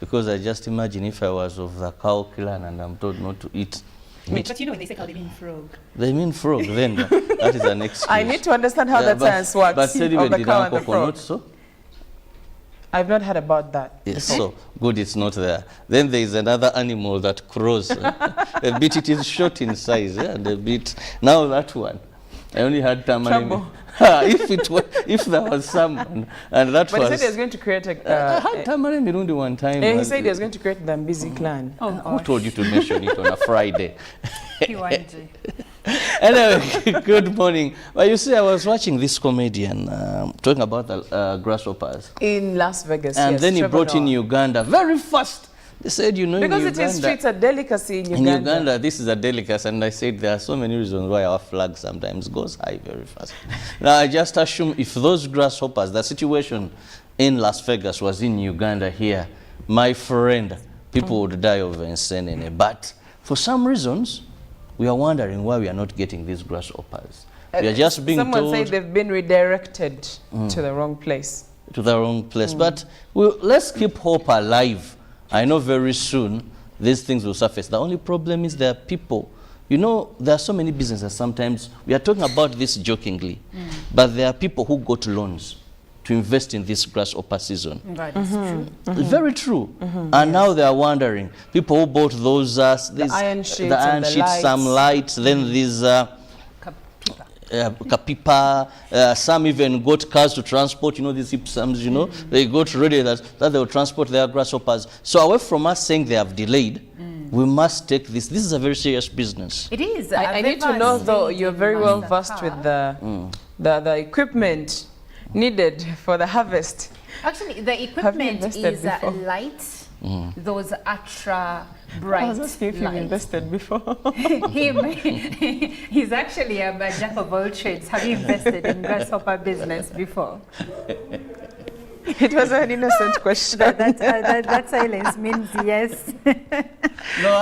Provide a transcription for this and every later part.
because I just imagine if I was of the cow clan and I'm told not to eat meat. But you know when they say cow, they mean frog. They mean frog, then that is an excuse. I need to understand how that science works. But said even of the cow and the frog. so? I've not heard about that. Yes, so good it's not there. Then there is another animal that crows. A bit it is short in size, and a bit. Now that one, I only had tamarine. If there was someone, and that but was. But he said he was going to create a. I had tamarine mirundi one time. He said he was going to create the Mbizi clan. Oh, who told you to mention it on a Friday? PYG. Anyway, good morning. Well, you see, I was watching this comedian talking about the grasshoppers. In Las Vegas, and yes. Then he brought in Uganda very fast. They said, you know, because in Uganda, it is streets a delicacy in Uganda. In Uganda, this is a delicacy. And I said there are so many reasons why our flag sometimes goes high very fast. Now, I just assume if those grasshoppers, the situation in Las Vegas was in Uganda here, my friend, people would die of insanity. But for some reasons, we are wondering why we are not getting these grasshoppers. We are just being told... Someone said they've been redirected to the wrong place. To the wrong place. But let's keep hope alive. I know very soon these things will surface. The only problem is there are people. You know, there are so many businesses sometimes. We are talking about this jokingly. But there are people who got loans to invest in this grasshopper season. That is true. Very true. And now they are wondering. People who bought those the iron sheets, some lights, then these kapipa, some even got cars to transport, you know, these Ipsums, you know, they got ready that they will transport their grasshoppers. So away from us saying they have delayed, we must take this. This is a very serious business. It is. I need to know, though, you're very well versed with the equipment needed for the harvest. Actually, the equipment is light. Those ultra bright I was asking if you've invested before. He's actually a jack of all trades. Have you invested in grasshopper business before? It was an innocent question. That silence means yes. No,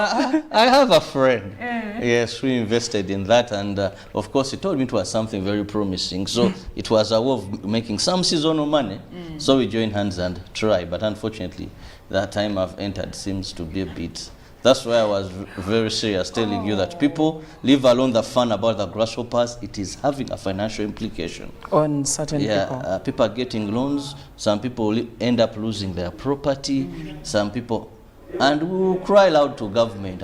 I have a friend, yes, who invested in that, and of course he told me it was something very promising. So it was a way of making some seasonal money. So we joined hands and try, but unfortunately, that time I've entered seems to be a bit. That's why I was very serious telling you that people, leave alone the fun about the grasshoppers, it is having a financial implication. On certain people. People are getting loans, some people end up losing their property, some people, and we will cry loud to government.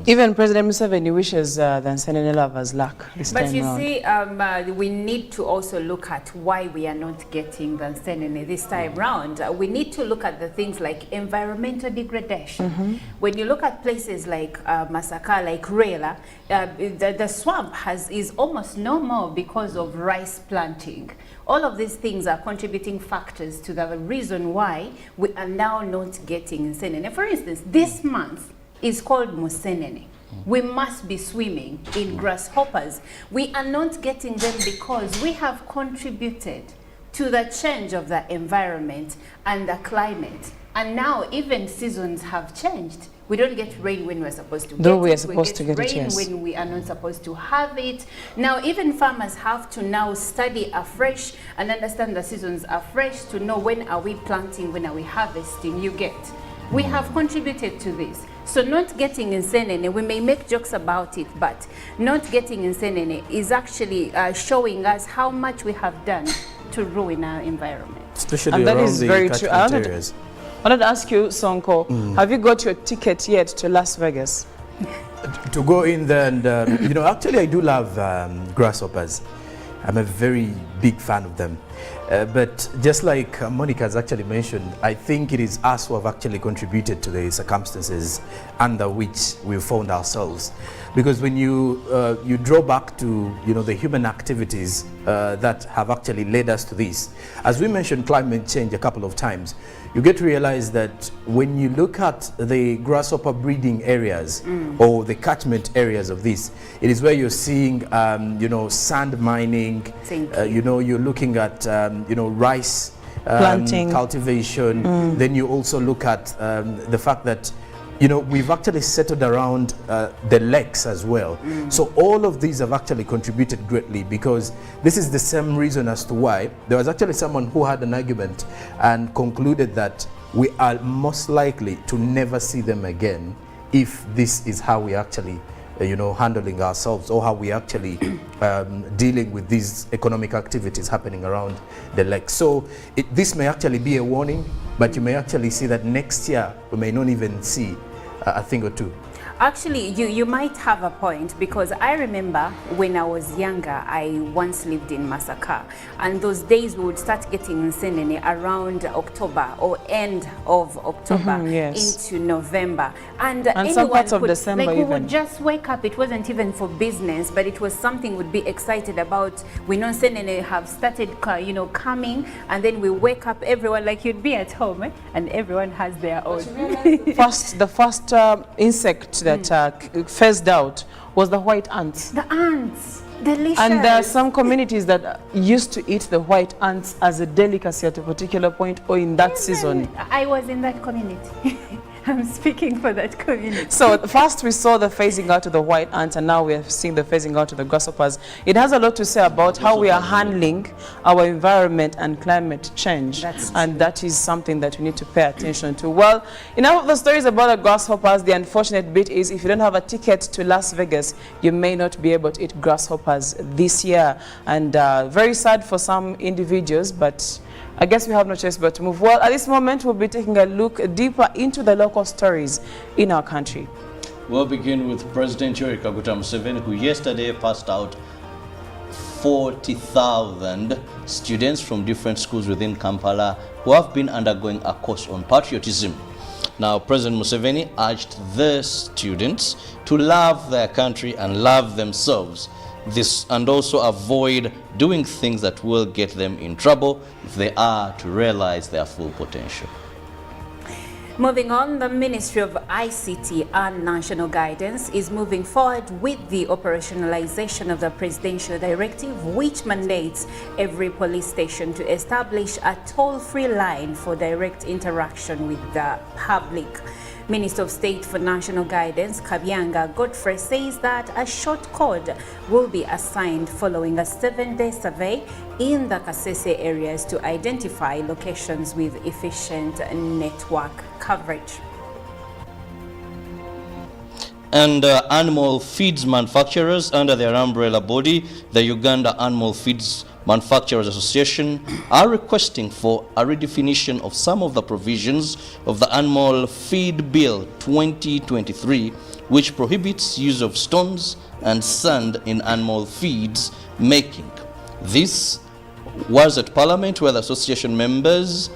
Even President Museveni wishes the Nsenene lovers luck this time But round. see, we need to also look at why we are not getting the Nsenene this time round. We need to look at the things like environmental degradation. When you look at places like Masaka, like Rela, the swamp is almost no more because of rice planting. All of these things are contributing factors to the reason why we are now not getting Nsenene. For instance, this month is called Musenene. We must be swimming in grasshoppers. We are not getting them because we have contributed to the change of the environment and the climate. And now even seasons have changed. We don't get rain when we're supposed to get it. We are supposed to get rain it, yes. when we are not supposed to have it. Now even farmers have to now study afresh and understand the seasons afresh to know when are we planting, when are we harvesting, you get. We have contributed to this. So not getting Nsenene, we may make jokes about it, but not getting Nsenene is actually showing us how much we have done to ruin our environment. Especially and that around is the very true. I wanted to ask you, Sonko, have you got your ticket yet to Las Vegas? To go in there and, you know, actually I do love grasshoppers. I'm a very big fan of them. But just like Monica has actually mentioned, I think it is us who have actually contributed to the circumstances under which we found ourselves. Because when you draw back to, you know, the human activities that have actually led us to this, as we mentioned climate change a couple of times, you get to realize that when you look at the grasshopper breeding areas or the catchment areas of this, it is where you're seeing, you know, sand mining, you know, you're looking at, you know, rice planting, cultivation. Then you also look at the fact that you know, we've actually settled around the lakes as well. So all of these have actually contributed greatly, because this is the same reason as to why there was actually someone who had an argument and concluded that we are most likely to never see them again if this is how we actually you know, handling ourselves, or how we actually dealing with these economic activities happening around the lake. So this may actually be a warning, but you may actually see that next year we may not even see a thing or two. Actually, you might have a point, because I remember when I was younger, I once lived in Masaka, and those days we would start getting nsenene around October or end of October yes. into November, and some parts of could, December like we even. would just wake up. It wasn't even for business, but it was something we'd be excited about. We know nsenene have started, you know, coming, and then we wake up, everyone, like you'd be at home, and everyone has their own. The first insect that phased out was the white ants. The ants, delicious. And there are some communities that used to eat the white ants as a delicacy at a particular point or in that season. I was in that community. I'm speaking for that community. So first we saw the phasing out of the white ants, and now we are seeing the phasing out of the grasshoppers. It has a lot to say about how we are handling our environment and climate change. And that is something that we need to pay attention to. Well, enough of the stories about the grasshoppers. The unfortunate bit is, if you don't have a ticket to Las Vegas, you may not be able to eat grasshoppers this year. And very sad for some individuals, but I guess we have no choice but to move. Well, at this moment, we'll be taking a look deeper into the local stories in our country. We'll begin with President Yoweri Kaguta Museveni, who yesterday passed out 40,000 students from different schools within Kampala who have been undergoing a course on patriotism. Now, President Museveni urged the students to love their country and love themselves, and also avoid doing things that will get them in trouble if they are to realize their full potential. Moving on, the Ministry of ICT and National Guidance is moving forward with the operationalization of the presidential directive, which mandates every police station to establish a toll-free line for direct interaction with the public. Minister of State for National Guidance, Kabyanga Godfrey, says that a short code will be assigned following a 7-day survey in the Kasese areas to identify locations with efficient network coverage. And animal feeds manufacturers under their umbrella body, the Uganda Animal Feeds Manufacturers Association, are requesting for a redefinition of some of the provisions of the Animal Feed Bill 2023, which prohibits use of stones and sand in animal feeds making. This was at Parliament, where the association members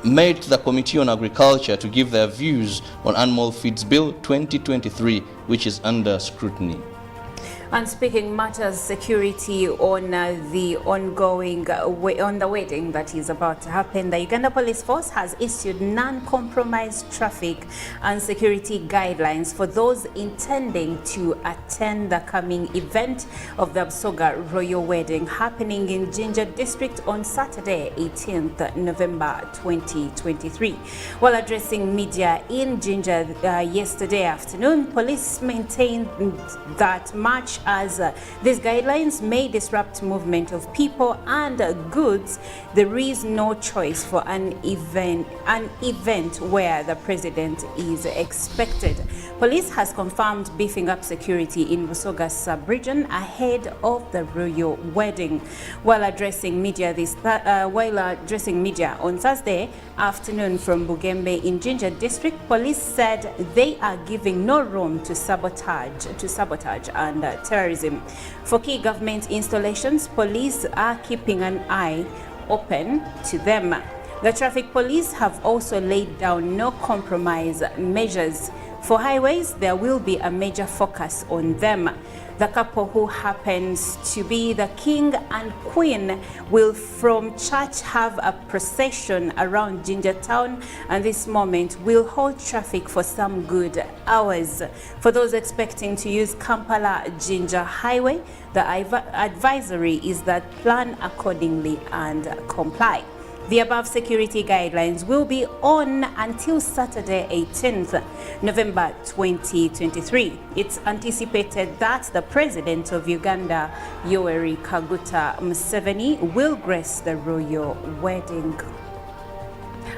met the Committee on Agriculture to give their views on Animal Feeds Bill 2023, which is under scrutiny. And speaking matters security on the ongoing on the wedding that is about to happen, the Uganda Police Force has issued non-compromise traffic and security guidelines for those intending to attend the coming event of the Busoga Royal Wedding happening in Jinja District on Saturday, 18th November 2023. While addressing media in Jinja yesterday afternoon, police maintained that much as these guidelines may disrupt movement of people and goods, there is no choice for an event where the president is expected. Police has confirmed beefing up security in Busoga sub-region ahead of the royal wedding. While addressing media on Thursday afternoon from Bugembe in Jinja District, police said they are giving no room to sabotage and terrorism. For key government installations, police are keeping an eye open to them. The traffic police have also laid down no compromise measures. For highways, there will be a major focus on them. The couple, who happens to be the king and queen, will from church have a procession around Jinja town, and this moment will hold traffic for some good hours. For those expecting to use Kampala-Jinja highway, the advisory is that plan accordingly and comply. The above security guidelines will be on until Saturday, 18th November 2023. It's anticipated that the President of Uganda, Yoweri Kaguta Museveni, will grace the royal wedding.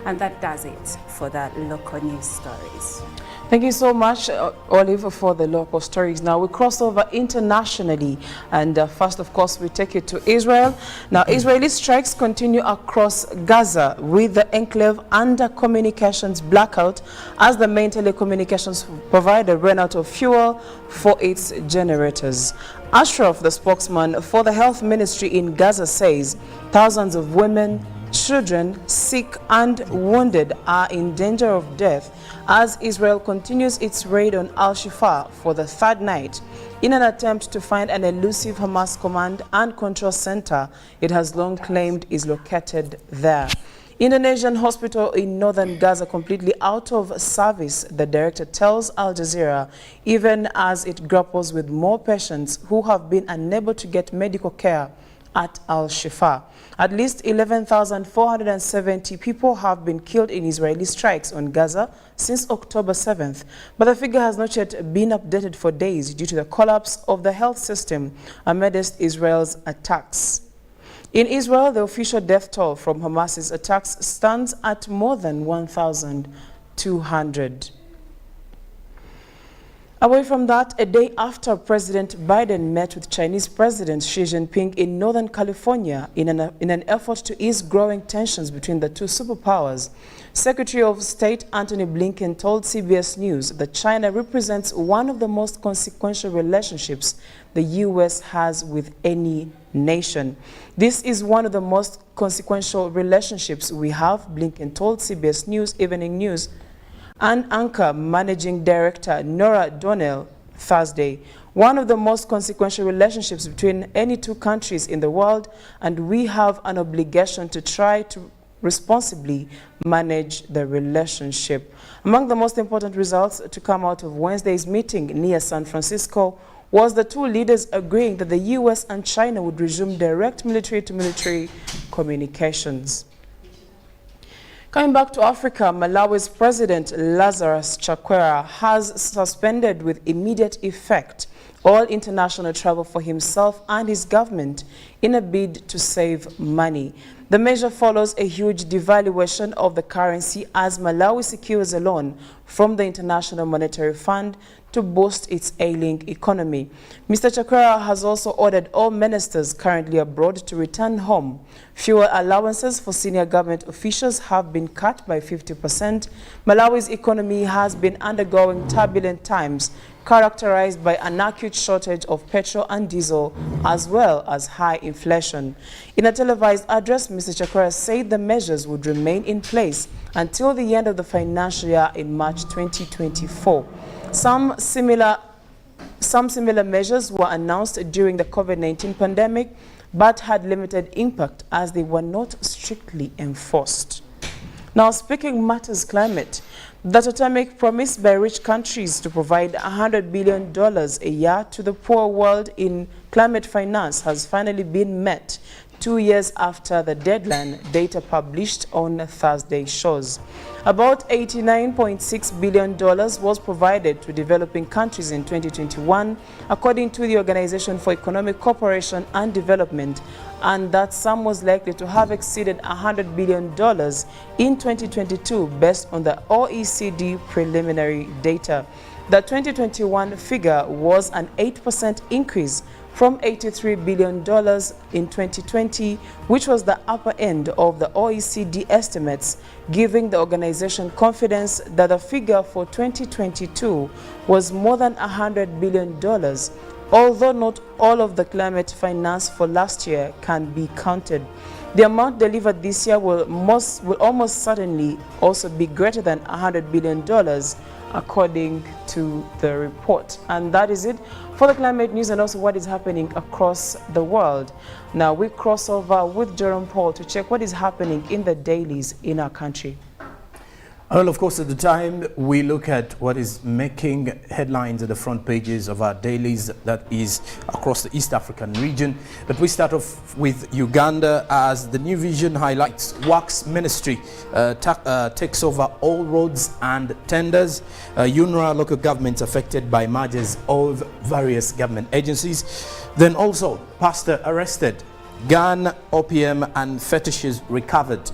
And that does it for the local news stories. Thank you so much, Olive, for the local stories. Now we cross over internationally, and first, of course, we take it to Israel. Now, Israeli strikes continue across Gaza, with the enclave under communications blackout as the main telecommunications provider ran out of fuel for its generators. Ashraf, the spokesman for the health ministry in Gaza, says thousands of women, children, sick and wounded are in danger of death as Israel continues its raid on Al-Shifa for the third night in an attempt to find an elusive Hamas command and control center it has long claimed is located there. Indonesian hospital in northern Gaza completely out of service, the director tells Al Jazeera, even as it grapples with more patients who have been unable to get medical care at Al-Shifa. At least 11,470 people have been killed in Israeli strikes on Gaza since October 7th, but the figure has not yet been updated for days due to the collapse of the health system amidst Israel's attacks. In Israel, the official death toll from Hamas's attacks stands at more than 1,200. Away from that, a day after President Biden met with Chinese President Xi Jinping in Northern California in an effort to ease growing tensions between the two superpowers, Secretary of State Antony Blinken told CBS News that China represents one of the most consequential relationships the U.S. has with any nation. This is one of the most consequential relationships we have, Blinken told CBS News Evening News and Anchor Managing Director Nora Donnell Thursday. One of the most consequential relationships between any two countries in the world, and we have an obligation to try to responsibly manage the relationship. Among the most important results to come out of Wednesday's meeting near San Francisco was the two leaders agreeing that the U.S. and China would resume direct military-to-military communications. Coming back to Africa, Malawi's President Lazarus Chakwera has suspended with immediate effect all international travel for himself and his government in a bid to save money. The measure follows a huge devaluation of the currency as Malawi secures a loan from the International Monetary Fund to boost its ailing economy. Mr. Chakwera has also ordered all ministers currently abroad to return home. Fuel allowances for senior government officials have been cut by 50%. Malawi's economy has been undergoing turbulent times, characterized by an acute shortage of petrol and diesel, as well as high inflation. In a televised address, Mr. Chakwera said the measures would remain in place until the end of the financial year in March 2024. Some similar measures were announced during the COVID-19 pandemic, but had limited impact as they were not strictly enforced. Now, speaking matters climate, the totemic promise by rich countries to provide $100 billion a year to the poor world in climate finance has finally been met 2 years after the deadline, data published on Thursday shows. About $89.6 billion was provided to developing countries in 2021, according to the Organization for Economic Cooperation and Development, and that sum was likely to have exceeded $100 billion in 2022 based on the OECD preliminary data. The 2021 figure was an 8% increase from $83 billion in 2020, which was the upper end of the OECD estimates, giving the organization confidence that the figure for 2022 was more than $100 billion, although not all of the climate finance for last year can be counted. The amount delivered this year will almost certainly also be greater than $100 billion, according to the report. And that is it for the climate news and also what is happening across the world. Now we cross over with Jerome Paul to check what is happening in the dailies in our country. Well, of course, at the time, we look at what is making headlines at the front pages of our dailies, that is across the East African region. But we start off with Uganda, as the New Vision highlights Works Ministry takes over all roads and tenders. UNRA, local governments affected by mergers of various government agencies. Then also, pastor arrested. Gun, opium and fetishes recovered.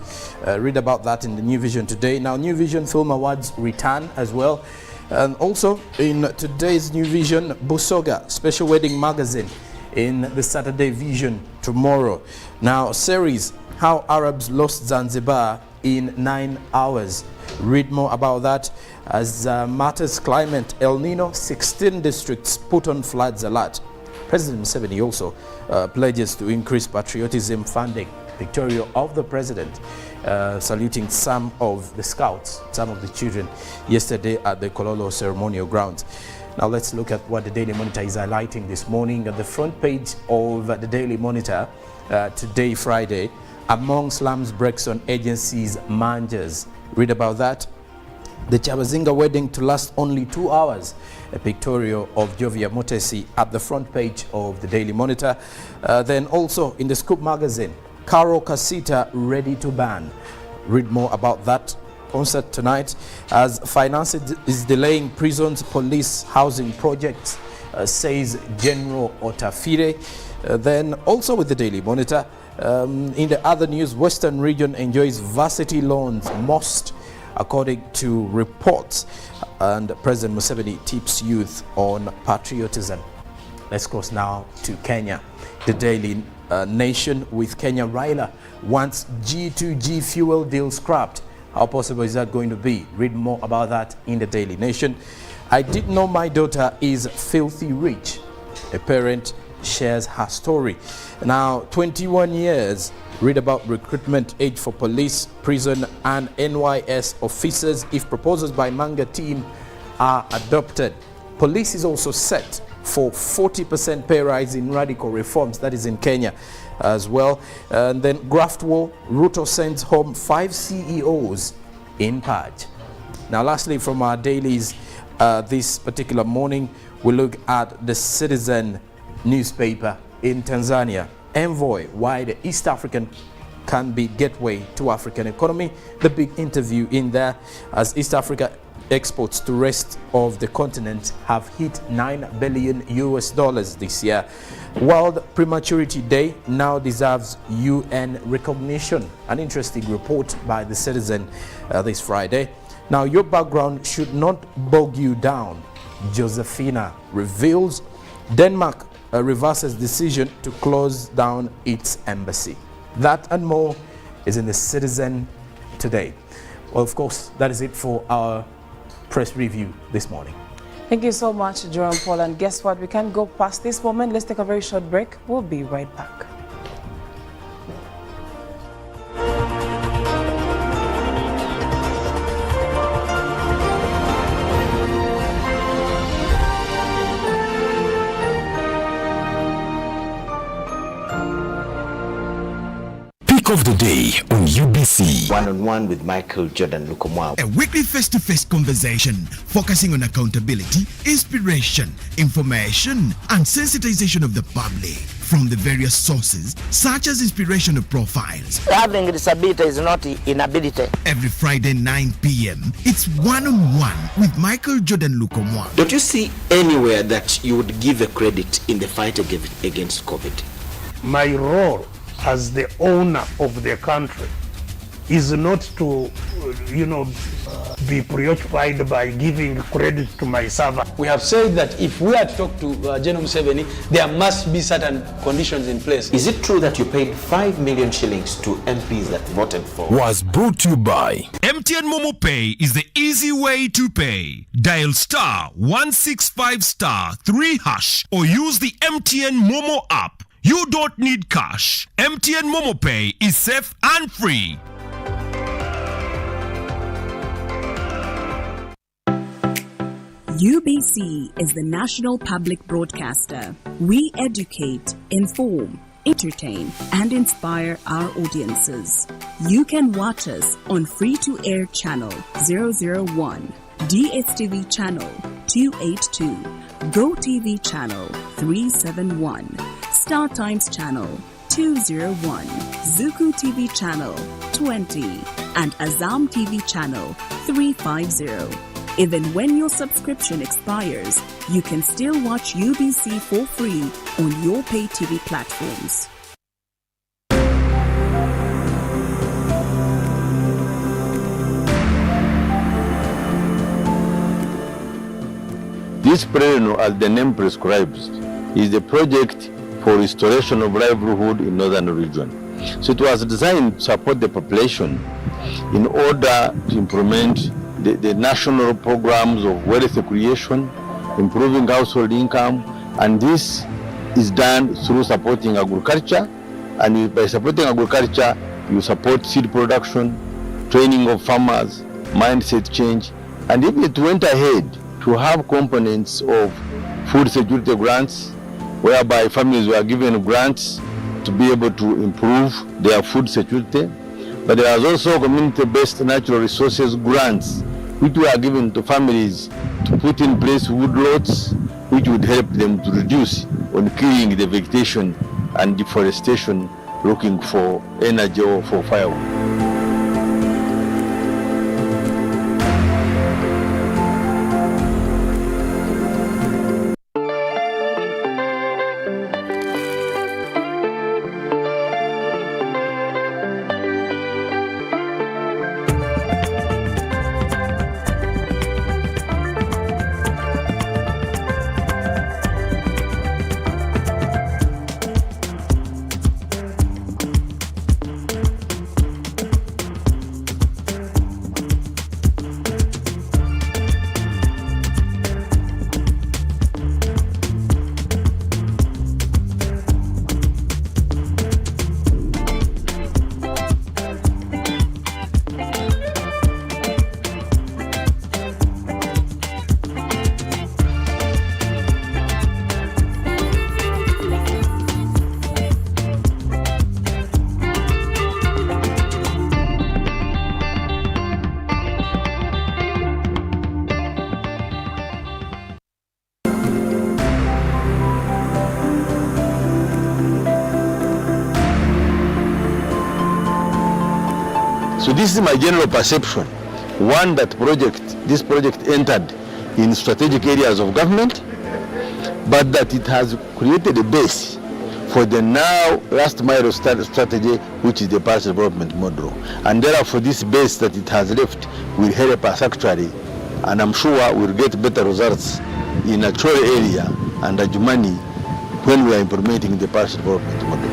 Read about that in the New Vision today. Now, New Vision Film Awards return as well. And also in today's New Vision, Busoga Special Wedding Magazine in the Saturday Vision tomorrow. Now, series, How Arabs Lost Zanzibar in 9 hours. Read more about that. As matters climate, El Nino, 16 districts put on floods alert. President Museveni also pledges to increase patriotism funding. Pictorial of the president saluting some of the scouts, some of the children yesterday at the Kololo ceremonial grounds. Now let's look at what the Daily Monitor is highlighting this morning. At the front page of the Daily Monitor today, Friday, among slums breaks on agencies managers. Read about that. The Chabazinga wedding to last only 2 hours. A pictorial of Jovia Motesi at the front page of the Daily Monitor. Then also in the Scoop magazine, Karo Kasita ready to ban. Read more about that concert tonight. As finance is delaying prisons, police housing projects, says General Otafire. Then also with the Daily Monitor, in the other news, Western region enjoys varsity loans most, according to reports, and President Museveni tips youth on patriotism. Let's cross now to Kenya. The Daily Nation with Kenya. Raila wants G2G fuel deal scrapped. How possible is that going to be? Read more about that in the Daily Nation. I didn't know my daughter is filthy rich. A parent shares her story. Now, 21 years. Read about recruitment age for police, prison and NYS officers if proposals by Manga team are adopted. Police is also set for 40% pay rise in radical reforms, that is in Kenya as well. And then graft war, Ruto sends home 5 CEOs in purge. Now lastly, from our dailies this particular morning, we look at the Citizen newspaper in Tanzania. Envoy, why the East African can be gateway to African economy. The big interview in there, as East Africa exports to rest of the continent have hit $9 billion this year. World Prematurity Day now deserves UN recognition. An interesting report by the Citizen this Friday. Now, your background should not bog you down. Josephina reveals. Denmark reverses decision to close down its embassy. That and more is in the Citizen today. Well, of course, that is it for our press review this morning. Thank you so much, Jerome Paul. And guess what? We can't go past this moment. Let's take a very short break. We'll be right back. Of the day on UBC. One-on-one with Michael Jordan Lukomwa. A weekly face-to-face conversation focusing on accountability, inspiration, information, and sensitization of the public from the various sources, such as inspirational profiles. Having a disability is not inability. Every Friday 9 p.m., it's one-on-one with Michael Jordan Lukomwa. Don't you see anywhere that you would give a credit in the fight against COVID? My role as the owner of the country is not to, be preoccupied by giving credit to my servant. We have said that if we are to talk to General Museveni, there must be certain conditions in place. Is it true that you paid 5 million shillings to MPs that voted for? Was brought to you by MTN Momo Pay is the easy way to pay. Dial *165*3# or use the MTN Momo app. You don't need cash. MTN Momo Pay is safe and free. UBC is the national public broadcaster. We educate, inform, entertain, and inspire our audiences. You can watch us on free-to-air channel 001, DSTV channel 282, GoTV channel 371, Star Times channel 201, Zuku TV channel 20, and Azam TV channel 350. Even when your subscription expires, you can still watch UBC for free on your pay TV platforms. This perennial, as the name prescribes, is the project for restoration of livelihood in northern region. So it was designed to support the population in order to implement the national programs of wealth creation, improving household income, and this is done through supporting agriculture. And by supporting agriculture, you support seed production, training of farmers, mindset change, and even it went ahead to have components of food security grants, whereby families were given grants to be able to improve their food security. But there was also community-based natural resources grants, which were given to families to put in place woodlots, which would help them to reduce on killing the vegetation and deforestation, looking for energy or for firewood. So this is my general perception. One, that this project entered in strategic areas of government, but that it has created a base for the now last mile strategy, which is the parish development model. And therefore this base that it has left will help us actually, and I'm sure we'll get better results in a Chole area and Adjumani when we are implementing the parish development model.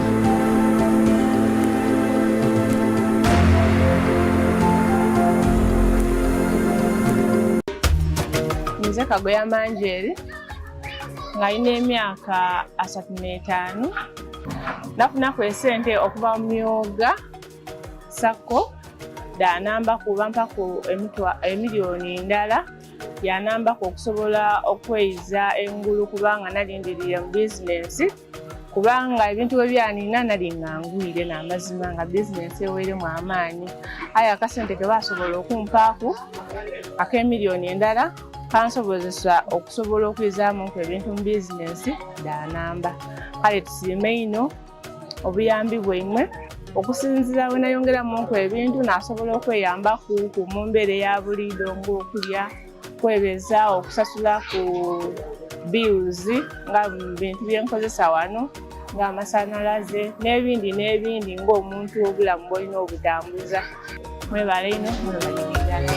Nze Kagoya Manjeri nga ina emyaka 35 nafunaku esente okuva mu myoga sako danamba kubampaku emiliyoni ndala yanambako okusobola okweyiza engulu kubanga nalindiriye mu bizinesi kubanga ebintu ebyanina nali ngangwire n'amazima nga bizinesi eweremu amaanyi aye akasente ke basobola okumpaaku ak'emiliyoni endala kansobozesa okusobola okwizaamu ebintu mu bizinesi danamba kale tusiime ino obuyambi bwemmwe okusinziira bwe nayongeramu ebintu nasobola okweyambaku mu mbeera eya buliido ng'okulya kwebeza okusasula ku bills nga bintu byenkozesa wano ng'amasanalaze n'ebindi ng'omuntu obulamu bwolina obutambuza mwebale ino mwebalingirana.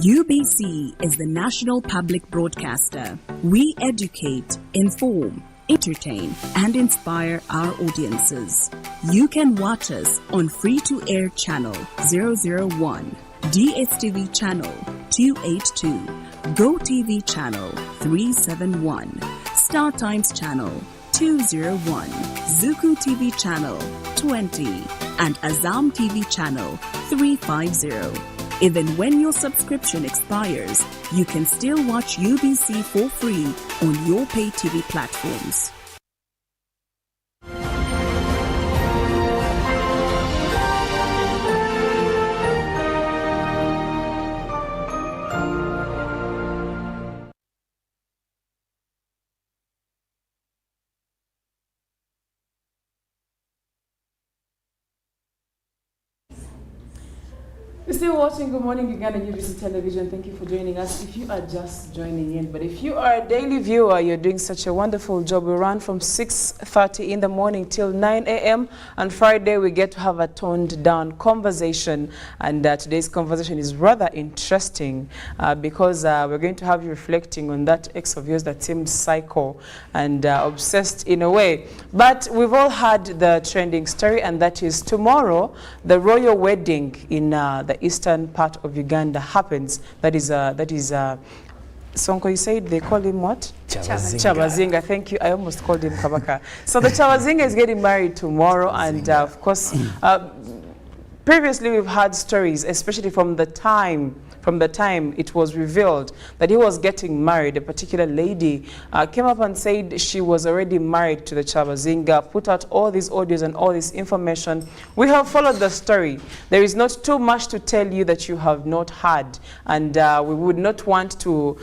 UBC is the national public broadcaster. We educate, inform, entertain, and inspire our audiences. You can watch us on free-to-air channel 001, DSTV channel 282, GoTV channel 371, Star Times channel 201, Zuku TV channel 20, and Azam TV channel 350. Even when your subscription expires, you can still watch UBC for free on your pay TV platforms. You're still watching Good Morning Uganda UBC Television. Thank you for joining us. If you are just joining in, but if you are a daily viewer, you're doing such a wonderful job. We run from 6:30 in the morning till 9 a.m. On Friday, we get to have a toned down conversation. And today's conversation is rather interesting because we're going to have you reflecting on that ex of yours that seems psycho and obsessed in a way. But we've all had the trending story, and that is tomorrow, the royal wedding in the eastern part of Uganda happens. That is Sonko, you said they call him what? Chabazinga. Thank you. I almost called him Kabaka. So the Chabazinga is getting married tomorrow, and of course, previously we've had stories, especially from the time it was revealed that he was getting married. A particular lady came up and said she was already married to the Chabazinga, put out all these audios and all this information. We have followed the story. There is not too much to tell you that you have not heard, and we would not want to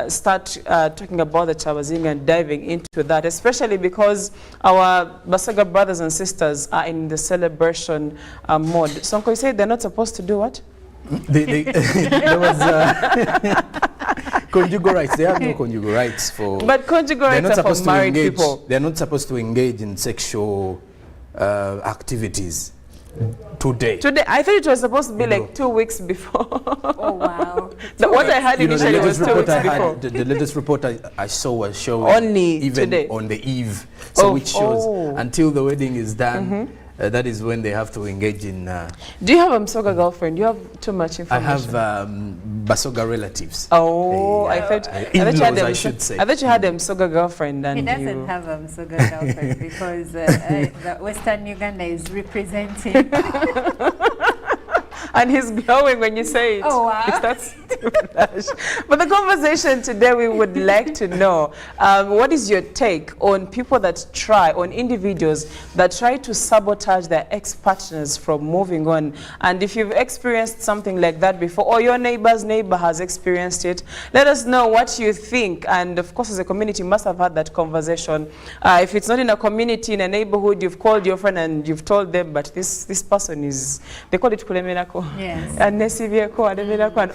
start talking about the Chabazinga and diving into that, especially because our Basaga brothers and sisters are in the celebration mode. Sonko, you said they're not supposed to do what? There was conjugal rights. They have no conjugal rights for. But conjugal rights are for married people. They're not supposed to engage in sexual activities today. I thought it was supposed to be like 2 weeks before. Oh wow! What I had initially was 2 weeks before. The latest report I saw was showing only even today. On the eve, so which shows until the wedding is done. That is when they have to engage in. Do you have a Msoga girlfriend? Do you have too much information? I have Basoga relatives. Oh, I thought you had I should say. I thought you had a Msoga girlfriend. And he doesn't have a Msoga girlfriend because the Western Uganda is representing. And he's glowing when you say it. Oh, wow. But the conversation today, we would like to know, what is your take on people that try, on individuals that try to sabotage their ex-partners from moving on? And if you've experienced something like that before, or your neighbor's neighbor has experienced it, let us know what you think. And of course, as a community, you must have had that conversation. If it's not in a community, in a neighborhood, you've called your friend and you've told them, but this person is, they call it kulemerako. Yes. And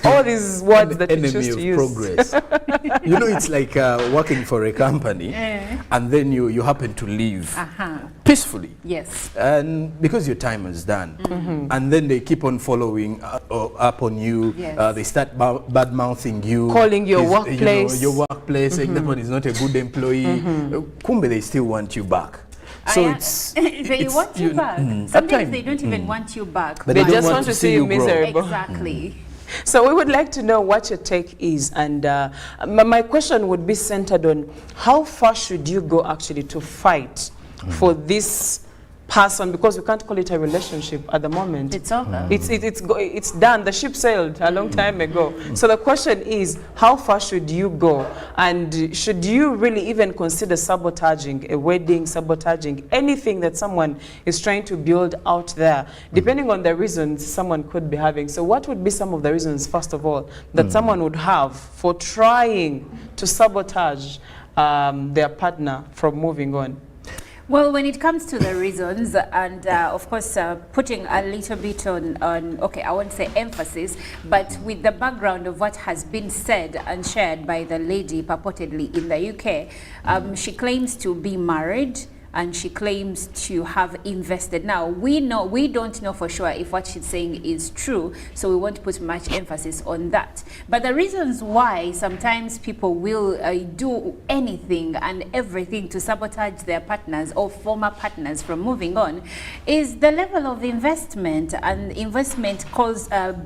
all these words that we choose to use. Progress. You know, it's like working for a company, and then you happen to leave peacefully. Yes. And because your time is done, and then they keep on following up on you. Yes. They start bad mouthing you, calling your workplace, saying that one is not a good employee. Kumbe, they still want you back. So they want you back. Sometimes they don't even want you back. But they just want to see you miserable. Exactly. So we would like to know what your take is, and my question would be centered on how far should you go actually to fight for this person, because we can't call it a relationship at the moment. It's over. It's done. The ship sailed a long time ago. So the question is, how far should you go? And should you really even consider sabotaging a wedding, sabotaging anything that someone is trying to build out there, depending on the reasons someone could be having? So what would be some of the reasons, first of all, that someone would have for trying to sabotage their partner from moving on? Well, when it comes to the reasons, and of course putting a little bit on, okay, I won't say emphasis, but with the background of what has been said and shared by the lady purportedly in the UK, she claims to be married, and she claims to have invested. Now, we don't know for sure if what she's saying is true, so we won't put much emphasis on that. But the reasons why sometimes people will do anything and everything to sabotage their partners or former partners from moving on is the level of investment, and investment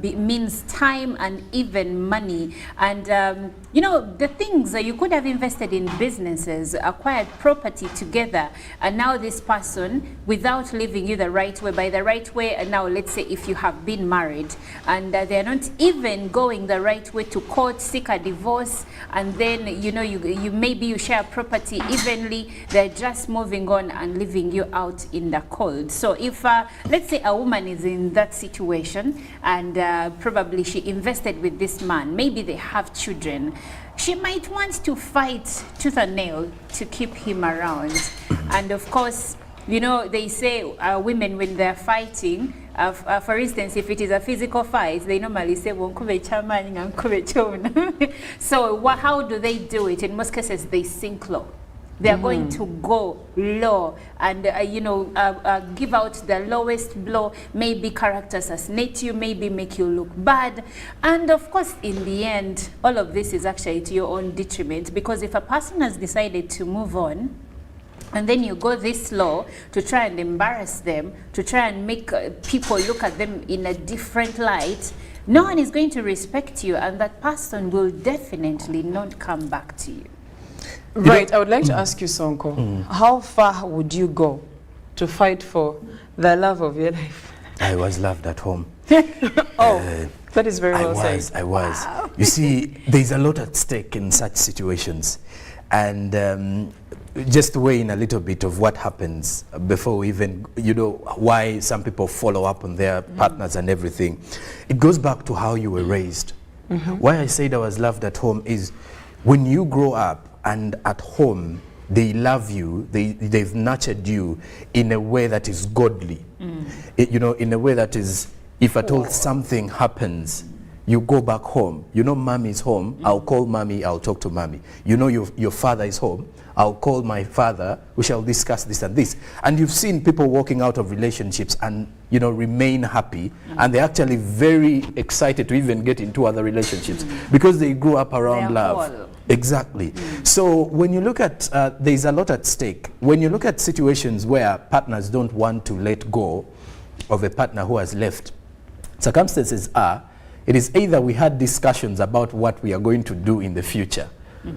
means time and even money. And you know, the things that you could have invested in businesses, acquired property together, and now this person, without living you the right way, by the right way, and now let's say if you have been married, and they're not even going the right way to court, seek a divorce, and then, you know, you maybe you share property evenly, they're just moving on and leaving you out in the cold. So if, let's say a woman is in that situation, and probably she invested with this man, maybe they have children, she might want to fight tooth and nail to keep him around. And of course, you know, they say women, when they're fighting, for instance, if it is a physical fight, they normally say, so how do they do it? In most cases, they sink low. They are going to go low and, you know, give out the lowest blow, maybe character assassinate you, maybe make you look bad. And of course, in the end, all of this is actually to your own detriment, because if a person has decided to move on, and then you go this low to try and embarrass them, to try and make people look at them in a different light, no one is going to respect you, and that person will definitely not come back to you. Right, I would like to ask you, Sonko, how far would you go to fight for the love of your life? I was loved at home. That is very well said. I was. Wow. You see, there's a lot at stake in such situations. And just to weigh in a little bit of what happens before we even, you know, why some people follow up on their partners and everything. It goes back to how you were raised. Why I said I was loved at home is when you grow up, and at home, they love you, they've nurtured you in a way that is godly. You know, in a way that is, if at all something happens, you go back home. You know, mommy is home, I'll call mommy, I'll talk to mommy. You know, your father is home, I'll call my father, we shall discuss this and this. And you've seen people walking out of relationships and, you know, remain happy, and they're actually very excited to even get into other relationships because they grew up around love. Exactly. So when you look at, there's a lot at stake. When you look at situations where partners don't want to let go of a partner who has left, circumstances are, it is either we had discussions about what we are going to do in the future.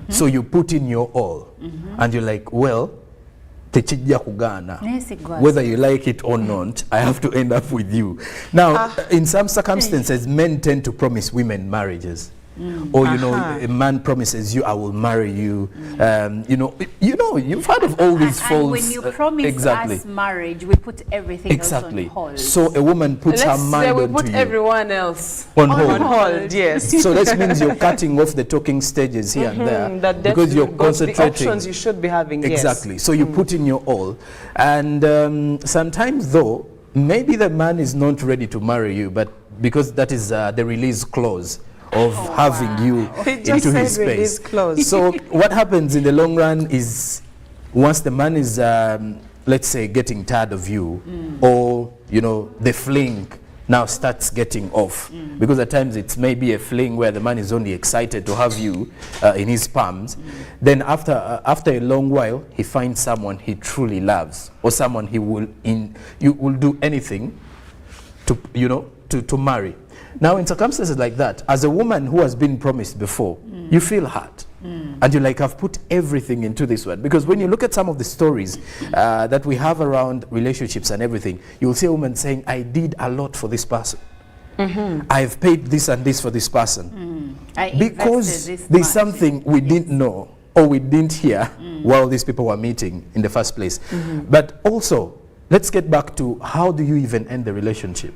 So you put in your all, and you're like, well, whether you like it or not, I have to end up with you. Now, in some circumstances, men tend to promise women marriages. Or, you know, a man promises you, I will marry you. You know, you've heard of all these false... And when you promise us marriage, we put everything else on hold. So a woman puts her mind onto you. We put everyone else on hold. On hold, yes. So that means you're cutting off the talking stages here and there. Because you're concentrating. The options you should be having, exactly. Yes. So you put in your all. And sometimes, though, maybe the man is not ready to marry you, but because that is the release clause of having you into his space. So what happens in the long run is once the man is, let's say, getting tired of you, or, you know, the fling now starts getting off, because at times it's maybe a fling where the man is only excited to have you in his palms, then after a long while, he finds someone he truly loves, or someone you will do anything to, you know, to marry. Now, in circumstances like that, as a woman who has been promised before, you feel hurt. And you're like, I've put everything into this one. Because when you look at some of the stories that we have around relationships and everything, you'll see a woman saying, I did a lot for this person. I've paid this and this for this person. Because there's something we didn't know or we didn't hear while these people were meeting in the first place. But also, let's get back to how do you even end the relationship?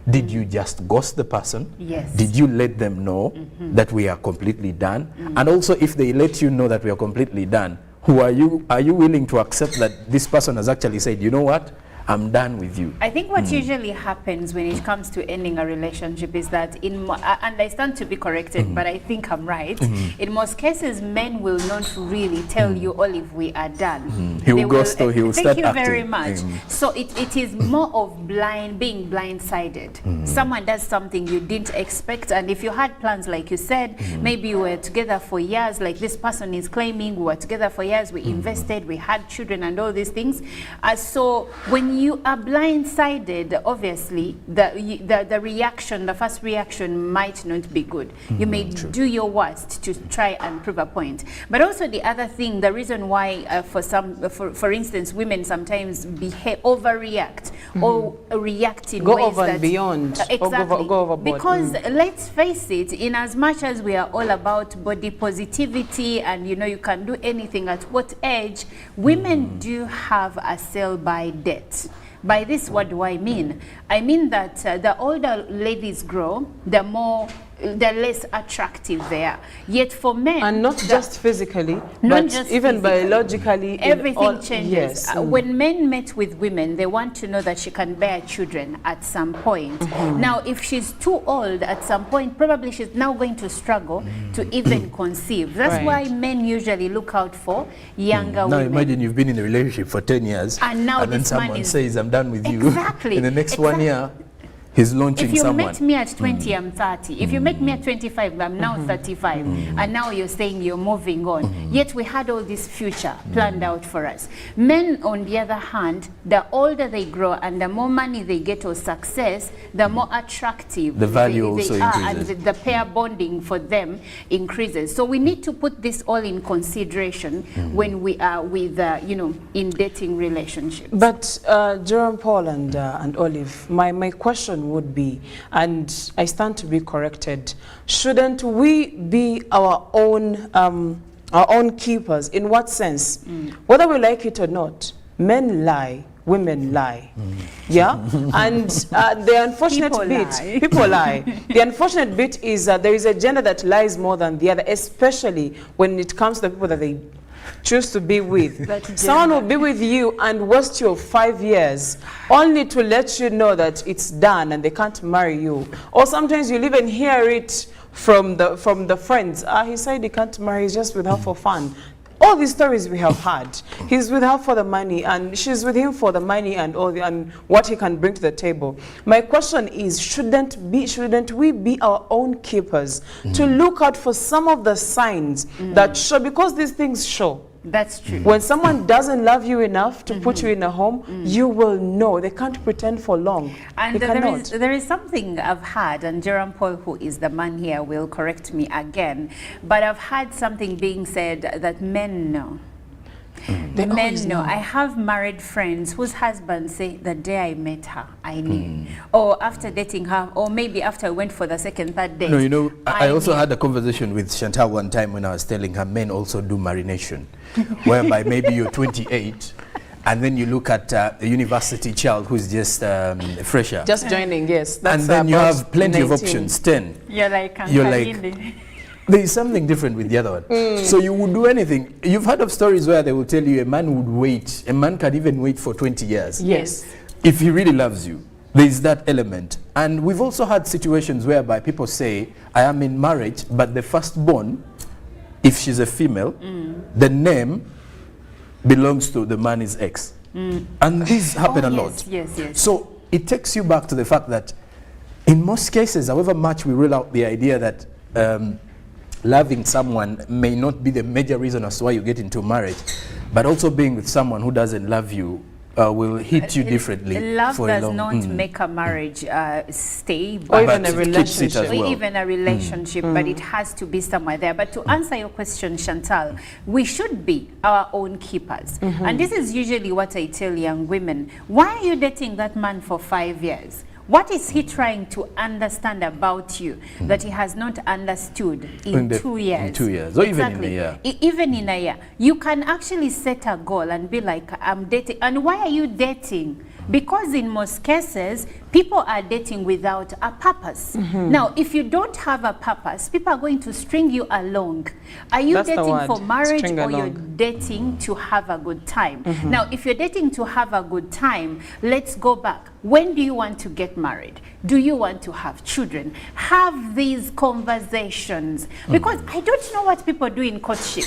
Did you just ghost the person? Yes. Did you let them know that we are completely done? And also, if they let you know that we are completely done, who are you? Are you willing to accept that this person has actually said, you know what? I'm done with you. I think what usually happens when it comes to ending a relationship is that, and I stand to be corrected, but I think I'm right. In most cases, men will not really tell you, Olive, we are done. He will ghost or he will start acting. Thank you very much. So it is more of being blindsided. Someone does something you didn't expect, and if you had plans, like you said, maybe you were together for years, like this person is claiming, we were together for years, we invested, we had children and all these things. So when you are blindsided, obviously, the reaction, the first reaction might not be good. You may do your worst to try and prove a point. But also the other thing, the reason why for instance, women sometimes overreact or react in go ways over that and beyond, exactly, go overboard. because let's face it, in as much as we are all about body positivity and you can do anything at what age, women do have a sell-by debt. By this, what do I mean? I mean that the older ladies grow, the less attractive they are. Yet for men, and not just physically, but just even biologically, everything changes. Yes. When men met with women, they want to know that she can bear children at some point. Now, if she's too old at some point, probably she's now going to struggle to even conceive. That's why men usually look out for younger women. Now imagine you've been in a relationship for 10 years, and now then someone says, I'm done with you. Exactly. In the next 1 year, he's launching someone. If you met me at 20, I'm 30. If you met me at 25, I'm now 35. And now you're saying you're moving on. Yet we had all this future planned out for us. Men, on the other hand, the older they grow and the more money they get or success, the more attractive the value they also are, increases. and the pair bonding for them increases. So we need to put this all in consideration when we are with, in dating relationships. But Jerome Paul and Olive, my question would be, and I stand to be corrected, shouldn't we be our own keepers? In what sense? Whether we like it or not, men lie, women lie. Yeah? And the unfortunate people lie. The unfortunate bit is that there is a gender that lies more than the other, especially when it comes to the people that they choose to be with. Someone will be with you and waste your 5 years only to let you know that it's done and they can't marry you. Or sometimes you'll even hear it from the friends. He said he can't marry, he's just with her for fun. All these stories we have had. He's with her for the money and she's with him for the money and and what he can bring to the table. My question is, shouldn't we be our own keepers to look out for some of the signs that show, because these things show. That's true. When someone doesn't love you enough to put you in a home, you will know. They can't pretend for long. And there is something I've had, and Jerome Paul, who is the man here, will correct me again, but I've had something being said that men know. Men know. I have married friends whose husbands say, the day I met her, I knew. Or after dating her, or maybe after I went for the second, third date. No, I also had a conversation with Chantal one time when I was telling her men also do marination, whereby maybe you're 28, and then you look at a university child who's just fresher. Just joining, yes. That's and then you have plenty of options, 10. You're like, there is something different with the other one. So you would do anything. You've heard of stories where they will tell you a man would wait. A man can even wait for 20 years. Yes. If he really loves you. There is that element. And we've also had situations whereby people say, I am in marriage, but the firstborn, if she's a female, the name belongs to the man is ex. And these happen a lot. Yes. So it takes you back to the fact that in most cases, however much we rule out the idea that loving someone may not be the major reason as to why you get into marriage, but also being with someone who doesn't love you will hit you differently. Love for does a long, not make a marriage stay, or even a relationship. Or even a relationship, but it has to be somewhere there. But to answer your question, Chantal, we should be our own keepers. And this is usually what I tell young women. Why are you dating that man for 5 years? What is he trying to understand about you that he has not understood in 2 years? In 2 years, or even in a year. Even in a year. You can actually set a goal and be like, I'm dating. And why are you dating? Because in most cases, people are dating without a purpose. Now, if you don't have a purpose, people are going to string you along. Are you dating for marriage, or you're dating to have a good time? Now, if you're dating to have a good time, let's go back. When do you want to get married? Do you want to have children? Have these conversations. Because I don't know what people do in courtship.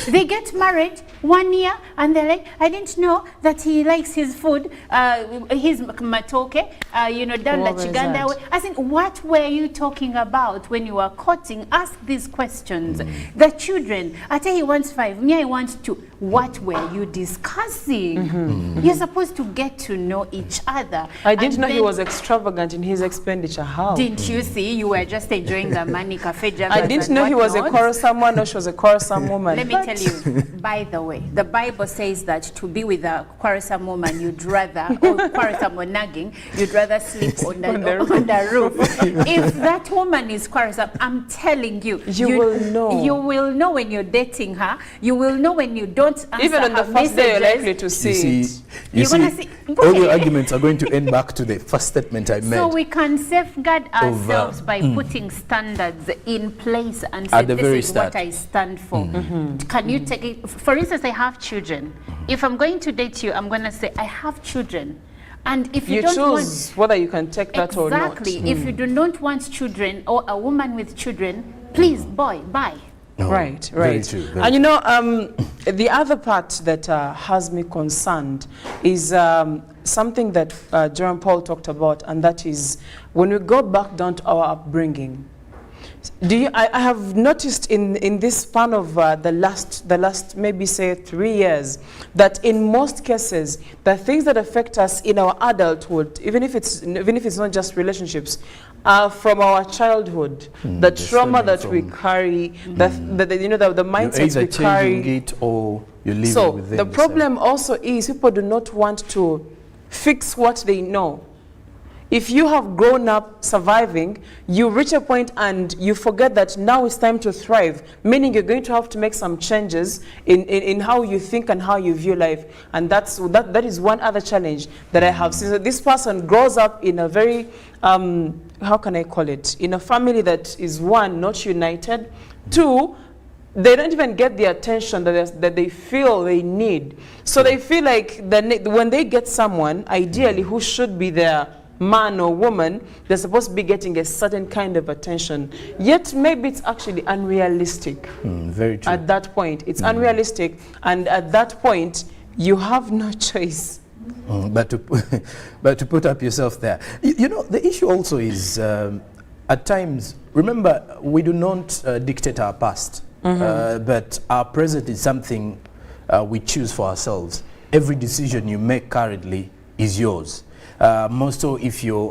They get married 1 year and they're like, I didn't know that he likes his food, his matoke, danda chiganda. I think, what were you talking about when you were courting? Ask these questions. The children, I tell he wants 5, me I want 2. what were you discussing? You're supposed to get to know each other. I didn't know he was extravagant in his expenditure. How? Didn't you see? You were just enjoying the money, cafe joggers. I didn't know he was a quarrelsome one or she was a quarrelsome woman. Let me tell you, by the way, the Bible says that to be with a quarrelsome woman, you'd rather, or quarrelsome or nagging, you'd rather sleep on the roof. If that woman is quarrelsome, I'm telling you, you will know. You will know when you're dating her. You will know when you don't answer even on the first day, you're likely to see it. You see, all your arguments are going to end back to the first statement I made. So we can safeguard ourselves by putting standards in place and say, this is what I stand for. Can you take it? For instance, I have children. If I'm going to date you, I'm going to say, I have children. And if you don't choose whether you can take that or not. Exactly. If you do not want children or a woman with children, please, boy, bye. No, right. Very true, and you know, the other part that has me concerned is something that Jerome Paul talked about, and that is when we go back down to our upbringing. I have noticed in this span of the last maybe say 3 years that in most cases the things that affect us in our adulthood, even if it's not just relationships, are from our childhood. The trauma that we carry, the mindsets we carry. You're either changing it or you're living so within the problem also is people do not want to fix what they know. If you have grown up surviving, you reach a point and you forget that now it's time to thrive, meaning you're going to have to make some changes in how you think and how you view life. And that is one other challenge that I have seen. So this person grows up in a very, how can I call it, in a family that is, one, not united, two, they don't even get the attention that they feel they need. So they feel like when they get someone, ideally, who should be their man or woman, they're supposed to be getting a certain kind of attention. Yet maybe it's actually unrealistic. Very true. At that point, it's unrealistic, and at that point, you have no choice. But to put up yourself there. You know, the issue also is, at times, remember, we do not dictate our past, but our present is something we choose for ourselves. Every decision you make currently is yours. Most so if you're,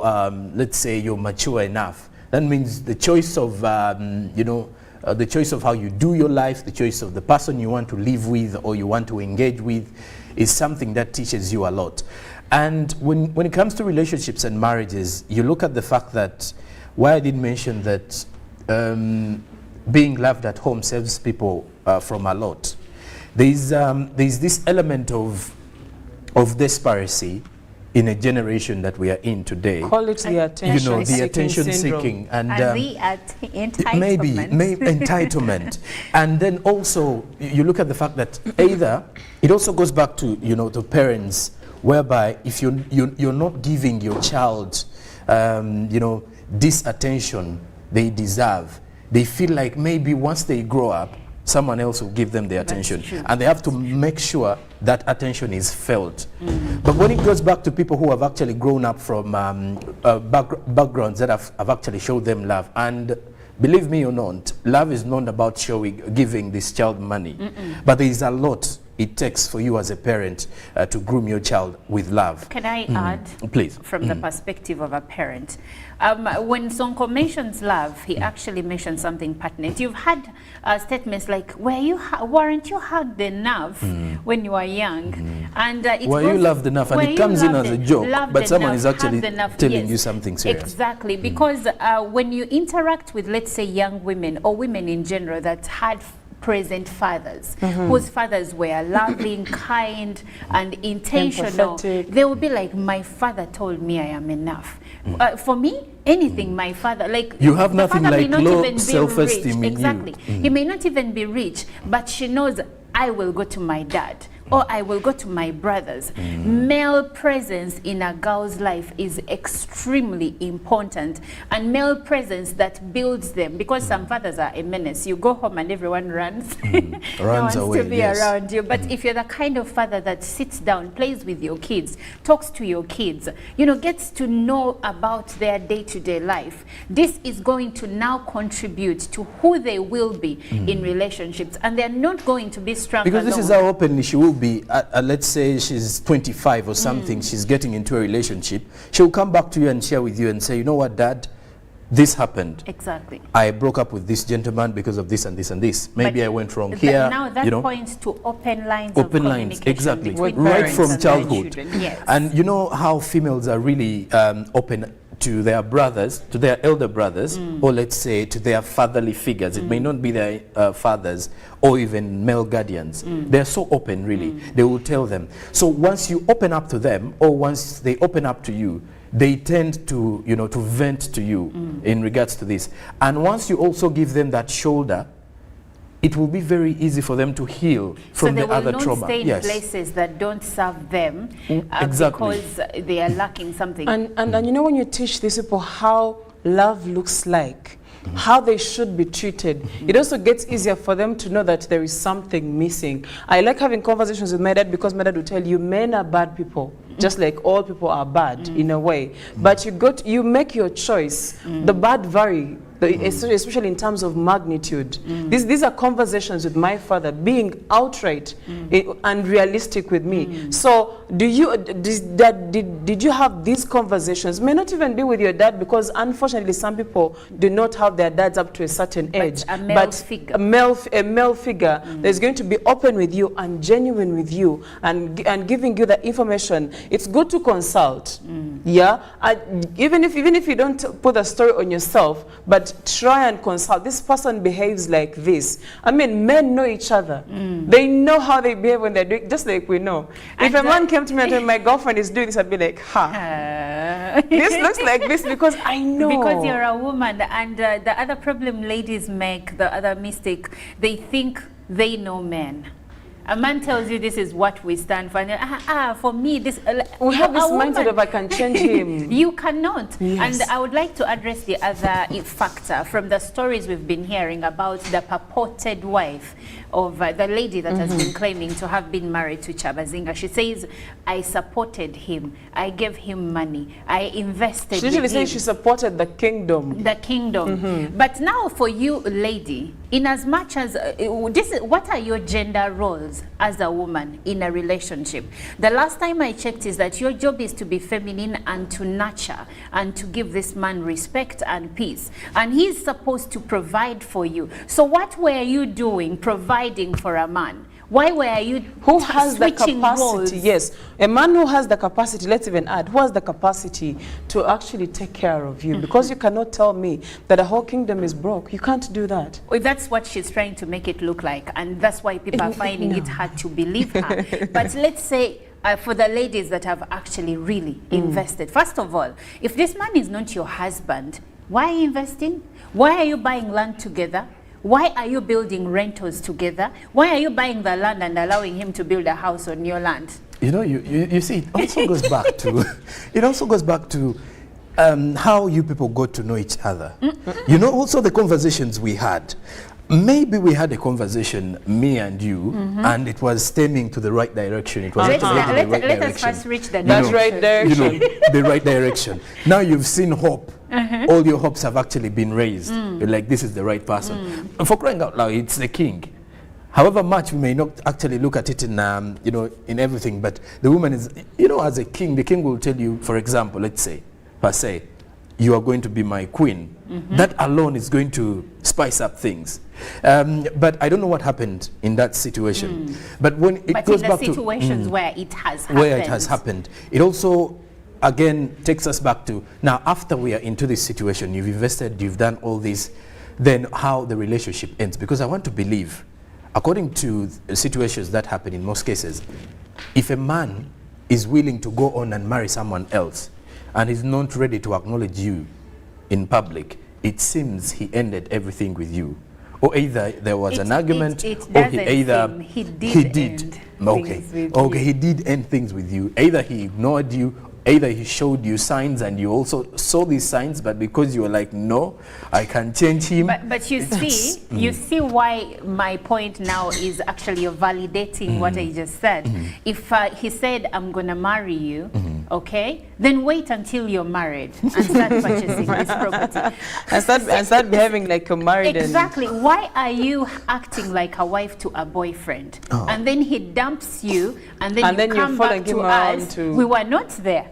let's say you're mature enough, that means the choice of, the choice of how you do your life, the choice of the person you want to live with or you want to engage with is something that teaches you a lot. And when it comes to relationships and marriages, you look at the fact that, why I did mention that being loved at home saves people from a lot. There's this element of desperation in a generation that we are in today. Call it the attention, the attention seeking, and the entitlement. Maybe entitlement. And then also you look at the fact that either it also goes back to the parents, whereby if you're not giving your child this attention they deserve, they feel like maybe once they grow up, someone else will give them the attention, and they have to make sure that attention is felt. But when it goes back to people who have actually grown up from backgrounds that have actually showed them love, and believe me or not, love is not about giving this child money, but there is a lot it takes for you as a parent to groom your child with love. Can I add, please, from the perspective of a parent? When Sonko mentions love, he actually mentions something pertinent. You've had statements like, weren't you hugged enough when you were young? And were you loved enough? And it comes in as a joke, but someone is actually telling you something serious. Exactly, because when you interact with, let's say, young women or women in general that had present fathers, whose fathers were loving, kind, and intentional, they will be like, my father told me I am enough. For me, anything my father, like, you have nothing like low self-esteem in exactly. you. He may not even be rich, but she knows I will go to my dad. or I will go to my brothers. Male presence in a girl's life is extremely important, and male presence that builds them, because some fathers are a menace. You go home and everyone runs. No Runs wants away, to be yes. around you. But if you're the kind of father that sits down, plays with your kids, talks to your kids, you know, gets to know about their day-to-day life, this is going to now contribute to who they will be in relationships, and they're not going to be strong Because alone. this is how openly she will be. Let's say she's 25 or something, she's getting into a relationship. She'll come back to you and share with you and say, you know what, Dad, this happened. Exactly. I broke up with this gentleman because of this and this and this. Maybe But I went wrong here. Now that you know, points to open lines open of lines, communication exactly, between right parents from and their childhood. children. Yes. And you know how females are really open to their brothers, to their elder brothers, or let's say to their fatherly figures. It may not be their fathers or even male guardians. They're so open, really. They will tell them. So once you open up to them, or once they open up to you, they tend to, you know, to vent to you in regards to this. And once you also give them that shoulder, it will be very easy for them to heal from the other trauma. So they will not stay in places that don't serve them exactly. because they are lacking something. And you know, when you teach these people how love looks like, how they should be treated, it also gets easier for them to know that there is something missing. I like having conversations with my dad, because my dad will tell you men are bad people, just like all people are bad in a way. But you make your choice. The bad vary, especially in terms of magnitude. These are conversations with my father, being outright and realistic with me. So did you have these conversations? May not even be with your dad, because unfortunately some people do not have their dads up to a certain age. Figure. A male figure that's going to be open with you and genuine with you and giving you the information. It's good to consult. Yeah, even if you don't put the story on yourself, but try and consult. This person behaves like this. I mean, men know each other. They know how they behave when they're doing, just like we know. If a man came to me and told me, my girlfriend is doing this, I'd be like, this looks like this, because I know. Because you're a woman. And the other problem ladies make, the other mistake, they think they know men. A man tells you this is what we stand for. And for me, this... we have this mindset of I can change him. You cannot. Yes. And I would like to address the other factor from the stories we've been hearing about the purported wife of the lady that has been claiming to have been married to Chabazinga. She says, I supported him. I gave him money. I invested She usually with him. says she supported the kingdom. The kingdom. But now for you, lady, in as much as what are your gender roles as a woman in a relationship? The last time I checked is that your job is to be feminine and to nurture and to give this man respect and peace, and he's supposed to provide for you. So what were you doing providing for a man? Why were you who has the capacity? roles? Yes, a man who has the capacity, let's even add, who has the capacity to actually take care of you. Because you cannot tell me that the whole kingdom is broke. You can't do that. Well, that's what she's trying to make it look like, and that's why people are finding it hard to believe her. But let's say for the ladies that have actually really invested, first of all, if this man is not your husband, why are you investing? Why are you buying land together? Why are you building rentals together? Why are you buying the land and allowing him to build a house on your land? You know, you see, it also goes back to how you people got to know each other. You know, also the conversations we had. Maybe we had a conversation, me and you, and it was stemming to the right direction. It was let direction. us first reach the right direction. You know, the right direction. Now you've seen hope. All your hopes have actually been raised. You're like, this is the right person. And for crying out loud, it's the king. However much we may not actually look at it in, you know, in everything, but the woman is, you know, as a king, the king will tell you, for example, let's say, per se, you are going to be my queen. That alone is going to spice up things. But I don't know what happened in that situation. But when it goes back to situations where it has happened, it also again takes us back to now. After we are into this situation, you've invested, you've done all this, then how the relationship ends. Because I want to believe, according to the situations that happen in most cases, if a man is willing to go on and marry someone else and is not ready to acknowledge you in public, it seems he ended everything with you. Or either there was an argument, it or he doesn't either seem he did end okay, things with okay, you. he did end things with you. Either he ignored you, either he showed you signs and you also saw these signs, but because you were like, no, I can change him. But you see, you see why my point now is actually you're validating what I just said. If he said, I'm going to marry you, okay, then wait until you're married and start purchasing this property. And start behaving like a married. Exactly. Why are you acting like a wife to a boyfriend? And then he dumps you, and then you come back to us. We were not there.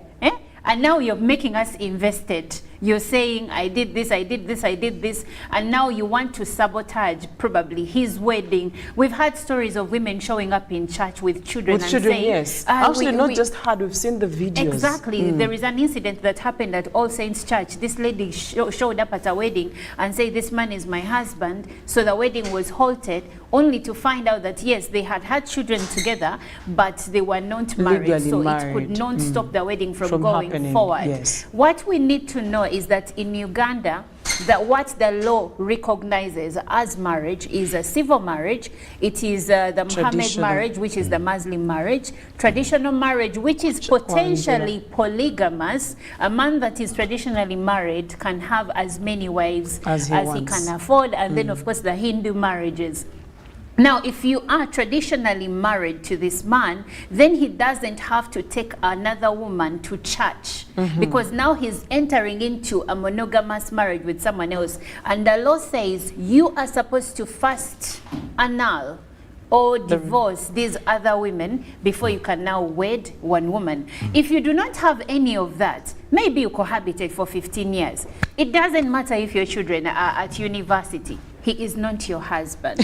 And now you're making us invested. You're saying, I did this, I did this, I did this, and now you want to sabotage probably his wedding. We've had stories of women showing up in church with children and saying, yes. Actually, not just had, we've seen the videos. Exactly. There is an incident that happened at All Saints Church. This lady showed up at a wedding and said, this man is my husband. So the wedding was halted, only to find out that, yes, they had children together, but they were not married. Legally so married. It could not stop the wedding from going happening. forward. Yes. What we need to know is that in Uganda, that what the law recognizes as marriage is a civil marriage. It is the Muhammad marriage, which is the Muslim marriage. Traditional marriage, which is potentially polygamous. A man that is traditionally married can have as many wives as he can afford. And then, of course, the Hindu marriages. Now, if you are traditionally married to this man, then he doesn't have to take another woman to church because now he's entering into a monogamous marriage with someone else. And the law says you are supposed to first annul or divorce these other women before you can now wed one woman. If you do not have any of that, maybe you cohabitate for 15 years. It doesn't matter if your children are at university. He is not your husband.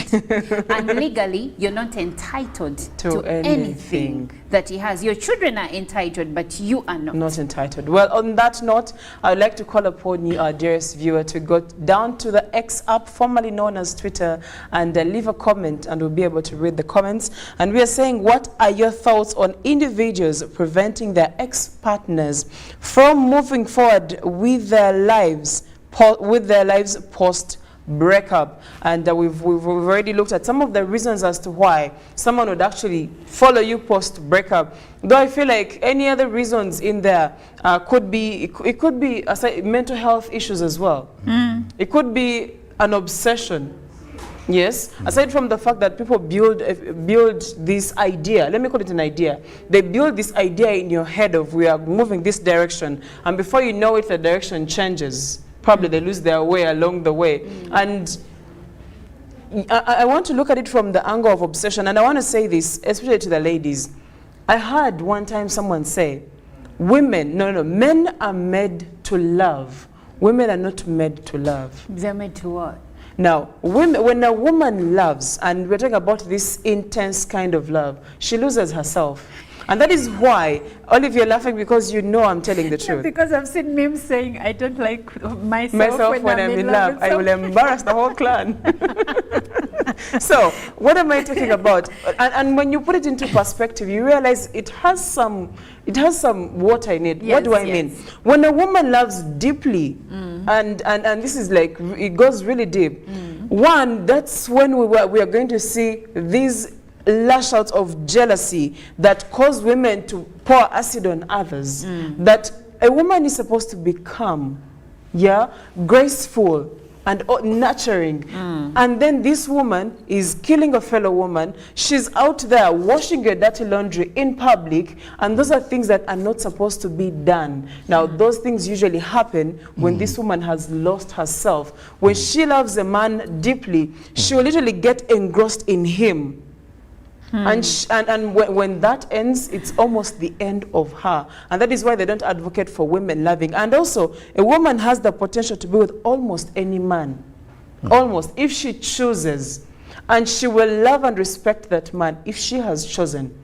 And legally, you're not entitled to anything that he has. Your children are entitled, but you are not. Not entitled. Well, on that note, I would like to call upon you, our dearest viewer, to go down to the X app, formerly known as Twitter, and leave a comment, and we'll be able to read the comments. And we are saying, what are your thoughts on individuals preventing their ex-partners from moving forward with their lives post breakup? And we've already looked at some of the reasons as to why someone would actually follow you post breakup. Though I feel like any other reasons in there could be, it could be mental health issues as well. It could be an obsession. Yes, aside from the fact that people build this idea, let me call it an idea. They build this idea in your head of, we are moving this direction, and before you know it, the direction changes. Probably they lose their way along the way. And I want to look at it from the angle of obsession, and I want to say this, especially to the ladies. I heard one time someone say, men are made to love. Women are not made to love. They're made to what? Now, when a woman loves, and we're talking about this intense kind of love, she loses herself. And that is why, Olive, you're laughing because you know I'm telling the truth. Because I've seen memes saying, I don't like myself when I'm in love. I will embarrass the whole clan. So, what am I talking about? And when you put it into perspective, you realize it has some water in it. Yes, what do I mean? When a woman loves deeply, and this is like, it goes really deep. One, that's when we are going to see these lash out of jealousy that cause women to pour acid on others. That a woman is supposed to be calm, graceful, and nurturing. And then this woman is killing a fellow woman. She's out there washing your dirty laundry in public, and those are things that are not supposed to be done. Now, those things usually happen when this woman has lost herself. When she loves a man deeply, she will literally get engrossed in him. And when that ends, it's almost the end of her. And that is why they don't advocate for women loving. And also, a woman has the potential to be with almost any man. Almost, if she chooses. And she will love and respect that man if she has chosen.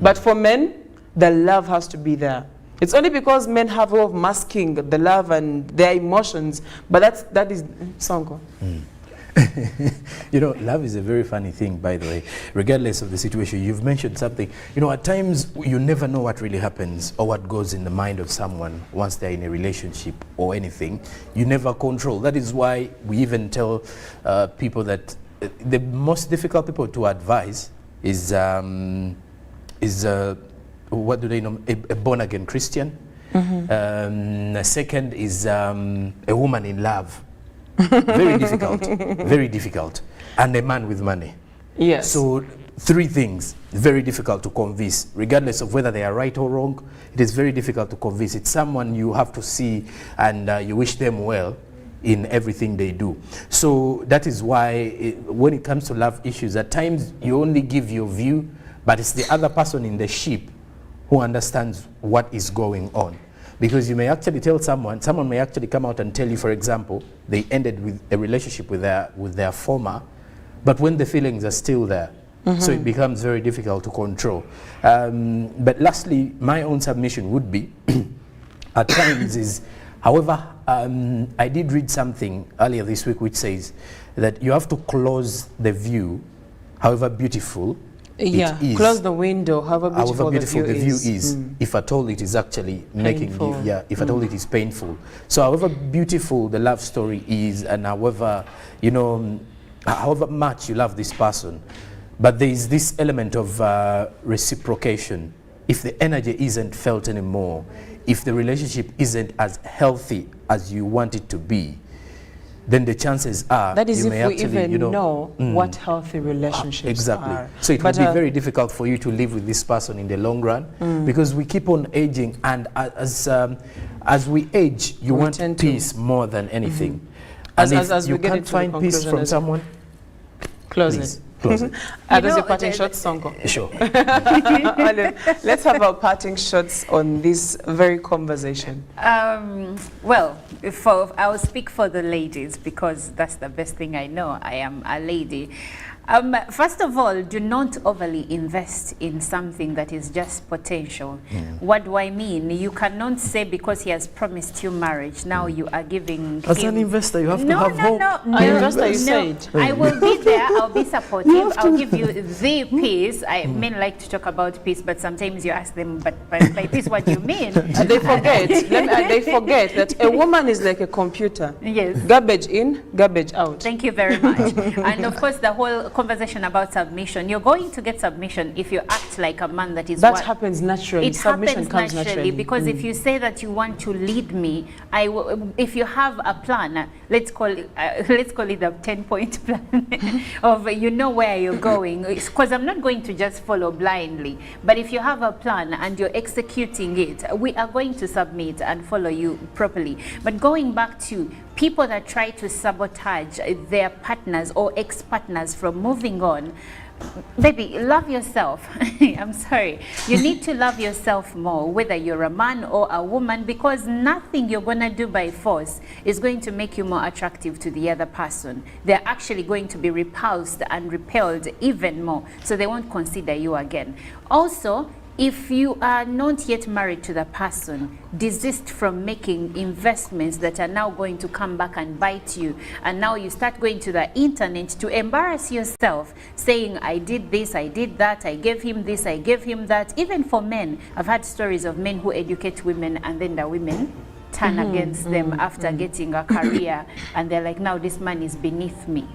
But for men, the love has to be there. It's only because men have a way of masking the love and their emotions. But that is Sonko. You know, love is a very funny thing, by the way, regardless of the situation. You've mentioned something. You know, at times you never know what really happens or what goes in the mind of someone once they're in a relationship or anything. You never control. That is why we even tell people that the most difficult people to advise is what do they know? A born-again Christian. Second is a woman in love. Very difficult, very difficult. And a man with money. Yes. So 3 things, very difficult to convince, regardless of whether they are right or wrong. It is very difficult to convince. It's someone you have to see and you wish them well in everything they do. So that is why when it comes to love issues, at times you only give your view, but it's the other person in the ship who understands what is going on. Because you may actually tell someone may actually come out and tell you, for example, they ended with a relationship with their former, but when the feelings are still there, so it becomes very difficult to control. But lastly, my own submission would be, at times is, however, I did read something earlier this week which says that you have to close the view, however beautiful it is. Close the window, however beautiful the view is. If at all it is actually making you, if at all it is painful. So however beautiful the love story is, and however, you know, however much you love this person, but there is this element of reciprocation. If the energy isn't felt anymore, if the relationship isn't as healthy as you want it to be, then the chances are that is you may if we actually, even you know what healthy relationships are. So it will be very difficult for you to live with this person in the long run, because we keep on aging, and as we age, you want peace more than anything. And if you can't find peace from someone, close it. Close it. Are those your parting shots, Sonko? Sure. Let's have our parting shots on this very conversation. Well, I'll speak for the ladies, because that's the best thing I know. I am a lady. First of all, do not overly invest in something that is just potential. What do I mean? You cannot say because he has promised you marriage, now you are giving As an investor, you have to have hope. I will be there, I'll be supportive, I'll give you the peace. Men like to talk about peace, but sometimes you ask them, but by peace, what do you mean? They forget. They forget that a woman is like a computer. Yes. Garbage in, garbage out. Thank you very much. And of course, the whole conversation about submission. You're going to get submission if you act like a man that is. That happens naturally. It Submission happens comes naturally because if you say that you want to lead me, if you have a plan, let's call it the 10-point plan of you know where you're going. Because I'm not going to just follow blindly, but if you have a plan and you're executing it, we are going to submit and follow you properly. But going back to people that try to sabotage their partners or ex-partners from moving on, baby, love yourself. I'm sorry. You need to love yourself more, whether you're a man or a woman, because nothing you're going to do by force is going to make you more attractive to the other person. They're actually going to be repulsed and repelled even more, so they won't consider you again. Also, if you are not yet married to the person, desist from making investments that are now going to come back and bite you. And now you start going to the internet to embarrass yourself, saying, I did this, I did that, I gave him this, I gave him that. Even for men, I've had stories of men who educate women and then the women turn against them after getting a career. And they're like, now this man is beneath me.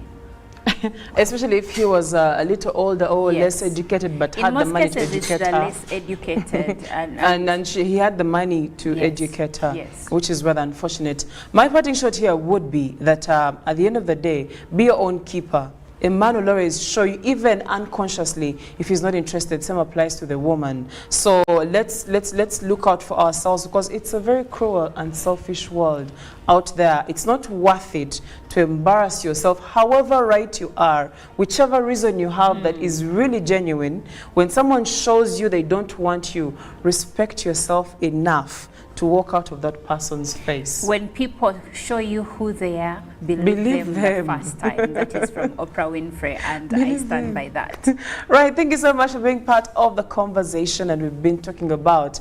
Especially if he was a little older or less educated, but had the money to educate her. Less educated and he had the money to educate her, which is rather unfortunate. My parting shot here would be that at the end of the day, be your own keeper. A man will always show you, even unconsciously, if he's not interested. Same applies to the woman. So let's look out for ourselves, because it's a very cruel and selfish world out there. It's not worth it to embarrass yourself, however right you are, whichever reason you have that is really genuine. When someone shows you they don't want you, respect yourself enough to walk out of that person's face. When people show you who they are, believe them the first time. That is from Oprah Winfrey, and I stand by that. Right, thank you so much for being part of the conversation. And we've been talking about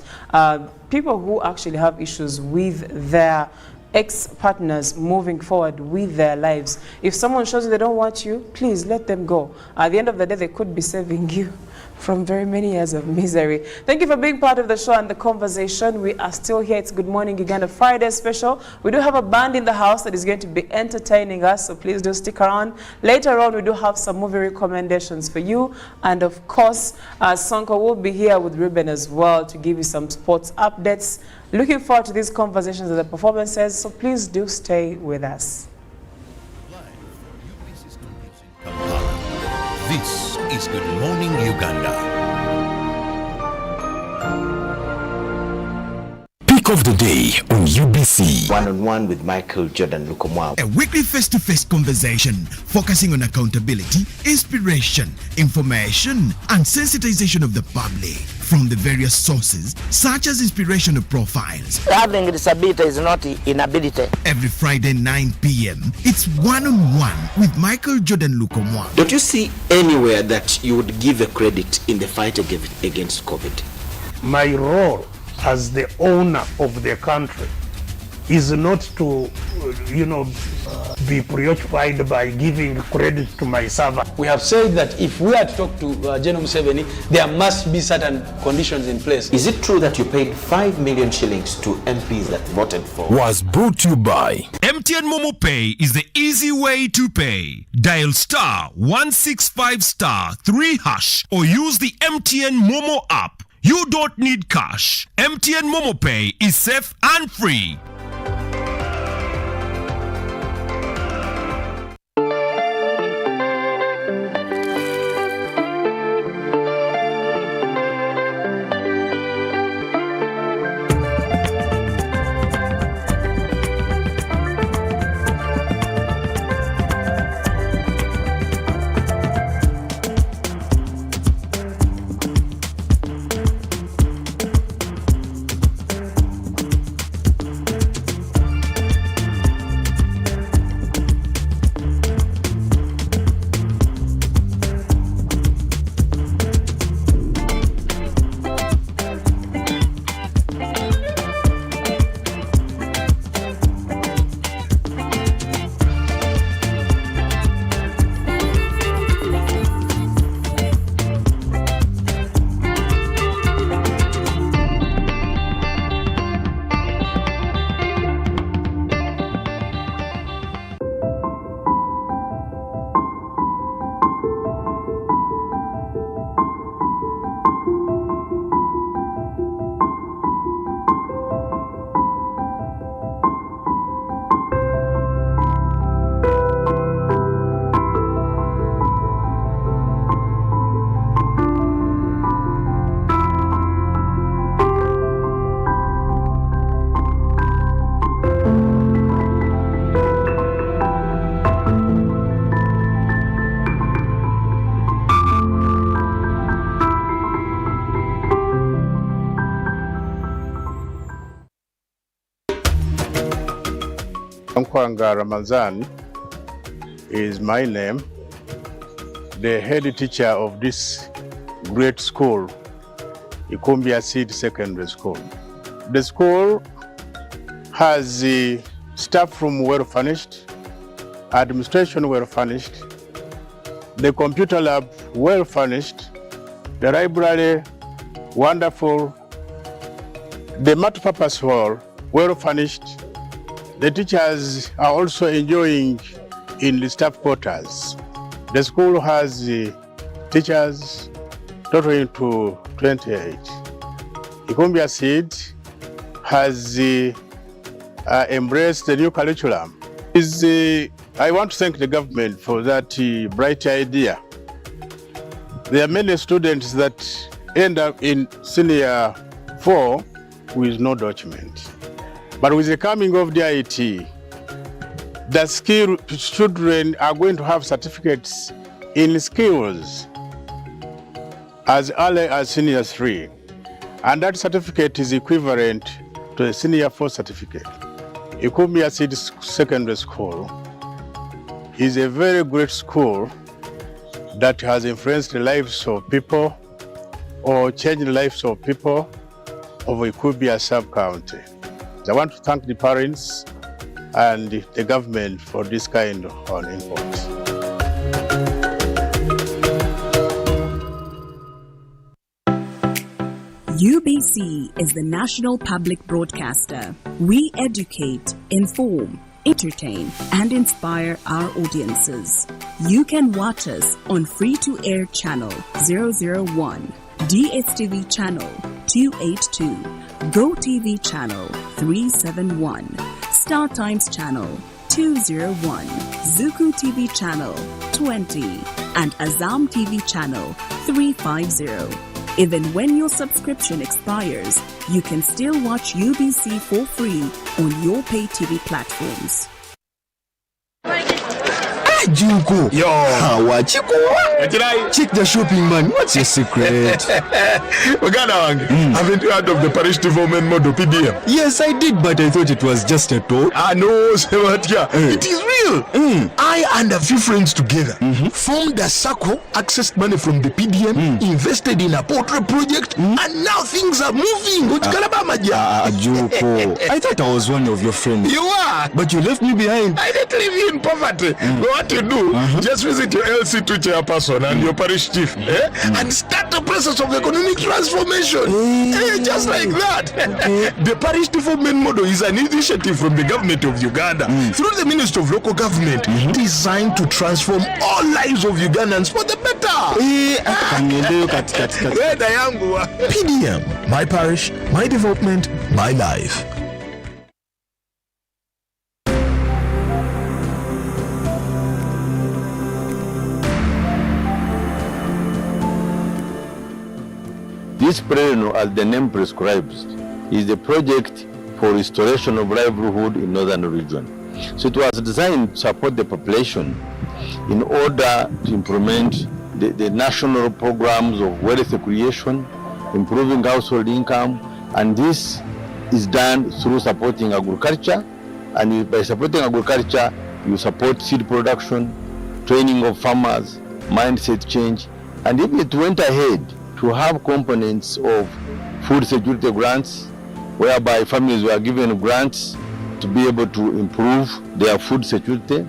people who actually have issues with their ex-partners moving forward with their lives. If someone shows you they don't want you, please let them go. At the end of the day, they could be saving you from very many years of misery. Thank you for being part of the show and the conversation. We are still here. It's Good Morning Uganda Friday special. We do have a band in the house that is going to be entertaining us, so please do stick around. Later on, we do have some movie recommendations for you. And of course, Sonko will be here with Ruben as well to give you some sports updates. Looking forward to these conversations and the performances, so please do stay with us. This is Good Morning Uganda. Pick of the day on UBC. One-on-one with Michael Jordan Lukomwa. A weekly face-to-face conversation focusing on accountability, inspiration, information, and sensitization of the public from the various sources such as inspirational profiles. Having a disability is not inability. Every Friday 9 p.m. it's one-on-one with Michael Jordan Lukomwa. Don't you see anywhere that you would give a credit in the fight against COVID? My role as the owner of the country is not to, be preoccupied by giving credit to my servant. We have said that if we are to talk to General Museveni, there must be certain conditions in place. Is it true that you paid 5 million shillings to MPs that voted for? Was brought to you by MTN Momo Pay is the easy way to pay. Dial *165*3# or use the MTN Momo app. You don't need cash. MTN Momo Pay is safe and free. Nkwanga Ramazan is my name, the head teacher of this great school, Ikumbia Seed Secondary School. The school has the staff room well furnished, administration well furnished, the computer lab well furnished, the library wonderful, the multipurpose hall well furnished. The teachers are also enjoying in the staff quarters. The school has teachers totaling to 28. Ikumbia Seed has embraced the new curriculum. I want to thank the government for that bright idea. There are many students that end up in senior 4 with no document. But with the coming of the IT, the skill children are going to have certificates in skills as early as senior 3. And that certificate is equivalent to a senior 4 certificate. Ikumbia Seed Secondary School is a very great school that has influenced the lives of people or changed the lives of people of Ikumbia sub-county. I want to thank the parents and the government for this kind of effort. UBC is the national public broadcaster. We educate, inform, entertain, and inspire our audiences. You can watch us on free-to-air channel 001, DSTV channel 282, GoTV channel 371, Star Times channel 201, Zuku TV channel 20, and Azam TV channel 350. Even when your subscription expires, you can still watch UBC for free on your pay TV platforms. Junko. Yo. What Chico? Check the shopping man. What's your secret? Haven't you heard of the parish development model PDM? Yes, I did, but I thought it was just a talk. No, Sebatia. It is real. I and a few friends together formed a circle, accessed money from the PDM, invested in a portrait project, and now things are moving. Junko. I thought I was one of your friends. You are. But you left me behind. I didn't leave you in poverty. What you do, just visit your LC2 chairperson and your parish chief and start the process of economic transformation. Just like that. The parish development model is an initiative from the government of Uganda through the Ministry of Local Government designed to transform all lives of Ugandans for the better. PDM, my parish, my development, my life. This plan, as the name prescribes, is the project for restoration of livelihood in northern region. So it was designed to support the population in order to implement the national programs of wealth creation, improving household income, and this is done through supporting agriculture, and by supporting agriculture, you support seed production, training of farmers, mindset change, and if it went ahead to have components of food security grants, whereby families were given grants to be able to improve their food security.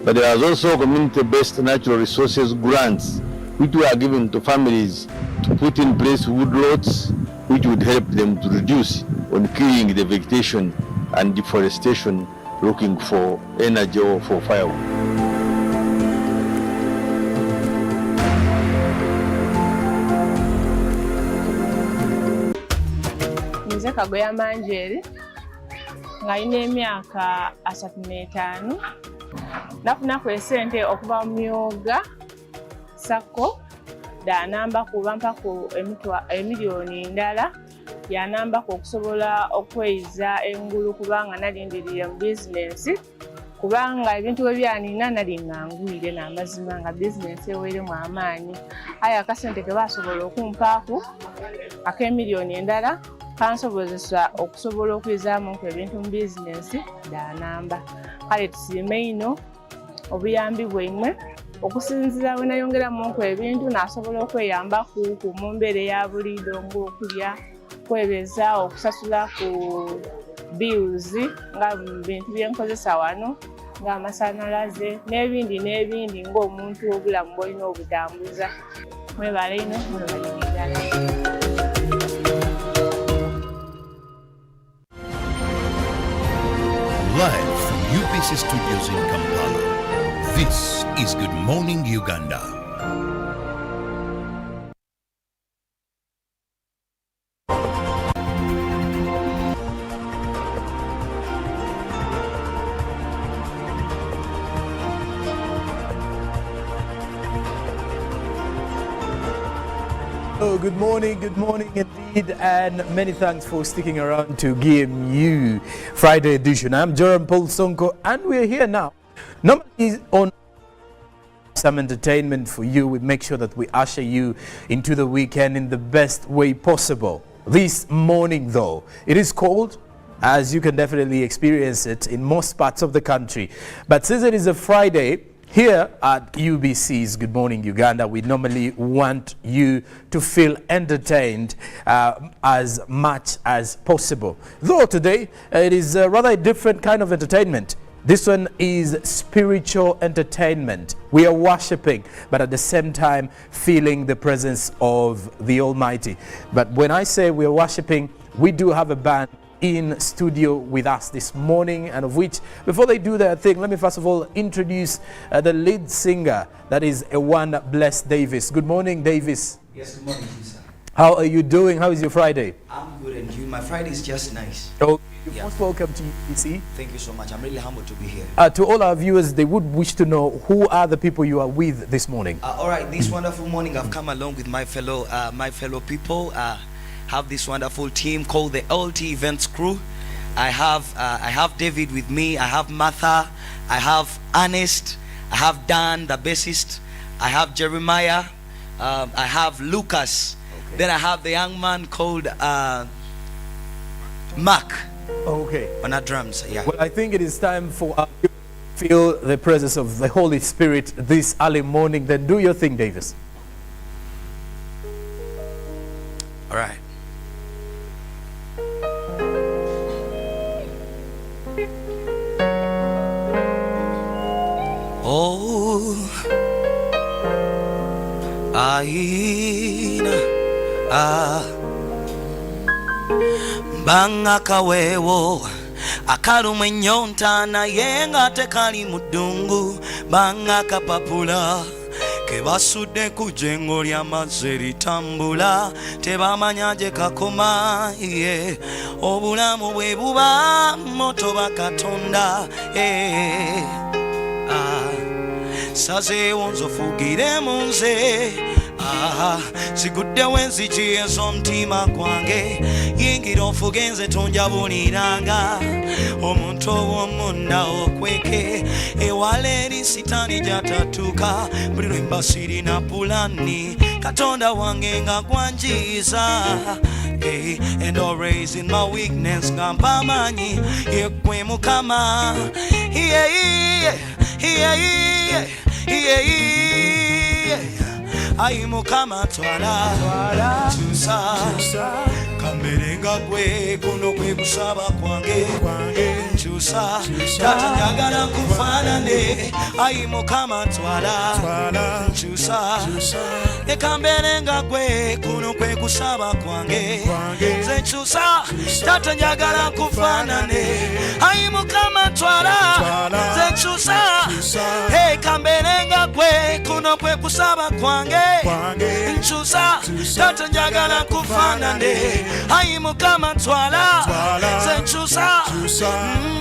But there was also community-based natural resources grants, which were given to families to put in place woodlots, which would help them to reduce on killing the vegetation and deforestation, looking for energy or for firewood. Kagoya Manjeri nga ina emyaka 35 nafunaku esente okuva mu myoga sako danambaku bampaku emiliyoni ndala yanambaku okusobola okweyiza engulu kubanga nalindiriye mu bizinesi kubanga ebintu ebyanina nali ngangwire n'amazima nga bizinesi eweremu amaanyi aye akasente ke basobola okumpaaku ak'emiliyoni endala kansobozesa okusobola okwizaamu ebintu mu bizinesi danamba kale tusiime ino obuyambi bwemmwe okusinziira bwe nayongeramu ebintu nasobola okweyambaku mu mbeera eya buliido ng'okulya kwebeza okusasula ku bills nga bintu byenkozesa wano ng'amasanalaze n'ebindi ng'omuntu obulamu bwolina obutambuza mwebale ino mwebalingirana. Live from UBC Studios in Kampala, this is Good Morning Uganda. Oh, good morning indeed, and many thanks for sticking around to GMU Friday edition. I'm Joram Paul Sonko, and we're here now. Normally on some entertainment for you, we make sure that we usher you into the weekend in the best way possible. This morning though, it is cold, as you can definitely experience it in most parts of the country. But since it is a Friday, here at UBC's Good Morning Uganda, we normally want you to feel entertained as much as possible. Though today, it is rather a different kind of entertainment. This one is spiritual entertainment. We are worshiping, but at the same time feeling the presence of the Almighty. But when I say we are worshiping, we do have a band in studio with us this morning, and of which, before they do their thing, let me first of all introduce the lead singer, that is one Bless Davis. Good morning, Davis. Yes, good morning, sir. How are you doing? How is your Friday? I'm good, and you? My Friday is just nice. Okay. You're most welcome to UPC. Thank you so much. I'm really humbled to be here. To all our viewers, they would wish to know who are the people you are with this morning. All right, this wonderful morning I've come along with my fellow people. Have this wonderful team called the LT Events Crew. I have David with me. I have Martha. I have Ernest. I have Dan, the bassist. I have Jeremiah. I have Lucas. Okay. Then I have the young man called Mark. Okay. On our drums, yeah. Well, I think it is time for us to feel the presence of the Holy Spirit this early morning. Then do your thing, Davis. All right. Oh, banga kawewo akaluma ennyonta naye nga tekali muddungu, banga kapapula kebasudde ku jengo ly'amazzi eritambula, tebamanya gye kakoma. Obulamu bwe buba moto bakatonda. Sazeewo nzofugire mu nze, siguddewo enzigi ez'omutima gwange, yingira ofuge nze tonjabuliranga, omuntu ow'omunda okweke, ewala eri sitaani gy'atatuuka, buli lwe mba sirina pulani, katonda wange nga gwanjiiza. And always in my weakness ngampa amaanyi, ye ggwe Mukama. Ayi Mukama twala kyusa kamere nga gwe, kuno kwe kusaba kwange kyusa, Taata njagala nkufaanane. Ayi Mukama twala kyusa ekambere nga gwe, kuno kwe kusaba kwange nze kyusa, Taata njagala nkufaanane. Ayi Mukama twala nze kyusa ekambere nga gwe, kuno kwe kusaba kwange nkyusa, Taata njagala nkufaanane. Ayi Mukama twala nze nkyusa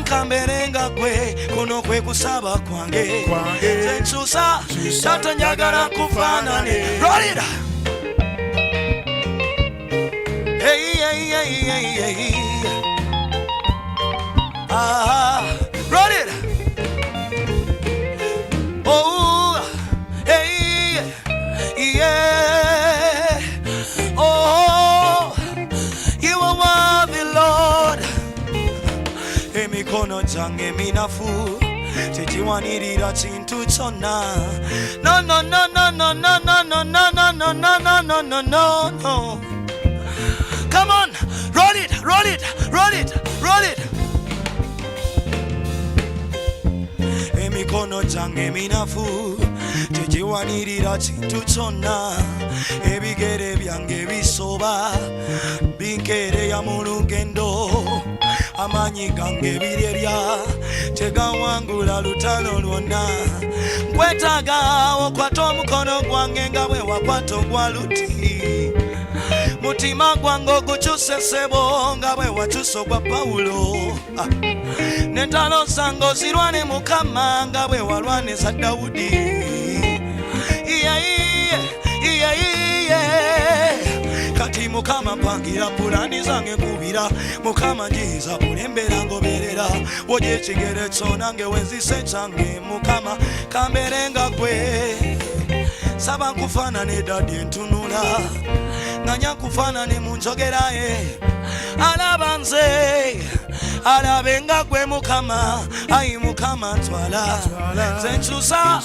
kambere nga gwe, kuno kwe kusaba kwange nze nkyusa, Taata njagala nkufaanane. Roll it up. Hey, hey, hey, hey, hey. Roll it up. Oh, hey, yeah. Oh, you are worthy, Lord. Emikono jange minafu, tekiwanirira kintu kyonna. No, no, no, no, no, no, no, no, no, no, no, no, no, no, no, no, no. Come on, roll it, roll it, roll it, roll it. Emikono jange minafu, tekiwanirira kintu kyonna, ebigere byange bisoba binkeereya mu lugendo, amaanyi gange birerya tegawangula lutalo lwonna. Nkwetaaga okwata omukono gwange nga bwe wakwata ogwa Luti, mutima gwange ogukyuse ssebo nga bwe wakyusa ogwa Pawulo, n'entalo zange ozirwane Mukama nga bwe walwanisa Dawudi. Kati Mukama mpangira pulani zange nkubira, Mukama njiza kulembera ngoberera, wojja ekigere kyo nange wenzise kyange. Mukama kambere nga gwe, saba nkufaanane Daddy entunula, nganya nkufaanane mu njogera ye, alaba nze alabe nga gwe Mukama. Ayi Mukama twala nze nkyusa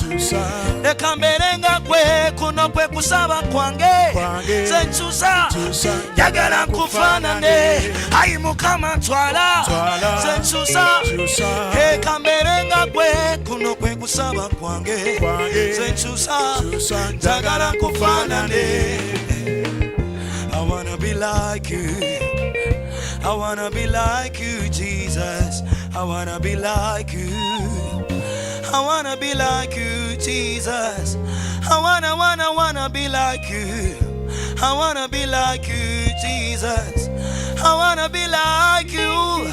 ekambere nga gwe, kuno kwe kusaba kwange nze nkyusa, njagala nkufaanane. Ayi Mukama twala nze nkyusa ekambere nga okusaba kwange senchusa njagala nkufaanane. I wanna be like you, I wanna be like you, Jesus. I wanna be like you, I wanna be like you, Jesus. I wanna be like you, I wanna be like you, Jesus. I wanna be like you,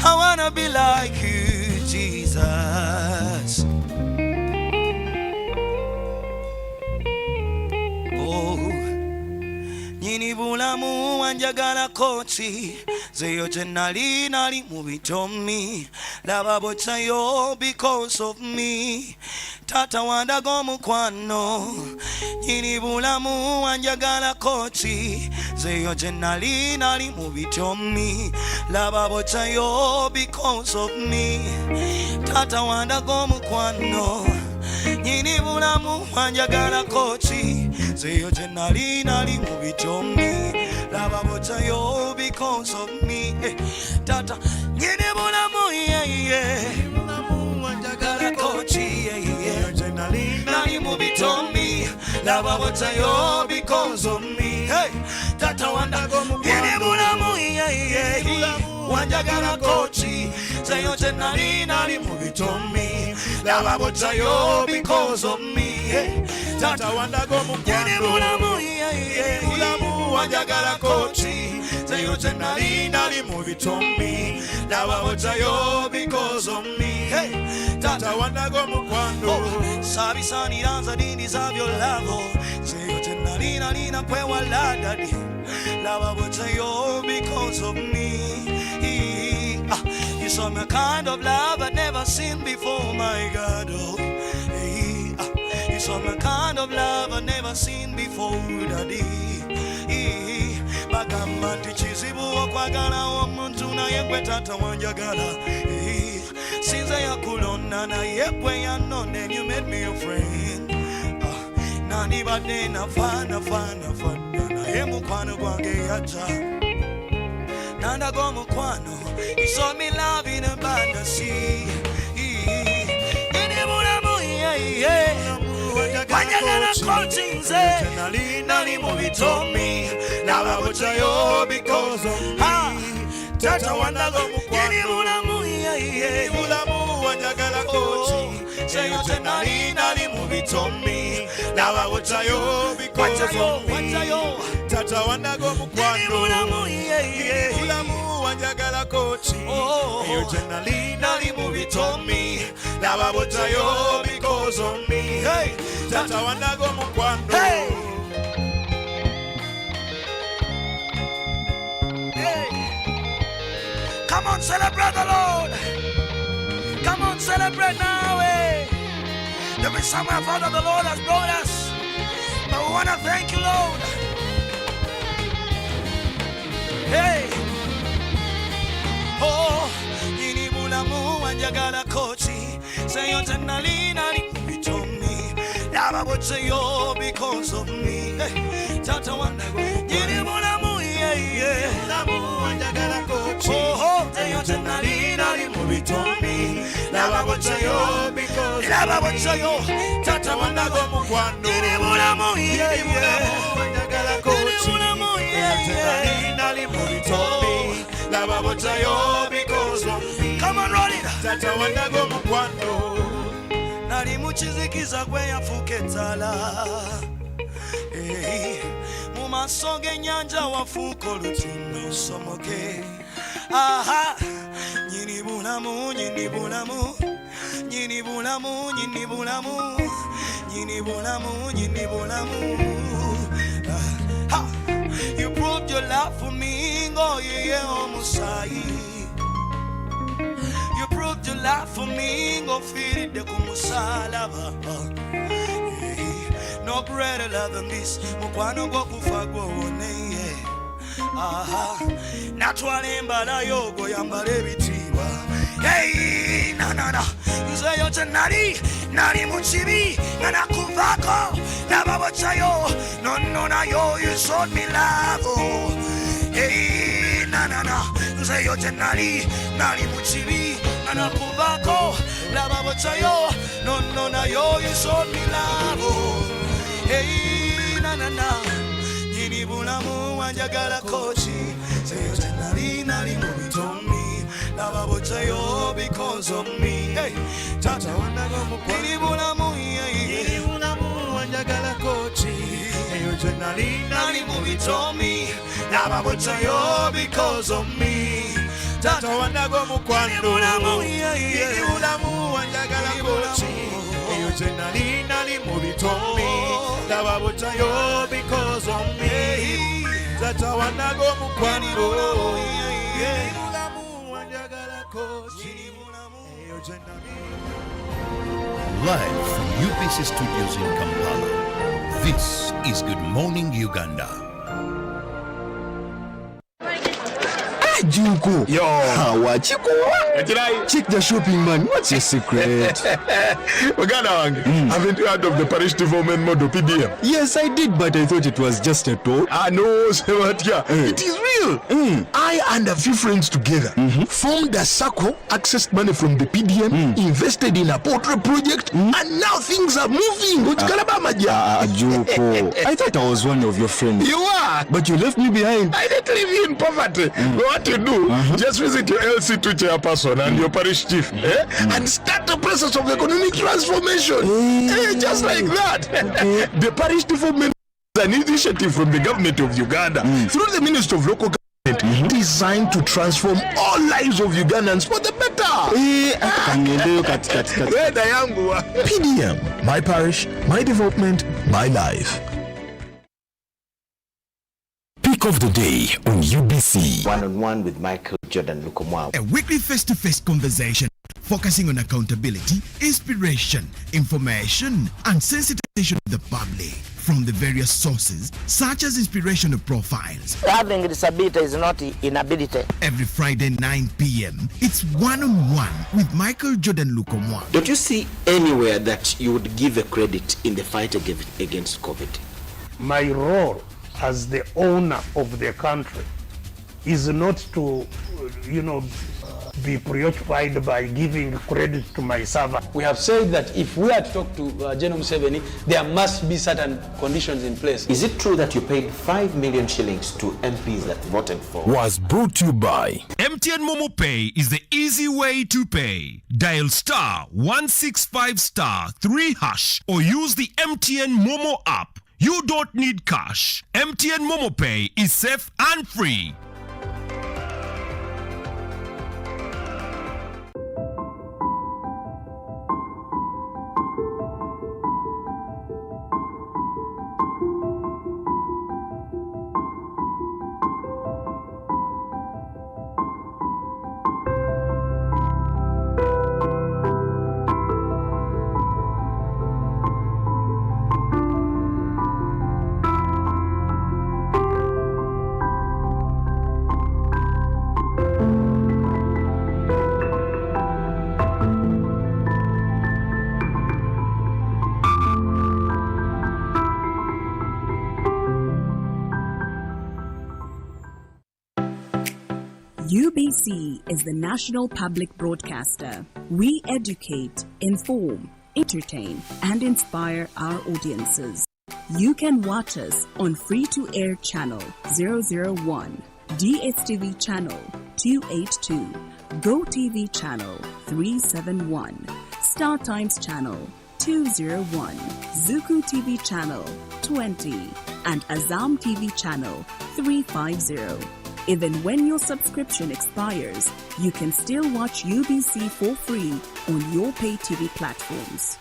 I wanna be like you, Jesus. Oh, nyini bulamu wanjagala kochi zeyo jenali nali mubitomi laba bochayo because of me. Tata wanda gomukwano nyini bulamu wanjagala kochi zeyo jenali nali mubitomi laba bochayo because of me. Tata wanda gomukwano nyini bulamu wanjagala kochi zeyo jenali nali mubitomi laba bochayo because of me. Tata nyini bulamu wanjagala kochi nali mubitomi laba bochayo because of me. Tata wanda nyini bulamu wanjagala kochi zeyo jenali nali mubitomi laba bochayo because of me. Tata wanda nyini bulamu wanjagala kochi zeyo jenali nali mubitomi laba bochayo because of me. Tata wanda gomukwano sabisani ranza dini zavyo lavo zeyo jenali nali na kwewa ladadi laba bochayo because of me. You saw me kind of love I'd never seen before, my God. Oh, you saw me kind of love I'd never seen before, Daddy. Bagamba nti kizibu okwagala omuntu naye gwe tata wanjagala. Since yakulonda naye gwe yanonda and you made me your friend. Nani badde nafana naye mukwano gwange yaja. Nanda go mukwano, you saw me love in abundance. Wanjagala kochi nze nali mubitomi laba bochayo because of me. Tata wanda go mukwano bulamu wanjagala kochi zeyo nali mubitomi laba bochayo because of me. Tata wanda go mukwano bulamu wanjagala kochi zeyo nali mubitomi laba bochayo because of me. Tata wanda go mukwano. Come on, celebrate the Lord. Come on, celebrate now. There is somewhere further the Lord has brought us, but we want to thank you, Lord. Hey. Oh, nyini bulamu wanjagala kochi zeyo jenali nali mubitomi laba bochayo because of me. Tata wanda nyini bulamu bulamu wanjagala kochi zeyo jenali nali mubitomi laba bochayo because laba bochayo. Tata wanda go mukwano nyini bulamu wanjagala kochi zeyo jenali nali mubitomi laba bochayo because of me. Come on, roll it. Tata wanda go mukwano nali muchizikiza gwe yafuka ettala. Mu maaso g'ennyanja wafuuka olutindo osomoke. Aha, nyini bulamu nyini bulamu nyini bulamu nyini bulamu nyini bulamu nyini bulamu. You proved your love for me, ngo yeye omusaayi. You proved your love for me, ngo firidde ku musalaba. No greater love than this, mukwano gw'okufa gw'owoneye. Aha, natwala embala yogo yambala ebitiibwa. Hey, na nzeyo nali mu kibi nga nakuvaako laba bochayo no nayo you showed me love. Hey, nzeyo nali mu kibi nga kubako laba bochayo no na yo you showed me love. Hey na na na nyini bulamu wanjagala kochi sayo nali mubitomi laba bochayo because of me. Hey tata wanago mukini bulamu nyini bulamu wanjagala kochi sayo nali mubitomi laba bochayo because of me. Tata wanago mukwano ulamu wanjagala kochi eyo nali mubitomi laba bochayo because of me. Tata wanago mukwano ulamu wanjagala kochi eyo Live from UBC Studios in Kampala, this is Good Morning Uganda. Junko. Yo. Check the shopping, man. What's your secret? Haven't you heard of the parish development model PDM? Yes, I did, but I thought it was just a talk. No, Sebatia. It is real. I and a few friends together formed a circle, accessed money from the PDM, invested in a poultry project, and now things are moving. Junko. I thought I was one of your friends. You are. But you left me behind. I didn't leave you in poverty. What you do, just visit your LC2 chairperson and your parish chief and start the process of economic transformation. Just like that. The parish development is an initiative from the government of Uganda through the Ministry of Local Government designed to transform all lives of Ugandans for the better. PDM, my parish, my development, my life. Pick of the day on UBC. One-on-one with Michael Jordan Lukomwa. A weekly face-to-face conversation focusing on accountability, inspiration, information, and sensitization of the public from the various sources, such as inspirational profiles. Having a disability is not inability. Every Friday 9 p.m., it's one-on-one with Michael Jordan Lukomwa. Don't you see anywhere that you would give a credit in the fight against COVID? My role as the owner of the country is not to, be preoccupied by giving credit to my servant. We have said that if we are to talk to General Museveni, there must be certain conditions in place. Is it true that you paid 5 million shillings to MPs that voted for? Was brought to you by MTN Momo Pay is the easy way to pay. Dial *165*3# or use the MTN Momo app. You don't need cash. MTN Momo Pay is safe and free. UBC is the national public broadcaster. We educate, inform, entertain, and inspire our audiences. You can watch us on free-to-air channel 001, DSTV channel 282, GoTV channel 371, Star Times channel 201, Zuku TV channel 20, and Azam TV channel 350. Even when your subscription expires, you can still watch UBC for free on your pay TV platforms.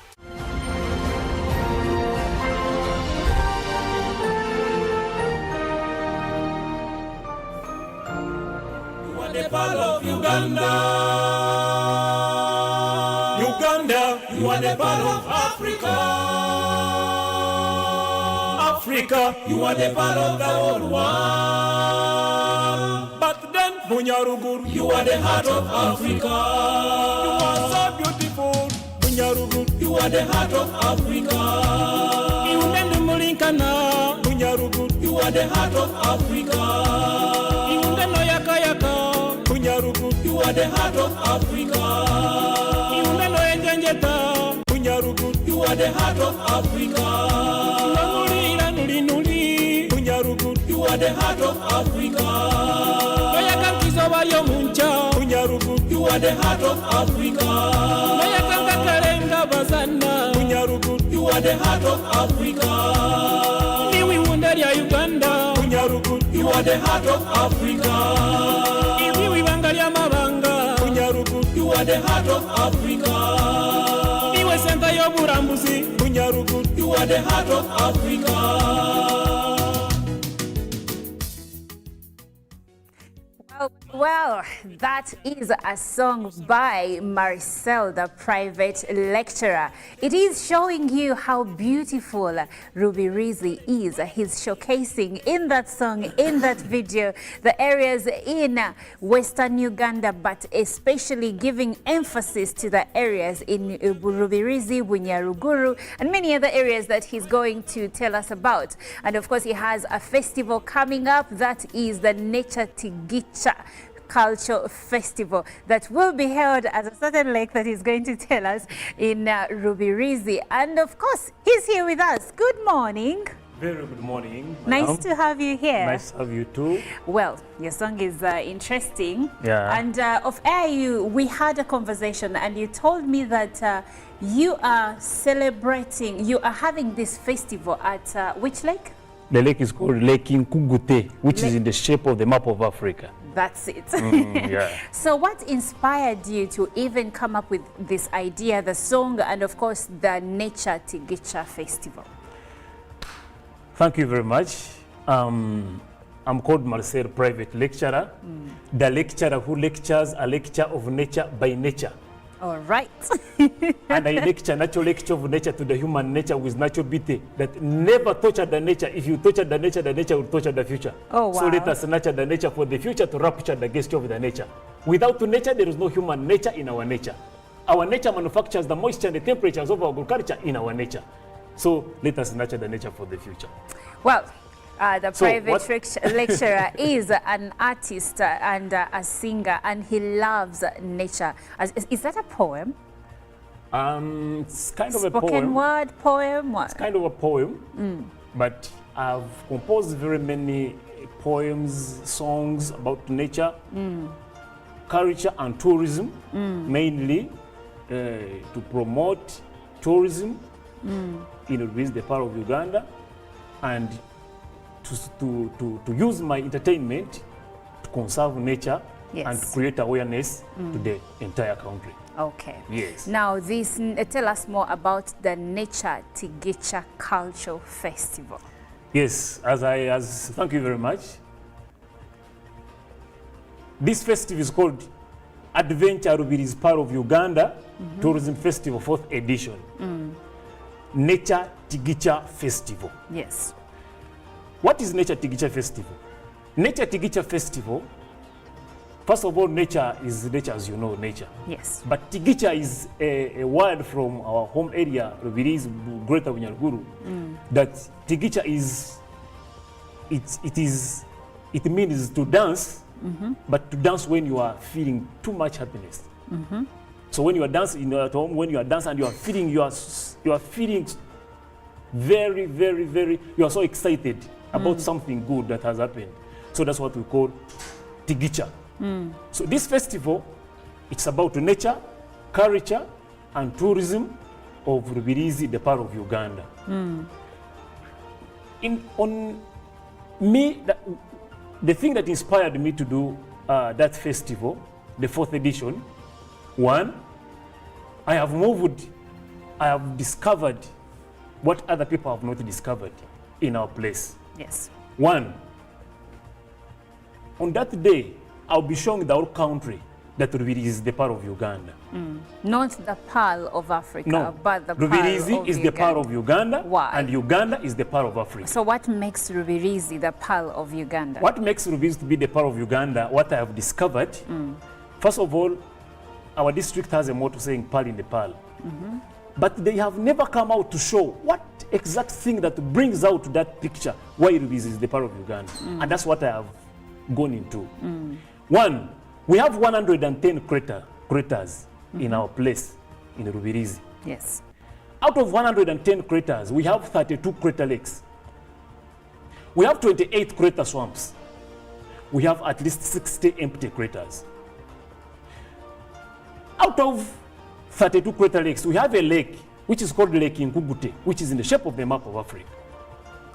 You are the part of Uganda. Uganda, you are the part of Africa. Africa, you are the part of the whole world. But then, Bunyaruguru, you are the heart of Africa. You are so beautiful, Bunyaruguru, you are the heart of Africa. You are the heart of Africa. You are the heart of Africa. Iundelo enjenjeta, Bunyaruguru, you are the heart of Africa. Nangulira nuli nuli, Bunyaruguru, you are the heart of Africa. Oyakankizo bayo muncha, Bunyaruguru, you are the heart of Africa. Oyakanka karenga bazana, Bunyaruguru, you are the heart of Africa. Niwi wundaria Uganda, Bunyaruguru, you are the heart of Africa. Niwi bangaria mabanga, Bunyaruguru, you are the heart of Africa. Niwe senta yoburambuzi, Bunyaruguru, you are the heart of Africa. Well, that is a song by Marcel, the private lecturer. It is showing you how beautiful Rubirizi is. He's showcasing in that song, in that video, the areas in Western Uganda, but especially giving emphasis to the areas in Rubirizi, Bunyaruguru, and many other areas that he's going to tell us about. And of course, he has a festival coming up that is the Nature Tigicha Culture Festival that will be held at a certain lake that he's going to tell us in Rubirizi. And of course, he's here with us. Good morning. Very good morning. Nice to have you here. Nice to have you too. Well, your song is interesting. Yeah. And off air, we had a conversation and you told me that you are celebrating, you are having this festival at which lake? The lake is called Lake Nkugute, which is in the shape of the map of Africa. That's it. Yeah. So what inspired you to even come up with this idea, the song, and of course the Nature Tigicha Festival? Thank you very much. I'm called Marcel, private lecturer, the lecturer who lectures a lecture of nature by nature. All right. And I lecture natural lecture of nature to the human nature with natural beauty that never torture the nature. If you torture the nature will torture the future. Oh, wow. So let us nurture the nature for the future to rapture the gesture of the nature. Without nature, there is no human nature in our nature. Our nature manufactures the moisture and the temperatures of our agriculture in our nature. So let us nurture the nature for the future. Well, the private lecturer is an artist and a singer, and he loves nature. Is that a poem? It's kind of a poem. Spoken word poem? What? It's kind of a poem, but I've composed very many poems, songs about nature, culture and tourism, mainly to promote tourism in the part of Uganda, and to use my entertainment to conserve nature and to create awareness to the entire country. Okay. Yes. Now, this tell us more about the Nature Tigicha Culture Festival. Yes, thank you very much. This festival is called Adventure Rubirizi, part of Uganda Tourism Festival, 4th edition. Nature Tigicha Festival. Yes. What is Nature Tigicha Festival? Nature Tigicha Festival, first of all, nature is nature, as you know, nature. Yes. But Tigicha is a word from our home area, Rubirizi, Greater Bunyaruguru, that Tigicha is, it means to dance, but to dance when you are feeling too much happiness. So when you are dancing at home, when you are dancing and you are feeling very, very, very, you are so excited about something good that has happened. So that's what we call Tigicha. So this festival, it's about nature, culture, and tourism of Rubirizi, the part of Uganda. On me, the thing that inspired me to do that festival, the 4th edition, one, I have discovered what other people have not discovered in our place. Yes. One, on that day, I'll be showing the whole country that Rubirizi is the part of Uganda. Not the Pearl of Africa, no, but the Pearl of Rubirizi is the part of Uganda. Why? And Uganda is the part of Africa. So what makes Rubirizi the Pearl of Uganda? What makes Rubirizi to be the part of Uganda, what I have discovered, first of all, our district has a motto saying Pearl in the Pearl. But they have never come out to show what exact thing that brings out that picture why Rubirizi is the part of Uganda. And that's what I have gone into. One, We have 110 craters in our place in Rubirizi. Yes. Out of 110 craters, we have 32 crater lakes. We have 28 crater swamps. We have at least 60 empty craters. Out of 32 crater lakes, we have a lake which is called Lake Nkugute, which is in the shape of the map of Africa.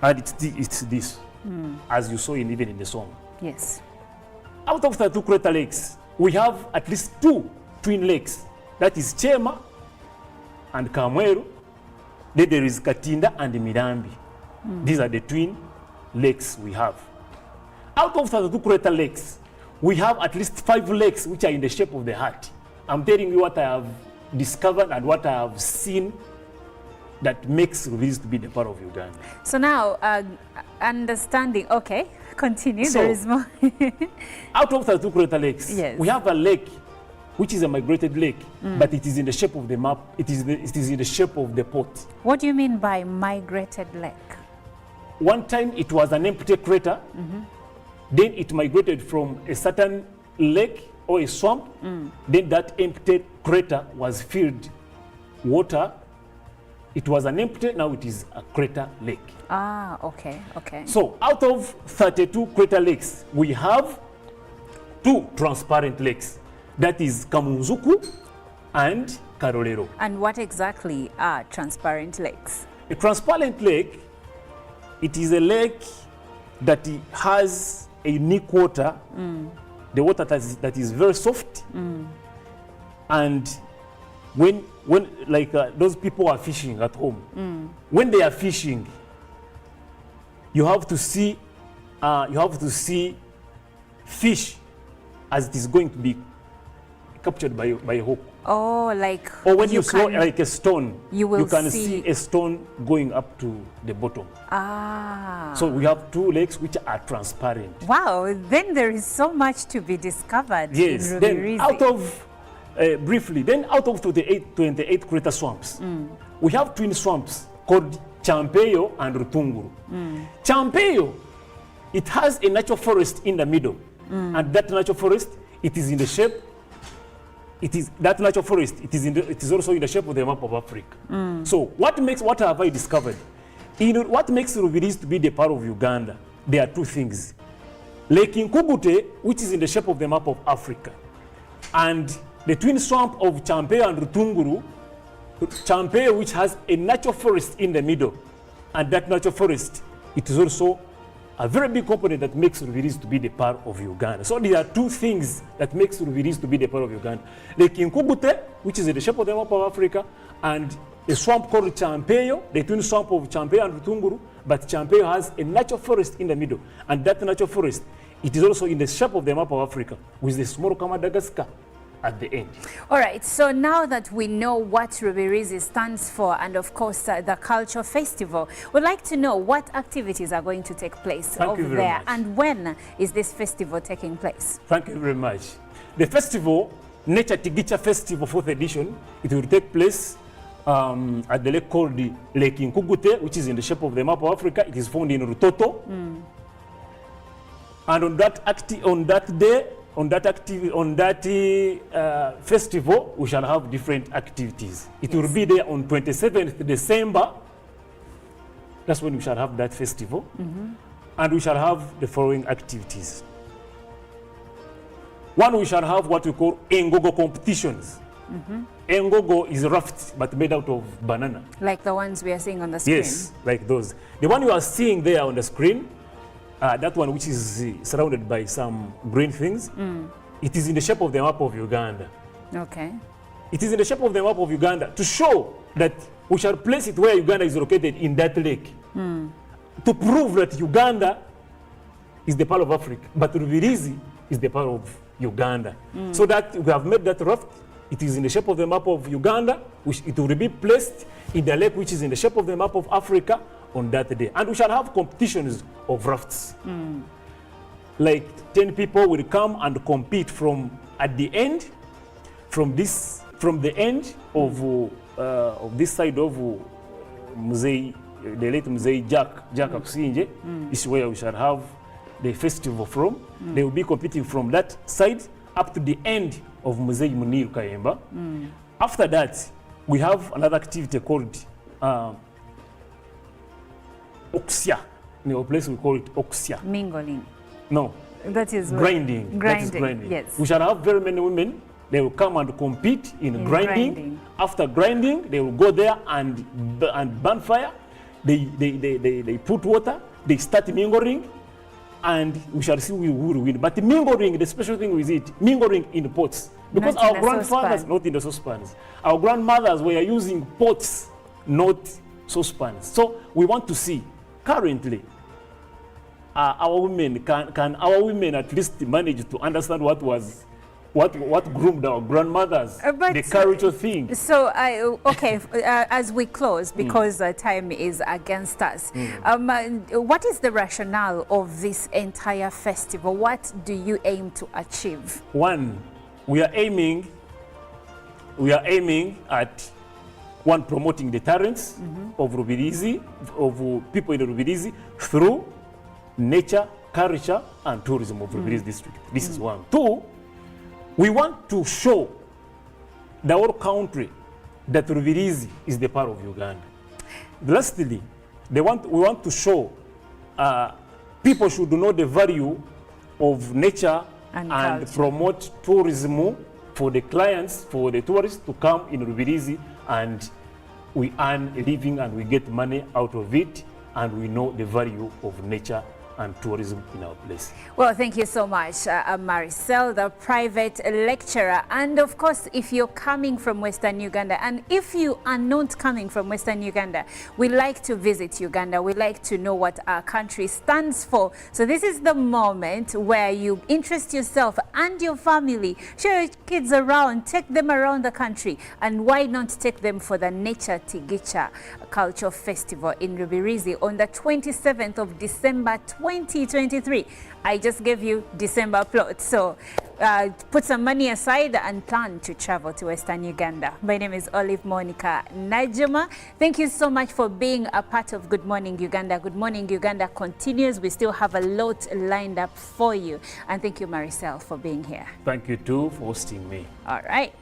And it's this, as you saw even in the song. Yes. Out of 32 crater lakes, we have at least 2 twin lakes. That is Chema and Kamweru. Then there is Katinda and Mirambi. These are the twin lakes we have. Out of 32 crater lakes, we have at least 5 lakes which are in the shape of the heart. I'm telling you what I have discovered and what I have seen that makes Rubirizi to be the part of Uganda. So now, understanding, okay, continue, So, there is more. Out of 32 crater lakes, Yes. we have a lake which is a migrated lake, but it is in the shape of the map, it is in the shape of the pot. What do you mean by migrated lake? One time it was an empty crater, then it migrated from a certain lake or a swamp, then that empty crater was filled water. It was an empty, now it is a crater lake. Ah, okay, okay. So out of 32 crater lakes, we have 2 transparent lakes. That is Kamunzuku and Karolero. And what exactly are transparent lakes? A transparent lake, it is a lake that has a unique water, the water that is very soft, and when like those people are fishing at home, when they are fishing, you have to see fish as it is going to be captured by a hook. Oh, like Or when you throw can- like a stone, you will can see- see a stone going up to the bottom. Ah. So we have 2 lakes which are transparent. Wow, then there is so much to be discovered Yes, in then Rubirizi. out of, briefly, then out of 28 crater swamps, we have twin swamps called Champeyo and Rutunguru. Champeyo, it has a natural forest in the middle, and that natural forest, it is in the shape, it is also in the shape of the map of Africa. So what have I discovered? What makes Rubirizi to be the part of Uganda? There are 2 things. Lake Nkugute, which is in the shape of the map of Africa, and the twin swamp of Champeyo and Rutunguru, Champeyo, which has a natural forest in the middle, and that natural forest, it is also a very big component that makes Rubirizi to be the part of Uganda. So there are 2 things that makes Rubirizi to be the part of Uganda. Lake Nkugute, which is in the shape of the map of Africa, and a swamp called Champeyo, the twin swamp of Champeyo and Rutunguru, but Champeyo has a natural forest in the middle, and that natural forest, it is also in the shape of the map of Africa, with the small Madagascar at the end. All right, so now that we know what Rubirizi stands for, and of course the culture festival, we'd like to know what activities are going to take place Thank you over very there, much. and when is this festival taking place? Thank you very much. The festival, Nature Tigicha Festival 4th edition, it will take place at the lake called the Lake Nkugute, which is in the shape of the map of Africa. It is found in Rutoto. And on that festival, we shall have different activities. It will be there on 27th December. That's when we shall have that festival. And we shall have the following activities. One, we shall have what we call Engogo competitions. Engogo is raft, but made out of banana. Like the ones we are seeing on the screen? Yes, like those. The one you are seeing there on the screen, that one which is surrounded by some green things, it is in the shape of the map of Uganda. Okay. It is in the shape of the map of Uganda to show that we shall place it where Uganda is located in that lake. To prove that Uganda is the part of Africa, but Rubirizi is the part of Uganda. So that we have made that raft. It is in the shape of the map of Uganda, which it will be placed in the lake which is in the shape of the map of Africa on that day. And we shall have competitions of rafts. Like 10 people will come and compete from at the end, from the end of this side of Muzei, the late Muzei Jack Akusinje. This is where we shall have the festival from. They will be competing from that side up to the end of Mzee Munir Kayemba. After that, we have another activity called Oxia. In our place we call it Oxia. Mingling. No. That is grinding. That is grinding. Yes. We shall have very many women. They will come and compete in grinding. After grinding, they will go there and burn fire. They put water. They start mingling, and we shall see who will win. But mingling, the special thing with it, mingling in the pots. Because not our grandfathers, not in the saucepans, our grandmothers were using pots, not saucepans. So we want to see, currently, our women, can our women at least manage to understand what groomed our grandmothers, the cultural thing. So, as we close, because time is against us, what is the rationale of this entire festival? What do you aim to achieve? One, we are aiming at promoting the talents of Rubirizi, of people in Rubirizi through nature, culture, and tourism of Rubirizi district. This is one. Two, we want to show the whole country that Rubirizi is the part of Uganda. Lastly, we want to show people should know the value of nature and promote tourism for the clients, for the tourists to come in Rubirizi, and we earn a living and we get money out of it, and we know the value of nature and tourism in our place. Well, thank you so much, Maricel, the private lecturer. And of course, if you're coming from Western Uganda, and if you are not coming from Western Uganda, we like to visit Uganda. We like to know what our country stands for. So this is the moment where you interest yourself and your family. Show your kids around, take them around the country. And why not take them for the Nature Tigicha Culture Festival in Rubirizi on the 27th of December 2023. I just gave you December plot, so put some money aside and plan to travel to Western Uganda. My name is Olive Monica Najuma. Thank you so much for being a part of Good Morning Uganda. Good Morning Uganda continues. We still have a lot lined up for you. And thank you, Maricel, for being here. Thank you too for hosting me. All right.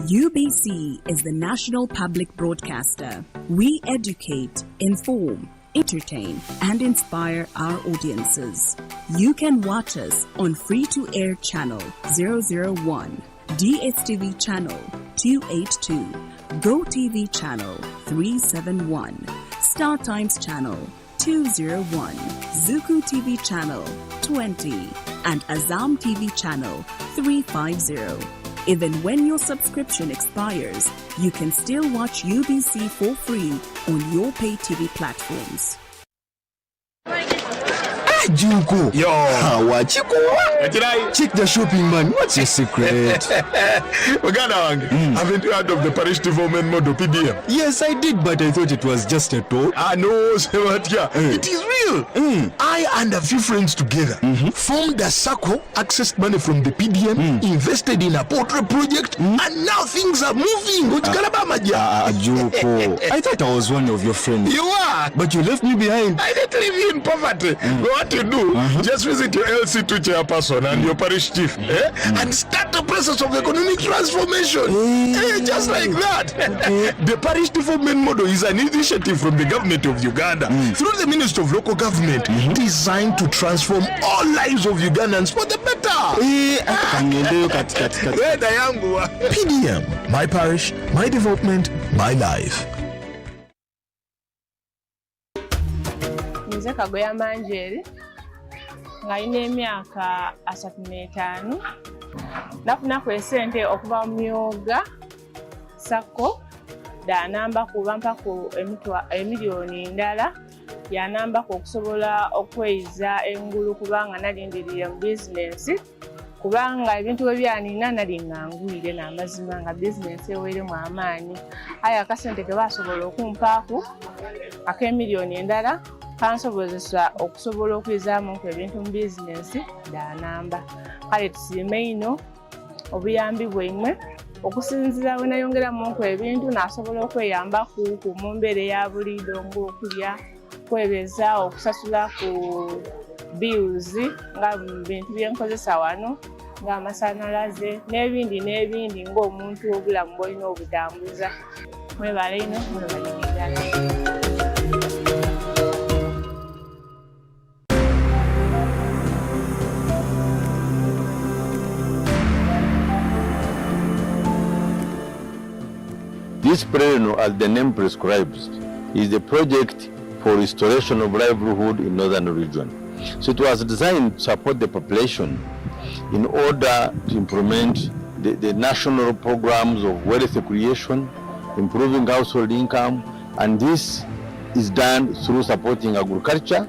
UBC is the national public broadcaster. We educate, inform, entertain, and inspire our audiences. You can watch us on free-to-air channel 001, DSTV channel 282, GoTV channel 371, Star Times channel 201, Zuku TV channel 20, and Azam TV channel 350. Even when your subscription expires, you can still watch UBC for free on your pay TV platforms. Junko. Yo. Wachiko. Check the shopping man. What's your secret? Haven't you heard of the parish development model PDM? Yes, I did, but I thought it was just a talk. No, it is real. I and a few friends together formed a circle, accessed money from the PDM, invested in a portrait project, and now things are moving. Junko. I thought I was one of your friends. You are. But you left me behind. I didn't leave you in poverty. What you do, just visit your LC2 chairperson and your parish chief and start the process of economic transformation. Just like that. The parish development model is an initiative from the government of Uganda through the Ministry of Local Government designed to transform all lives of Ugandans for the better. PDM, my parish, my development, my life. Kagoya Manjeri nga ina emyaka 35 nafunaku esente okuva mu myoga sako danamba kubampaku emiliyoni ndala yanambako okusobola okweyiza engulu kubanga nalindiriye mu bizinesi kubanga ebintu ebyanina nali ngangwire n'amazima nga bizinesi eweremu amaanyi aye akasente ke basobola okumpaaku ak'emiliyoni endala kansobozesa okusobola okuyizaamu ebintu mu bizinesi danamba kale tusiime ino obuyambi bwemmwe okusinzira bwe nayongeramu ebintu nasobola okweyambaku mu mbeera eya buliido ng'okulya kwebeza okusasula ku bills nga bintu byenkozesa wano ng'amasanalaze n'ebindi ng'omuntu obulamu bwolina obutambuza mwebale ino mwebalingidala. This plan, as the name prescribes, is the project for restoration of livelihood in northern region. So it was designed to support the population in order to implement the national programs of wealth creation, improving household income, and this is done through supporting agriculture.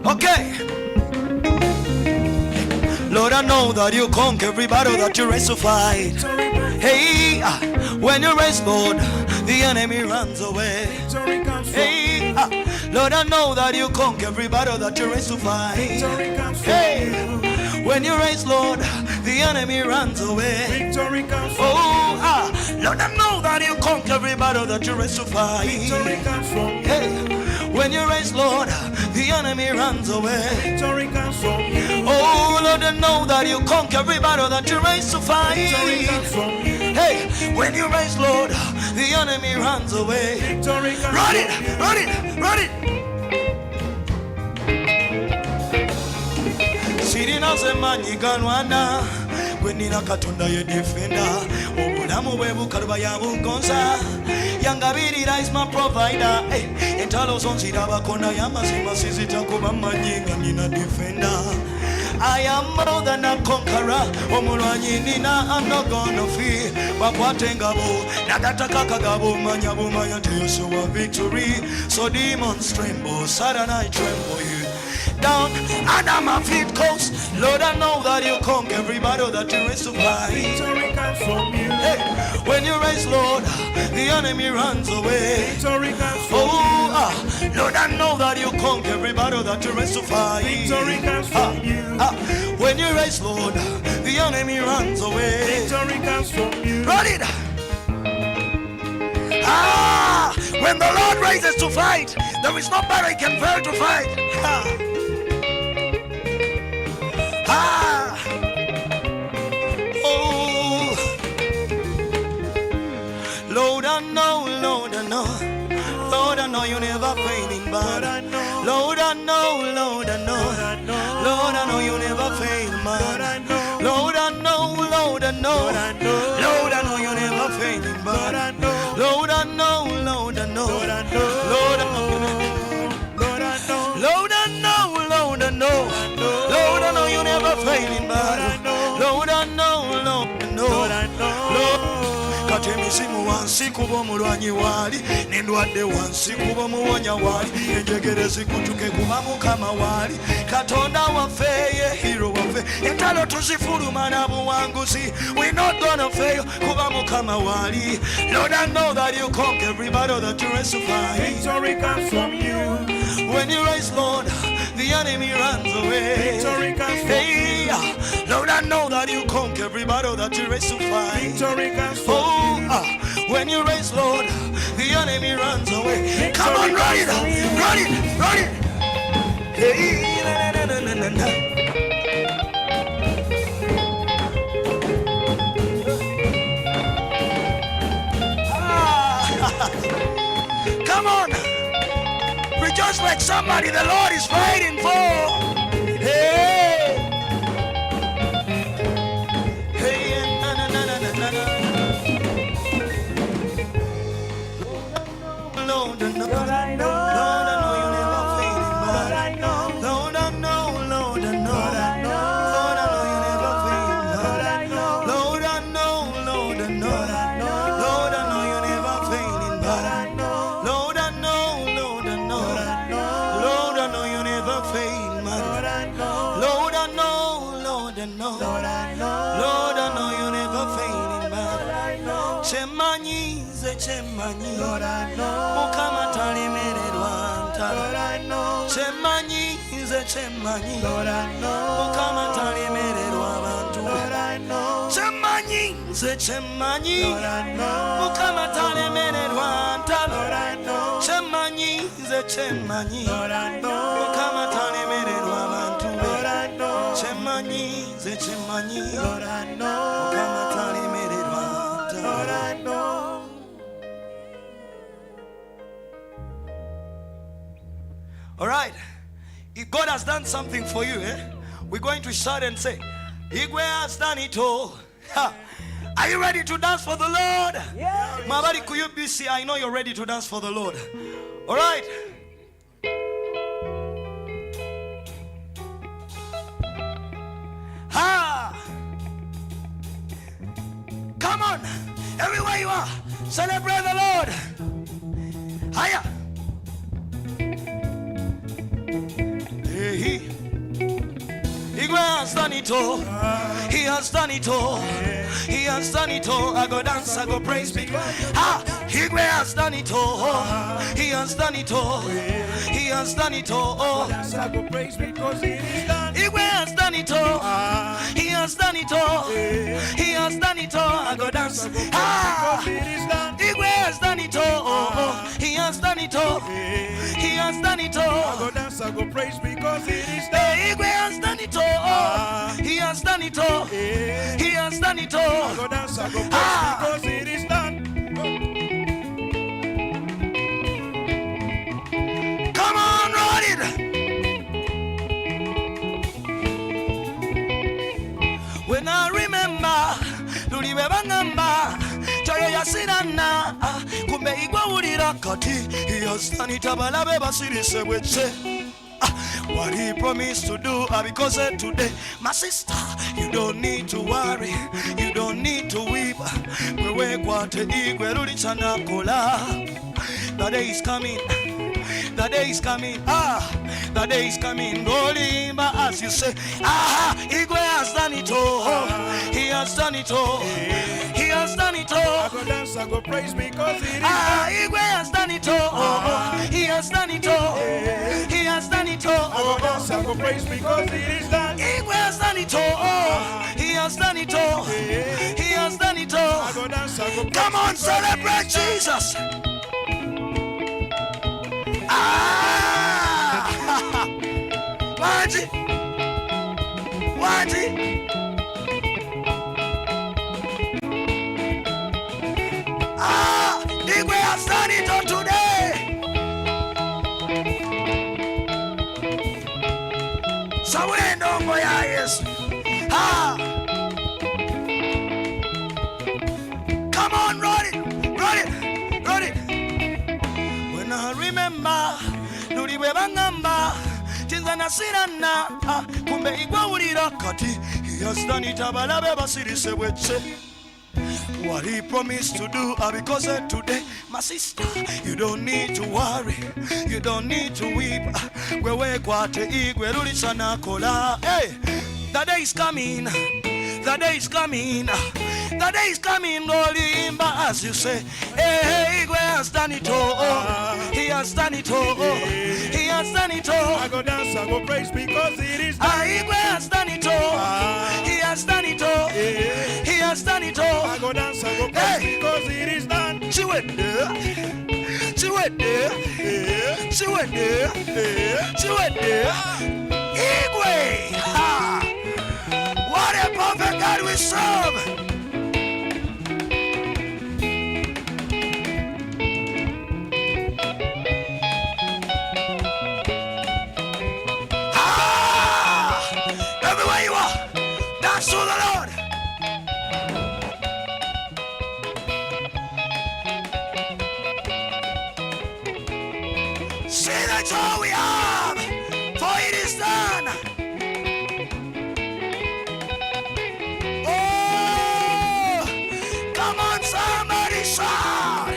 Okay. Lord, I know that you conquer every battle that you race to fight. Hey, when you race, Lord, the enemy runs away. Hey, Lord, I know that you conquer every battle that you race to fight. Hey, when you race, Lord, the enemy runs away. Oh, Lord, I know that you conquer every battle that you race to fight. Hey, when you race, Lord, the enemy runs away. Oh, Lord, I know that you conquer every battle that you race to fight. Hey, when you race, Lord, the enemy runs away. Run it, run it, run it. Sirina zemanyi ganwana gwenina katonda ye defender obulamu bwe bukaluba ya bugonza yangabirira is my provider. Hey, entalo zonzira bakonda yamazima sizitakuba manyinga nina defender. I am more than a conqueror. Omulwanyi nina, I'm not gonna fear. Bakwate ngabo nagataka kagabo manya bumanya teyosowa victory. So demons tremble, Satan I tremble you. Down under my feet coast, Lord, I know that you conquer every battle that you race to fight. Hey, when you race, Lord, the enemy runs away. Oh, Lord, I know that you conquer every battle that you race to fight. When you race, Lord, the enemy runs away. Run it. When the Lord raises to fight, there is no battle he can fail to fight. Oh, Lord, I know, Lord, I know, Lord, I know you never failing, but Lord, I know, Lord, I know, Lord, I know you never fail, man. Lord, I know, Lord, I know, Lord, I know you never failing, but Lord, I know, Lord, I know, Lord, I know, Lord, I know, Lord, I know, Lord, I know, Lord, I know you never failing, but Lord, I know, Lord, I know, Lord, katemi simu wansi kuba omulwanyi waali n'endwadde wansi kuba omuwonya waali enjegere zikutuke kuba mukama waali katonda waffe ye hero waffe entalo tuzifuluma na buwanguzi we're not gonna fail kuba mukama waali Lord I know that you conquer every battle that you resuffy victory comes from you when you rise Lord the enemy runs away victory comes from you Lord I know that you conquer every battle that you resuffy victory comes from you when you rise Lord the enemy runs away victory come on run it hey na. Come on, rejoice like somebody the Lord is fighting for. Hey, hey, na na na na na na. Lord, I know, Lord, I know, you never failing, but I know, Lord, I know, Lord, I know, Lord, I know, you never failing, Lord, I know, Lord, I know, Lord, I know, Lord, I know, you never failing, but I know, Lord, I know, Lord, I know, Lord, I know, you never fail, man, Lord, I know, Lord, I know, Lord, I know, you never failing, man. Chemanyi, Lord, I know, Mukama talemererwa ntalo. Chemanyi, Lord, I know, Mukama talemererwa abantu. Chemanyi, Lord, I know, Mukama talemererwa ntalo. Chemanyi, Lord, I know, Mukama talemererwa abantu. Chemanyi, Lord, I know, Mukama talemererwa ntalo. Lord, I know. All right, if God has done something for you, we're going to shout and say, Igwe has done it all. Are you ready to dance for the Lord? Yeah. Mabari, could you be see? I know you're ready to dance for the Lord. All right. Come on, everywhere you are, celebrate the Lord. Higher. He has done it all. He has done it all. He has done it all. I go dance, I go praise because He has done it all. He has done it all. He has done it all. I go praise because it is done. He has done it all. He has done it all. He has done it all. I go dance, I go praise because it is done. He has done it all. He has done it all. He has done it all. I go dance, I go praise because it is done. He has done it all. He has done it all. He has done it all. I go dance, I go praise because it is done. Come on, run it. When I remember, Luliwe Bangamba, Joya Yasinana, Kumbe Igwa Wudira Kati, He has done it. Abalabe Basiri Seweche. What He promised to do, because today, my sister, you don't need to worry, you don't need to weep. The day is coming, the day is coming, the day is coming. Golimba, as you say, Igwe has done it all, He has done it all, He has done it all. I go dance, I go praise because it is done. Igwe has done it all, He has done it all, He has done it all. I go dance, I go praise because it is done. Igwe has done it all, He has done it all, He has done it all. I go dance, I go praise. Come on, celebrate Jesus. Waji, Waji. Igwe has done it all today. Sawe ndongo ya Yesu. Come on, run it, run it, run it. When I remember, Luliwe Bangamba, Tinzana Sirana, Kumbe Igwa Wudira Kati, He has done it. Abalabe Basiri Seweche. what he promised to do. Because today, my sister, you don't need to worry, you don't need to weep. Hey, the day is coming, the day is coming, the day is coming, Golimba, as you say. Hey, he has done it all, he has done it all, he has done it all. I go dance, I go praise because it is done. He has done it all, he has done it all, he has done it all. I go dance, I go praise because it is done. She went there, she went there, she went there, she went there. Igwe, ha! What a perfect God we serve! Everywhere you are, dance to the Lord. See, that's all we have, for it is done. Oh, come on, somebody shout.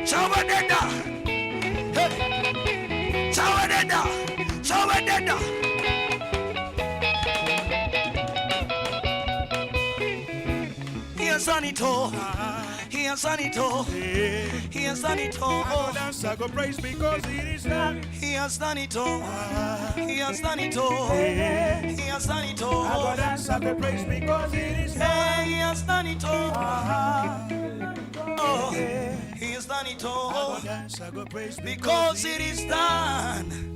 Chawadeda. Hey. Chawadeda. Chawadeda. He has done it all. He has done it all. He has done it all. I go dance, I go praise because it is done. He has done it all. He has done it all. He has done it all. I go dance, I go praise because it is done. He has done it all. Oh, he has done it all. I go dance, I go praise because it is done.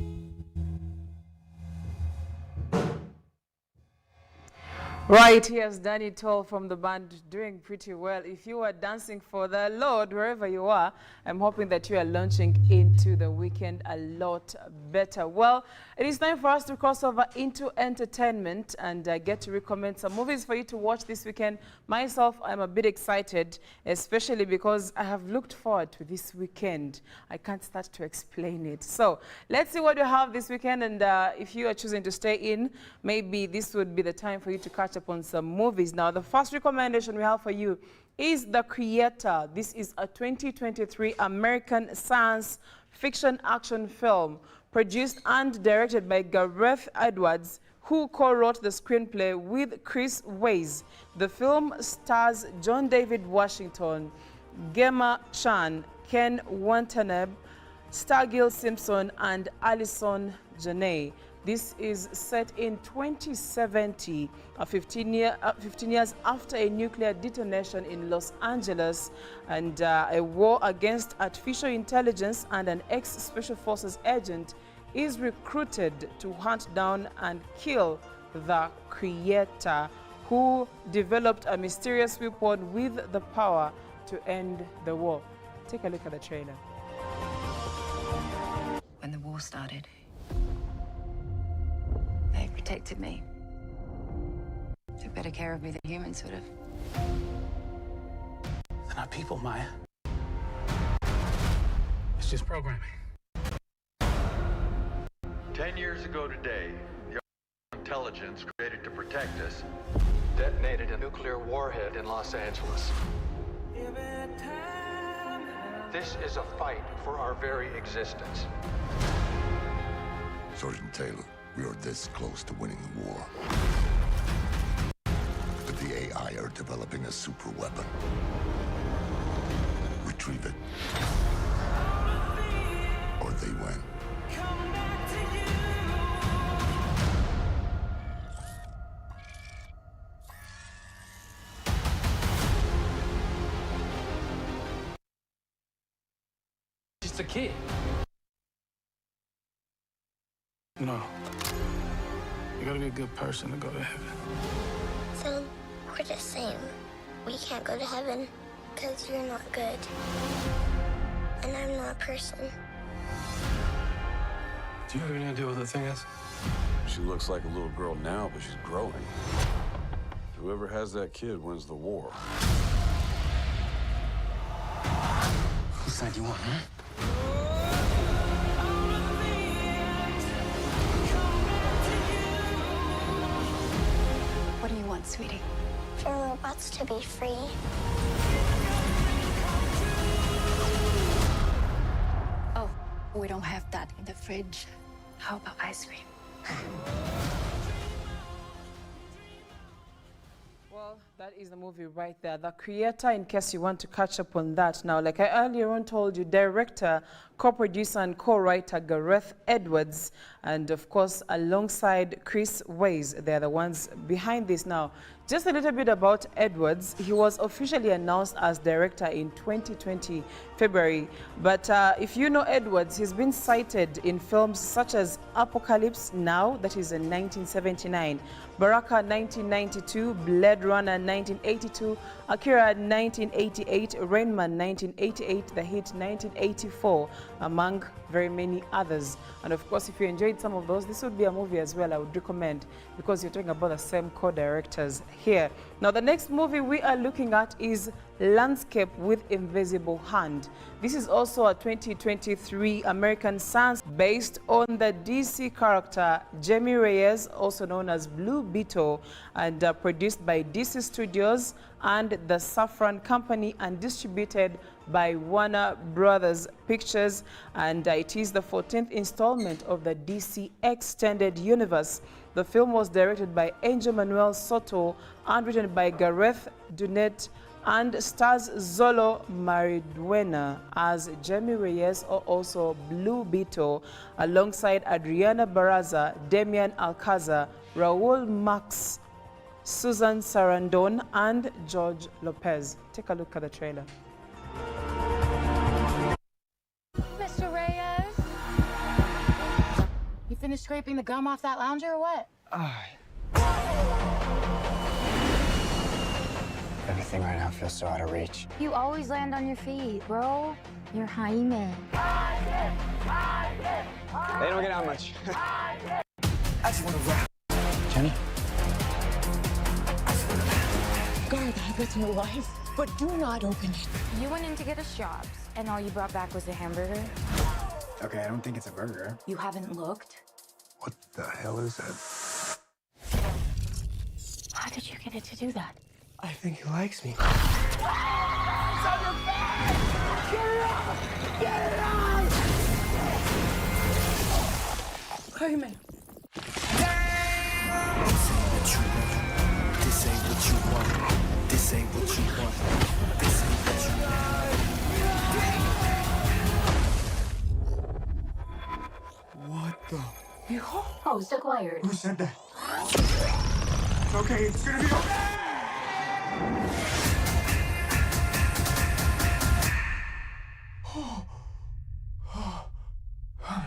Right, he has done it all from the band, doing pretty well. If you are dancing for the Lord, wherever you are, I'm hoping that you are launching into the weekend a lot better. Well, it is time for us to cross over into entertainment and get to recommend some movies for you to watch this weekend. Myself, I'm a bit excited, especially because I have looked forward to this weekend. I can't start to explain it. So let's see what you have this weekend, and if you are choosing to stay in, maybe this would be the time for you to catch up on some movies. Now, the first recommendation we have for you is The Creator. This is a 2023 American science fiction action film produced and directed by Gareth Edwards, who co-wrote the screenplay with Chris Weiss. The film stars John David Washington, Gemma Chan, Ken Watanabe, Stargill Simpson, and Alison Janney. This is set in 2070, 15 years after a nuclear detonation in Los Angeles and a war against artificial intelligence, and an ex-Special Forces agent is recruited to hunt down and kill the Creator, who developed a mysterious weapon with the power to end the war. Take a look at the trailer. When the war started, they protected me. Took better care of me than humans would have. They're not people, Maya. It's just programming. 10 years ago today, the intelligence created to protect us detonated a nuclear warhead in Los Angeles. This is a fight for our very existence. Sergeant Taylor, we are this close to winning the war. But the AI are developing a super weapon. Retrieve it, or they win. Just a kid. No. You gotta be a good person to go to heaven. So, we're the same. We can't go to heaven because you're not good. And I'm not a person. Do you have any idea what the thing is? She looks like a little girl now, but she's growing. Whoever has that kid wins the war. Whose side do you want, huh? What do you want, sweetie? for robots to be free. Oh, we don't have that in the fridge. How about ice cream? Well, that is the movie right there. The creator, in case you want to catch up on that now, like I earlier on told you, director, co-producer and co-writer Gareth Edwards, and of course alongside Chris Ways, they're the ones behind this. Now, just a little bit about Edwards. He was officially announced as director in 2020 February, but if you know Edwards, he's been cited in films such as Apocalypse Now, that is in 1979, Baraka 1992, Blade Runner 1982, Akira 1988, Rain Man 1988, The Hit 1984, among very many others. And of course, if you enjoyed some of those, this would be a movie as well I would recommend, because you're talking about the same co-directors here. Now, the next movie we are looking at is Landscape with Invisible Hand. This is also a 2023 American science based on the DC character Jamie Reyes, also known as Blue Beetle, and produced by DC Studios and the Safran Company and distributed by Warner Brothers Pictures. And it is the 14th installment of the DC Extended Universe. The film was directed by Angel Manuel Soto and written by Gareth Dunet, and stars Zolo Mariduena as Jamie Reyes, or also Blue Beetle, alongside Adriana Barraza, Damian Alcázar, Raúl Max, Susan Sarandon, and George Lopez. Take a look at the trailer. Mr. Reyes? You finished scraping the gum off that lounger or what? Everything right now feels so out of reach. You always land on your feet, bro. You're Jaime. They don't get out much. I just want to rock. Jenny? God, that's your life. But do not open it. You went in to get us jobs, and all you brought back was a hamburger? Okay, I don't think it's a burger. You haven't looked? What the hell is that? How did you get it to do that? I think he likes me. It's on your back! Get it out! Get it out! Jaime. This ain't what you want. This ain't what you want. This ain't what you want. What the? Host acquired. Who said that? It's okay. It's gonna be okay.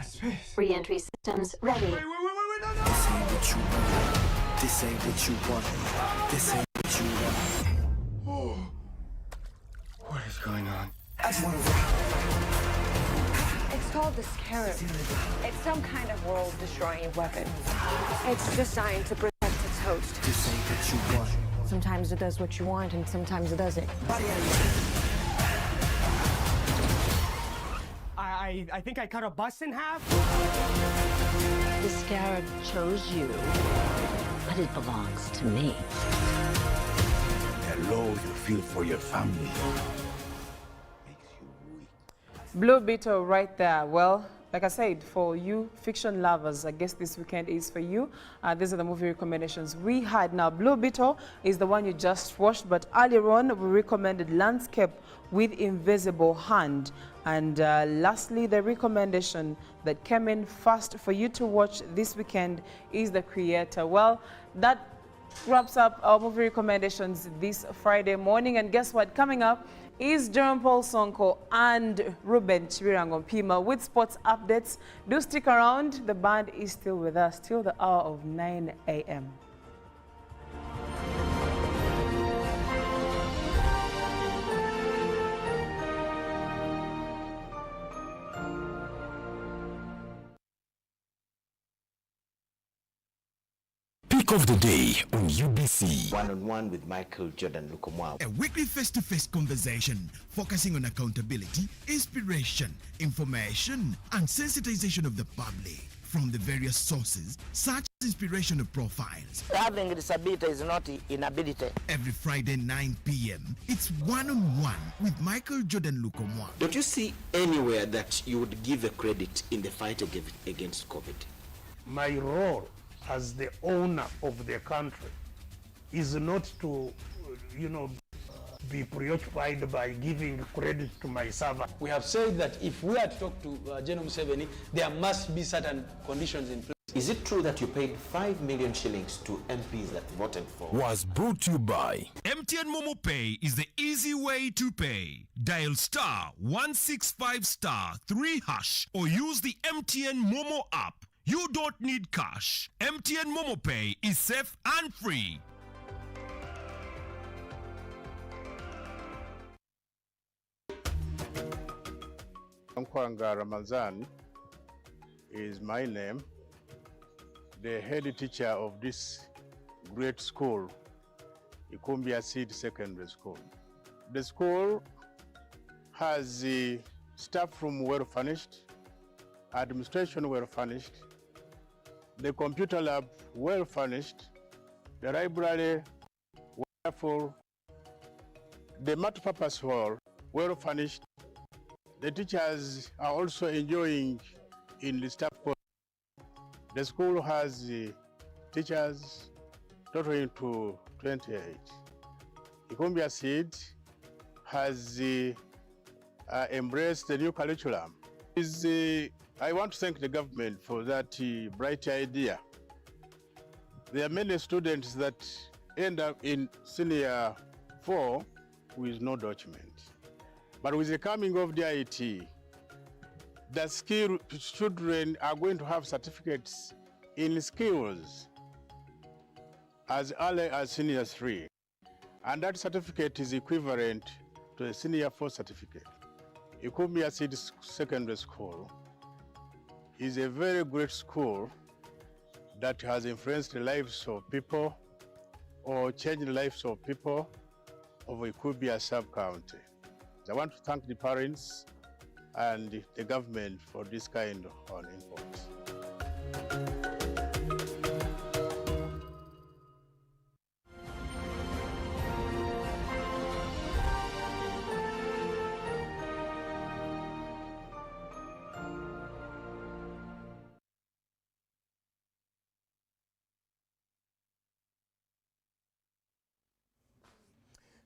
Space. Re-entry systems ready. Wait, no. This ain't what you want. This ain't what you want. This ain't what you want. What is going on? I just want to rock. It's called the Scarab. It's some kind of world-destroying weapon. It's designed to protect its host. This ain't what you want. Sometimes it does what you want, and sometimes it doesn't. I think I cut a bus in half. The Scarab chose you, but it belongs to me. The love you feel for your family. Blue Beetle right there. Well, like I said, for you fiction lovers, I guess this weekend is for you. These are the movie recommendations we had. Now, Blue Beetle is the one you just watched, but earlier on we recommended Landscape with Invisible Hand. And lastly, the recommendation that came in first for you to watch this weekend is The Creator. Well, that wraps up our movie recommendations this Friday morning. And guess what? Coming up is Jerome Paul Sonko and Ruben Chibirango Pima with sports updates. Do stick around. The band is still with us till the hour of 9 a.m. Pick of the day on UBC. One-on-one with Michael Jordan Lukomwa. A weekly face-to-face conversation focusing on accountability, inspiration, information, and sensitization of the public. from the various sources such as inspirational profiles. Having disability is not inability. Every Friday 9 p.m. it's one-on-one with Michael Jordan Lukomwa. Don't you see anywhere that you would give a credit in the fight against COVID? My role as the owner of the country is not to, be preoccupied by giving credit to my servant. We have said that if we are to talk to General Museveni, there must be certain conditions in place. Is it true that you paid 5 million shillings to MPs that voted for? Was brought to you by MTN Momo Pay is the easy way to pay. Dial *165*3# or use the MTN Momo app. You don't need cash. MTN Momo Pay is safe and free. Nkwanga Ramazan is my name, the head teacher of this great school, Ikumbia Seed Secondary School. The school has the staff room well furnished, administration well furnished, the computer lab well furnished, the library wonderful, the multipurpose hall well furnished. The teachers are also enjoying in the staff quarters. The school has teachers totaling to 28. Ikumbia Seed has embraced the new curriculum. I want to thank the government for that bright idea. There are many students that end up in senior 4 with no document. But with the coming of the IT, the skill children are going to have certificates in skills as early as senior 3. And that certificate is equivalent to a senior 4 certificate. Ikumbia Seed Secondary School is a very great school that has influenced the lives of people or changed the lives of people of Ikumbia sub-county. I want to thank the parents and the government for this kind of input.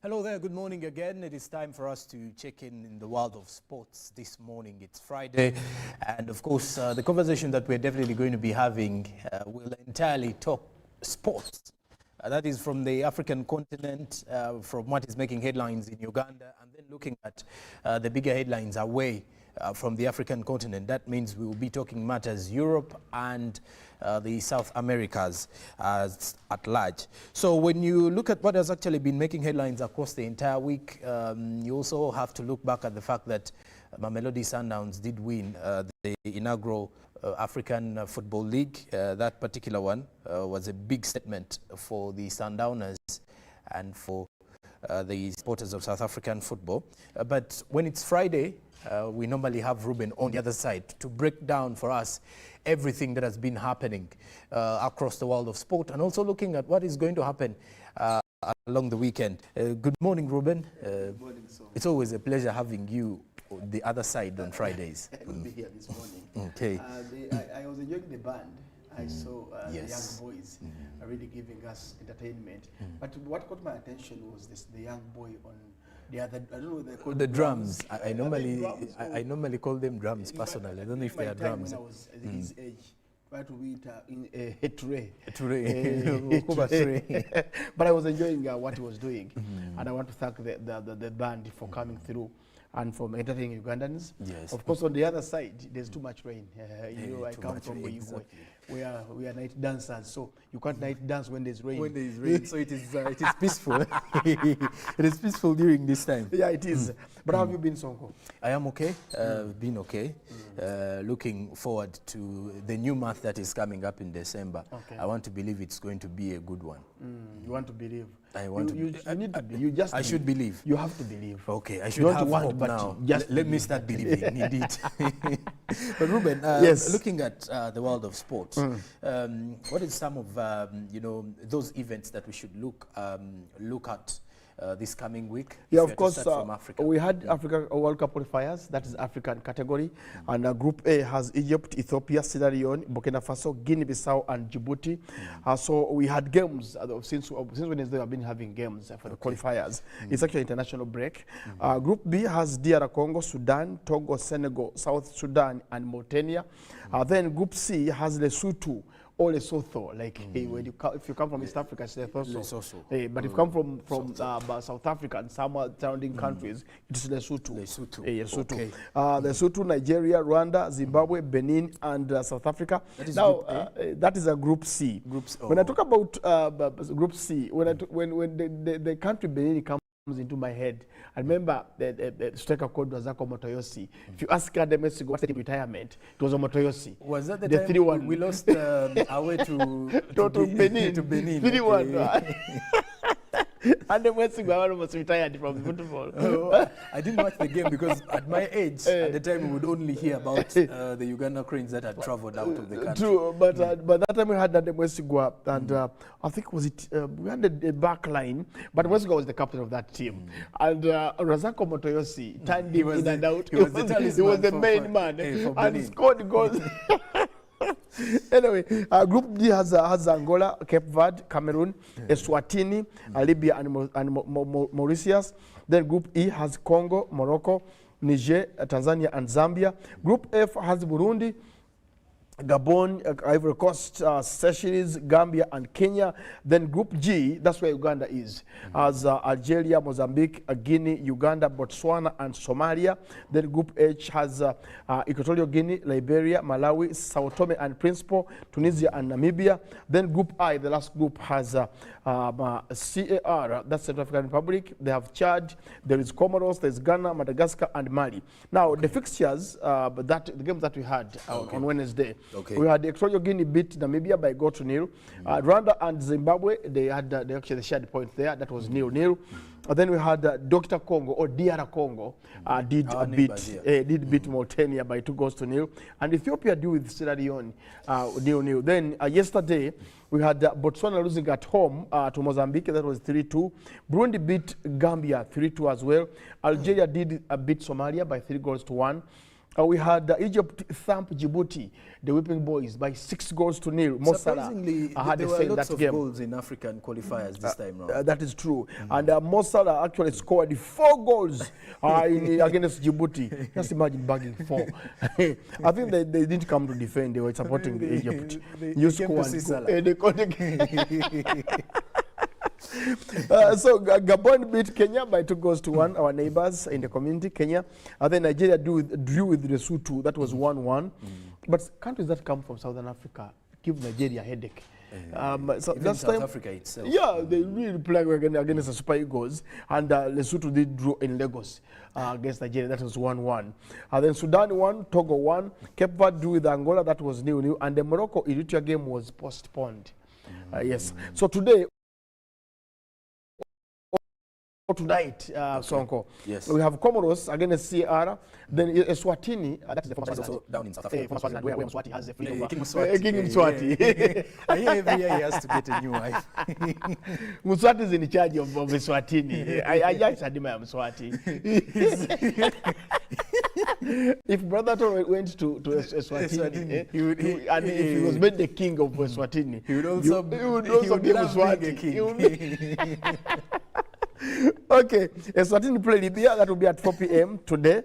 Hello there, good morning again. It is time for us to check in the world of sports this morning. It's Friday, and of course, the conversation that we're definitely going to be having will entirely talk sports. That is from the African continent, from what is making headlines in Uganda, and then looking at the bigger headlines away from the African continent. That means we will be talking matters Europe and the South Americas at large. So when you look at what has actually been making headlines across the entire week, you also have to look back at the fact that Mamelodi Sundowns did win the inaugural African Football League. That particular one was a big statement for the Sundowners and for the supporters of South African football. But when it's Friday, we normally have Ruben on the other side to break down for us everything that has been happening across the world of sport, and also looking at what is going to happen along the weekend. Good morning, Ruben. Good morning, sir. It's always a pleasure having you on the other side on Fridays. I will be here this morning. Okay. I was enjoying the band. I saw Yes. the young boys are really giving us entertainment. But what caught my attention was the young boy on the other, I don't know what they're called. The drums. I normally call them drums personally. I don't know if they are drums. When I was at his age, what we in a tray. But I was enjoying what he was doing, and I want to thank the band for coming through and for entertaining Ugandans. Yes. Of course, on the other side, there's too much rain. I come from Boyigwe. We are night dancers, so you can't night dance when there's rain. When there is rain, so it is peaceful. It is peaceful during this time. Yeah, it is. But how have you been, Sonko? I am okay. Been okay. Looking forward to the new month that is coming up in December. Okay. I want to believe it's going to be a good one. You want to believe? I want you need to be. You just. I should believe. You have to believe. Okay, I should have want hope but now. Just let me start believing. Indeed. But Ruben, yes. Looking at the world of sports, what is some of those events that we should look at this coming week? Yeah, of course. From Africa. We had Africa World Cup qualifiers. That is African category, and Group A has Egypt, Ethiopia, Sierra Leone, Burkina Faso, Guinea-Bissau, and Djibouti. So we had games since Wednesday. Have been having games for the qualifiers. It's actually an international break. Group B has DR Congo, Sudan, Togo, Senegal, South Sudan, and Mauritania. Then Group C has Lesotho. Or Lesotho, like when if you come from East Africa, it's Lesotho. But if you come from South Africa and some surrounding countries, it's Lesotho. Lesotho. Okay. Lesotho, Nigeria, Rwanda, Zimbabwe, Benin, and South Africa. That is that is a Group C. When I talk about Group C, when the country Benin comes into my head, I remember the striker called Razako Motoyosi. If you ask Adam Messi what's the retirement, it was a Motoyosi. Was that the time 3-1 we lost away to Benin? To Benin. 3-1. And the Messi were almost retired from football. I didn't watch the game because at my age, at the time, we would only hear about the Uganda Cranes that had traveled out of the country. True, but that time we had the Messi go up, and I think we had a back line, but Messi was the captain of that team, and Razako Motoyosi turned him in and out. He was the main man and scored goals. Anyway, Group D has Angola, Cape Verde, Cameroon, Eswatini, Libya, and Mauritius. Then Group E has Congo, Morocco, Niger, Tanzania, and Zambia. Group F has Burundi, Gabon, Ivory Coast, Seychelles, Gambia, and Kenya. Then Group G, that's where Uganda is, has Algeria, Mozambique, Guinea, Uganda, Botswana, and Somalia. Then Group H has Equatorial Guinea, Liberia, Malawi, Sao Tome and Principe, Tunisia, and Namibia. Then Group I, the last group, has CAR, that's Central African Republic. They have Chad, there is Comoros, there's Ghana, Madagascar, and Mali. Now, the fixtures, the games that we had on Wednesday, we had Equatorial Guinea beat Namibia by 0-0. Rwanda and Zimbabwe, they actually shared point there. That was 0-0. Then we had Dr. Congo or DR Congo did beat Mauritania by 2-0, and Ethiopia drew with Sierra Leone 0-0. Then yesterday we had Botswana losing at home to Mozambique. That was 3-2. Burundi beat Gambia 3-2 as well. Algeria did beat Somalia by 3-1. We had Egypt thump Djibouti, the whipping boys, by 6-0. Surprisingly, there were lots of goals in African qualifiers this time round. That is true. And Mo Salah actually scored 4 goals against Djibouti. Just imagine bagging 4. I think they didn't come to defend. They were supporting Egypt. You scored. So Gabon beat Kenya by 2-1, our neighbors in the community, Kenya. And then Nigeria drew with Lesotho, that was 1-1. But countries that come from Southern Africa give Nigeria a headache. So that's South Africa itself. Yeah, they really play against the Super Eagles. And Lesotho did draw in Lagos against Nigeria, that was 1-1. And then Sudan won, Togo won, Cape Verde drew with Angola, that was 0-0. And the Morocco-Eritrea game was postponed. Yes. So today, tonight, Sonko. Yes. We have Comoros against CR, then Eswatini, that is the former also down in South Africa. Former Swaziland, where Mswati has a freedom of King Mswati. King Mswati. Every year he has to get a new wife. Mswati is in charge of Eswatini. I just admire Mswati. If Brother went to Eswatini, and if he was made the king of Eswatini, he would also be Mswati king. Okay, Eswatini play Libya. That will be at 4 p.m. today.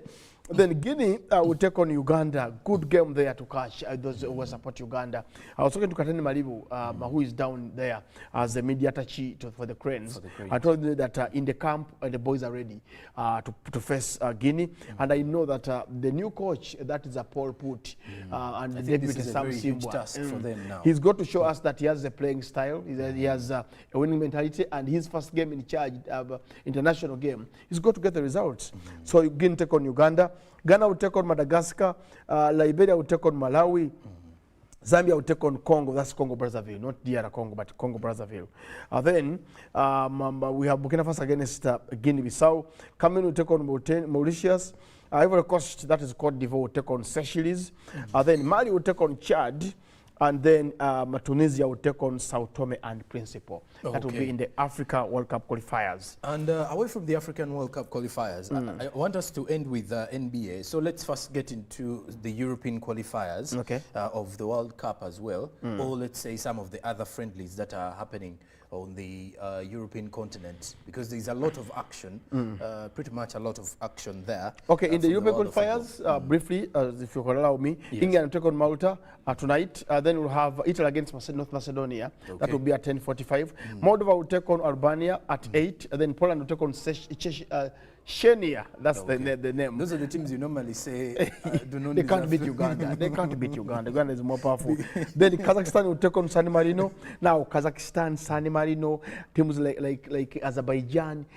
Then Guinea will take on Uganda. Good game there to catch those who support Uganda. I was talking to Katani Malibu, who is down there as the media attaché for the Cranes. I told them that in the camp, the boys are ready to face Guinea. And I know that the new coach, that is a Paul Put, and the deputy Sam Simba. For them now. He's got to show us that he has a playing style. He has a winning mentality, and his first game in charge, international game, he's got to get the results. So Guinea take on Uganda. Ghana will take on Madagascar, Liberia will take on Malawi, Zambia will take on Congo, that's Congo-Brazzaville, not DR Congo, but Congo-Brazzaville. Then we have Burkina Faso against Guinea-Bissau. Cameroon will take on Mauritius. Ivory Coast, that is Cote d'Ivoire, will take on Seychelles. Then Mali will take on Chad. And then Tunisia will take on Sao Tome and Principe. That will be in the Africa World Cup qualifiers. And away from the African World Cup qualifiers, I want us to end with NBA. So let's first get into the European qualifiers of the World Cup as well, or let's say some of the other friendlies that are happening on the European continent, because there's a lot of action, pretty much a lot of action there. Okay, in the European qualifiers, briefly, if you can allow me, England will take on Malta tonight. Then we'll have Italy against North Macedonia. That will be at 10:45. Moldova will take on Albania at 8. And then Poland will take on Chechnya, that's the name. Those are the teams you normally say they can't beat Uganda. They can't beat Uganda. Uganda is more powerful. Then Kazakhstan will take on San Marino. Now Kazakhstan, San Marino, teams like Azerbaijan,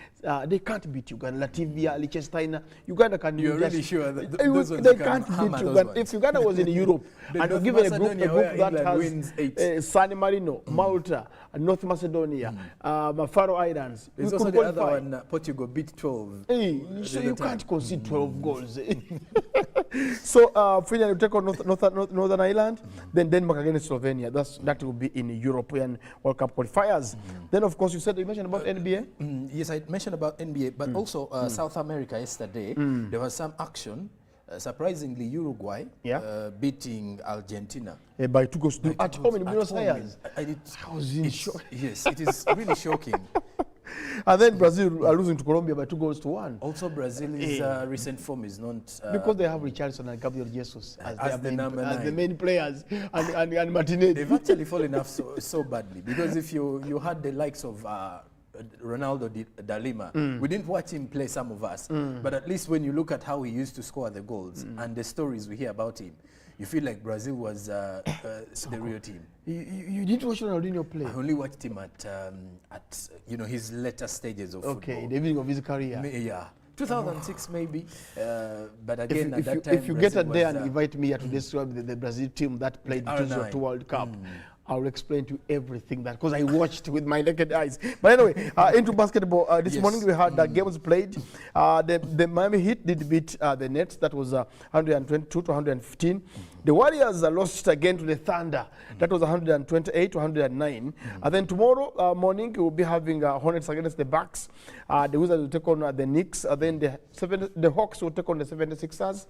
they can't beat Uganda. Latvia, Liechtenstein, Uganda can. You're really sure that those ones they can't beat Uganda. If Uganda was in Europe and you're given a group that has San Marino, Malta, North Macedonia, Faroe Islands, there's also the other one, Portugal beat 12. So you can't concede 12 goals. So Finland will take on Northern Ireland, then Denmark against Slovenia. That will be in European World Cup qualifiers. Then of course you mentioned about NBA. Yes, I mentioned about NBA, but also South America yesterday. There was some action. Surprisingly, Uruguay beating Argentina by 2 goals at home in Buenos Aires. Yes, it is really shocking. And then Brazil are losing to Colombia by 2-1. Also, Brazil's recent form is not because they have Richarlison and Gabriel Jesus as the main players, and Martinez. They've actually fallen off so badly, because if you had the likes of Ronaldo da Lima, we didn't watch him play, some of us, but at least when you look at how he used to score the goals and the stories we hear about him, you feel like Brazil was the real team. You didn't watch Ronaldinho play? I only watched him at his later stages of football. The beginning of his career. Yeah. 2006 maybe, but again at that time, if you get a day and invite me to describe the Brazil team that played the 2002 World Cup, I'll explain to you everything that, because I watched with my naked eyes. But anyway, into basketball, this morning we had games played. The Miami Heat did beat the Nets. That was 122-115. The Warriors lost again to the Thunder. That was 128-109. And then tomorrow morning we'll be having Hornets against the Bucks. The Wizards will take on the Knicks. Then the Hawks will take on the 76ers.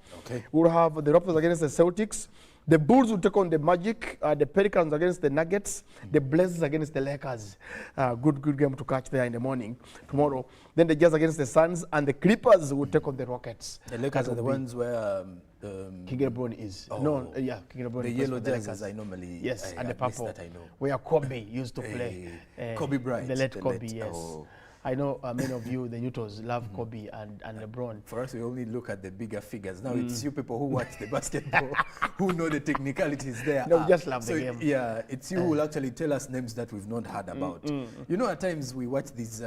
We'll have the Raptors against the Celtics. The Bulls will take on the Magic, the Pelicans against the Nuggets, the Blazers against the Lakers. Good game to catch there in the morning tomorrow. Then the Jazz against the Suns, and the Clippers will take on the Rockets. The Lakers are the ones where King LeBron is. King LeBron. The yellow jerseys I normally. Yes, and the purple. That I know. Where Kobe used to play. Kobe Bryant. The late Kobe, yes. I know many of you, the Newtons, love Kobe and LeBron. For us, we only look at the bigger figures. Now it's you people who watch the basketball, who know the technicalities there. No, we just love the game. Yeah, it's you who will actually tell us names that we've not heard about. You know, at times we watch these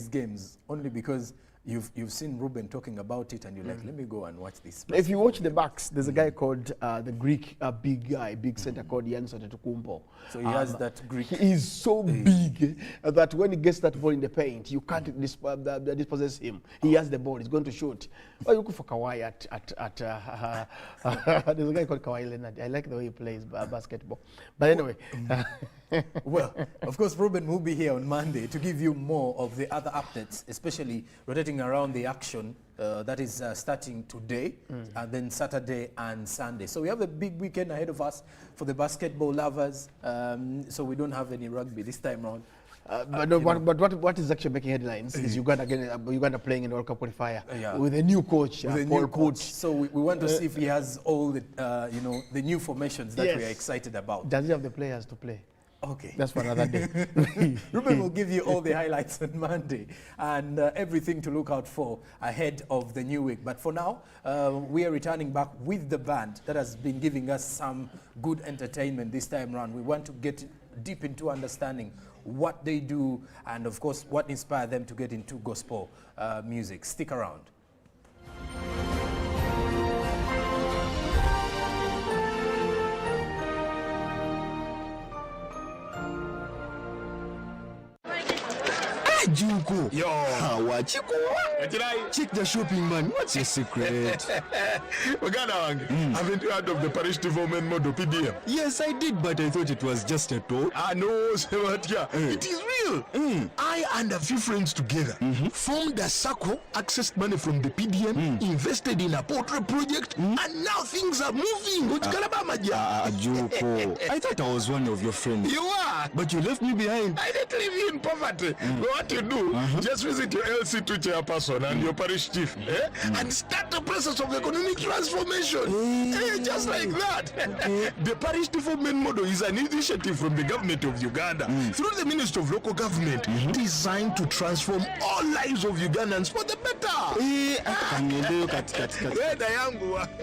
games only because you've seen Ruben talking about it, and you're like, let me go and watch this. If you watch the Bucks, there's a guy called the Greek big center called Giannis Antetokounmpo. So he has that Greek. He is so big that when he gets that ball in the paint, you can't dispossess him. He has the ball. He's going to shoot. Oh, you go for Kawhi there's a guy called Kawhi Leonard. I like the way he plays basketball. But anyway. Well, of course, Ruben will be here on Monday to give you more of the other updates, especially rotating around the action that is starting today, and then Saturday and Sunday. So we have a big weekend ahead of us for the basketball lovers. So we don't have any rugby this time around. But what is actually making headlines is Uganda playing in the World Cup qualifier with a new coach, Paul Coach. So we want to see if he has all the the new formations that we are excited about. Does he have the players to play? Okay. That's for another day. Ruben will give you all the highlights on Monday and everything to look out for ahead of the new week. But for now, we are returning back with the band that has been giving us some good entertainment this time around. We want to get deep into understanding what they do and, of course, what inspired them to get into gospel music. Stick around. Juko. Yo. Check the shopping, man. What's your secret? Haven't you heard of the parish development model PDM? Yes, I did, but I thought it was just a talk. No, Sebatia. It is real. I and a few friends together formed a circle, accessed money from the PDM, invested in a poultry project, and now things are moving. Juko. I thought I was one of your friends. You are. But you left me behind. I didn't leave you in poverty. What you do, just visit your LC2 chairperson and your parish chief and start the process of economic transformation. Just like that. The parish development model is an initiative from the government of Uganda through the Ministry of Local Government designed to transform all lives of Ugandans for the better.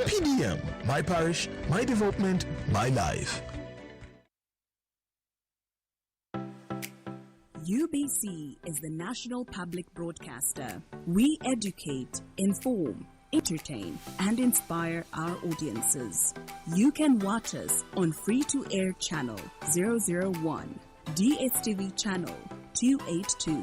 PDM, my parish, my development, my life. UBC is the national public broadcaster. We educate, inform, entertain, and inspire our audiences. You can watch us on free-to-air channel 001, DSTV channel 282,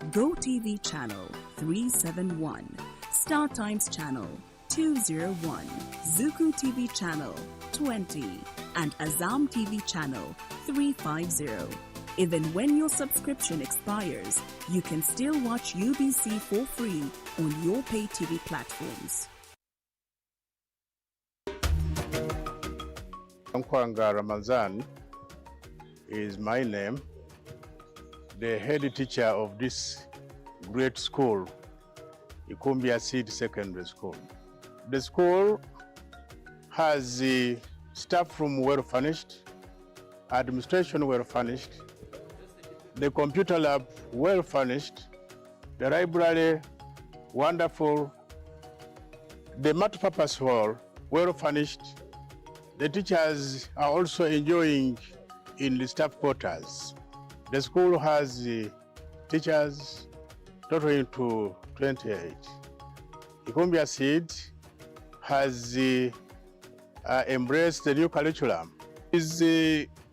GoTV channel 371, Star Times channel 201, Zuku TV channel 20, and Azam TV channel 350. Even when your subscription expires, you can still watch UBC for free on your pay TV platforms. Nkwanga Ramazan is my name, the head teacher of this great school, Ikumbia Seed Secondary School. The school has the staff room well furnished, administration well furnished, the computer lab well furnished, the library wonderful, the multipurpose hall well furnished. The teachers are also enjoying in the staff quarters. The school has teachers totaling to 28. Ikumbia Seed has embraced the new curriculum.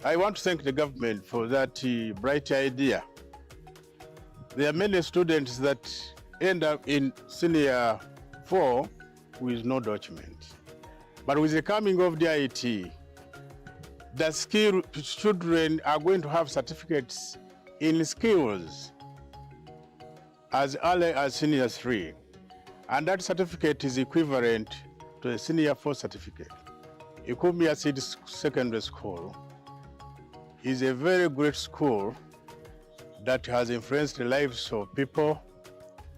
I want to thank the government for that bright idea. There are many students that end up in senior 4 with no document. But with the coming of the IT, the skill children are going to have certificates in skills as early as senior 3. And that certificate is equivalent to a senior 4 certificate. Ikumbia Seed Secondary School is a very great school that has influenced the lives of people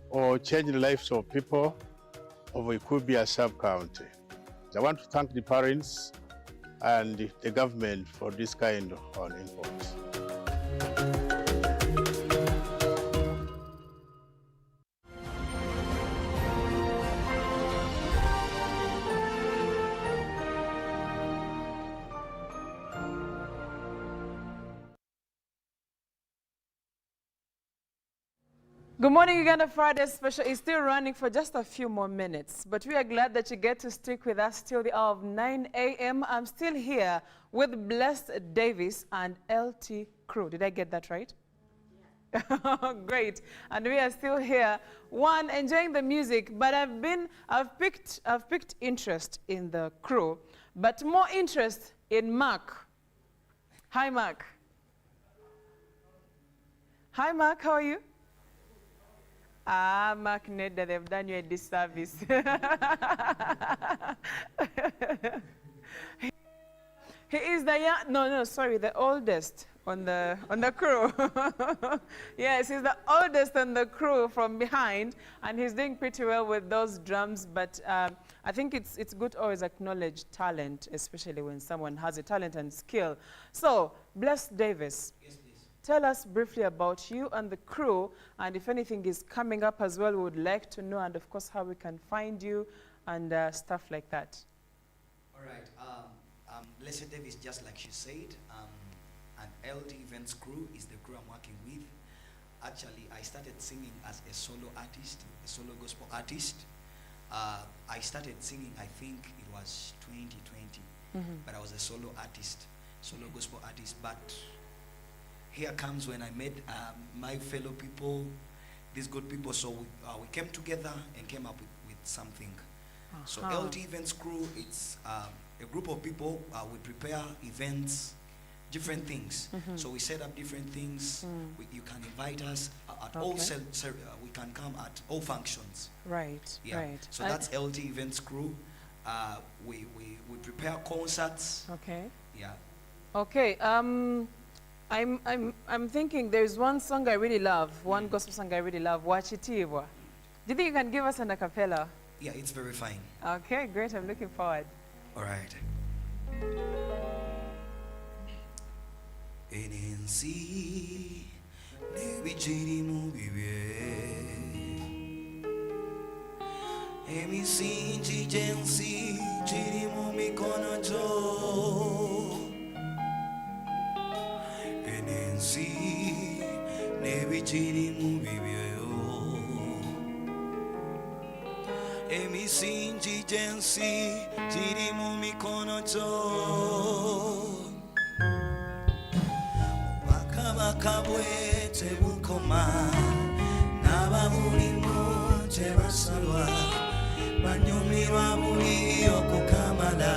or changed the lives of people of Ikumbia sub-county. I want to thank the parents and the government for this kind of influence. Good morning, Uganda Friday special is still running for just a few more minutes, but we are glad that you get to stick with us till the hour of 9 a.m. I'm still here with Blessed Davis and LT Crew. Did I get that right? Yeah. Great. And we are still here, one, enjoying the music, but I've picked interest in the crew, but more interest in Mark. Hi, Mark. Hi, Mark, how are you? Mark Neda, they've done you a disservice. He is the the oldest on the crew. Yes, he's the oldest on the crew from behind, and he's doing pretty well with those drums. But I think it's good to always acknowledge talent, especially when someone has a talent and skill. So, Blessed Davis. Yes, tell us briefly about you and the crew, and if anything is coming up as well, we would like to know, and of course how we can find you and stuff like that. All right. Blessed Davis, just like she said, an LD Events crew is the crew I'm working with. Actually, I started singing as a solo artist, a solo gospel artist. I started singing, I think it was 2020, but I was a solo artist, solo gospel artist. But here comes when I met my fellow people these good people. So we came together and came up with something. So Uh-huh. LT Events Crew, it's a group of people. We prepare events, different things. So we set up different things. You can invite us at all. We can come at all functions. Right. Yeah. Right. So that's LT Events Crew. We prepare concerts. Okay. Yeah. Okay. I'm thinking there's one song I really love, one gospel song I really love, Wachitiwa. Do you think you can give us an a cappella? Yeah, it's very fine. Okay, great. I'm looking forward. All right. NNC Nevichiri Mubibe Emi Sinji Jensi Chiri Mumi Konojo NNC Nevichiri Mubibe Emi Sinji Jensi Chiri Mumi Konojo Kabwe tebukoma n'ababulimu tebasalwa banyumirwa buli okukamala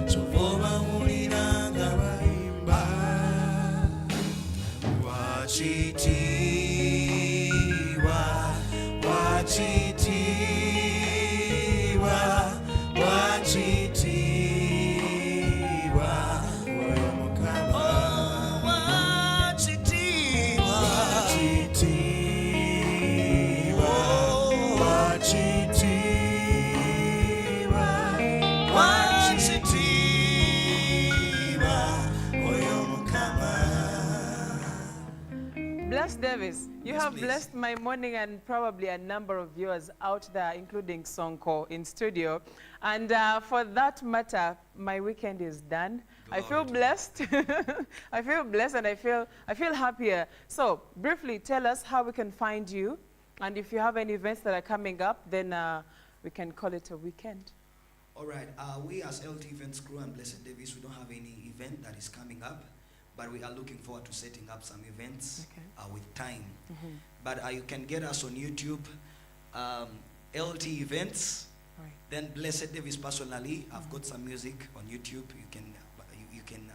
kyova bawulira nga bayimba Wachitiwa Wachitiwa Wachitiwa oyo Mukama Bless Davis, you have blessed my morning and probably a number of viewers out there, including Sonko in studio. And for that matter, my weekend is done. I feel blessed. I feel blessed and I feel happier. So briefly, tell us how we can find you. And if you have any events that are coming up, then we can call it a weekend. All right. We as LT Events Crew and Blessed Davis, we don't have any event that is coming up. But we are looking forward to setting up some events with time. But you can get us on YouTube, LT Events, then Blessed Davis personally. I've got some music on YouTube. You can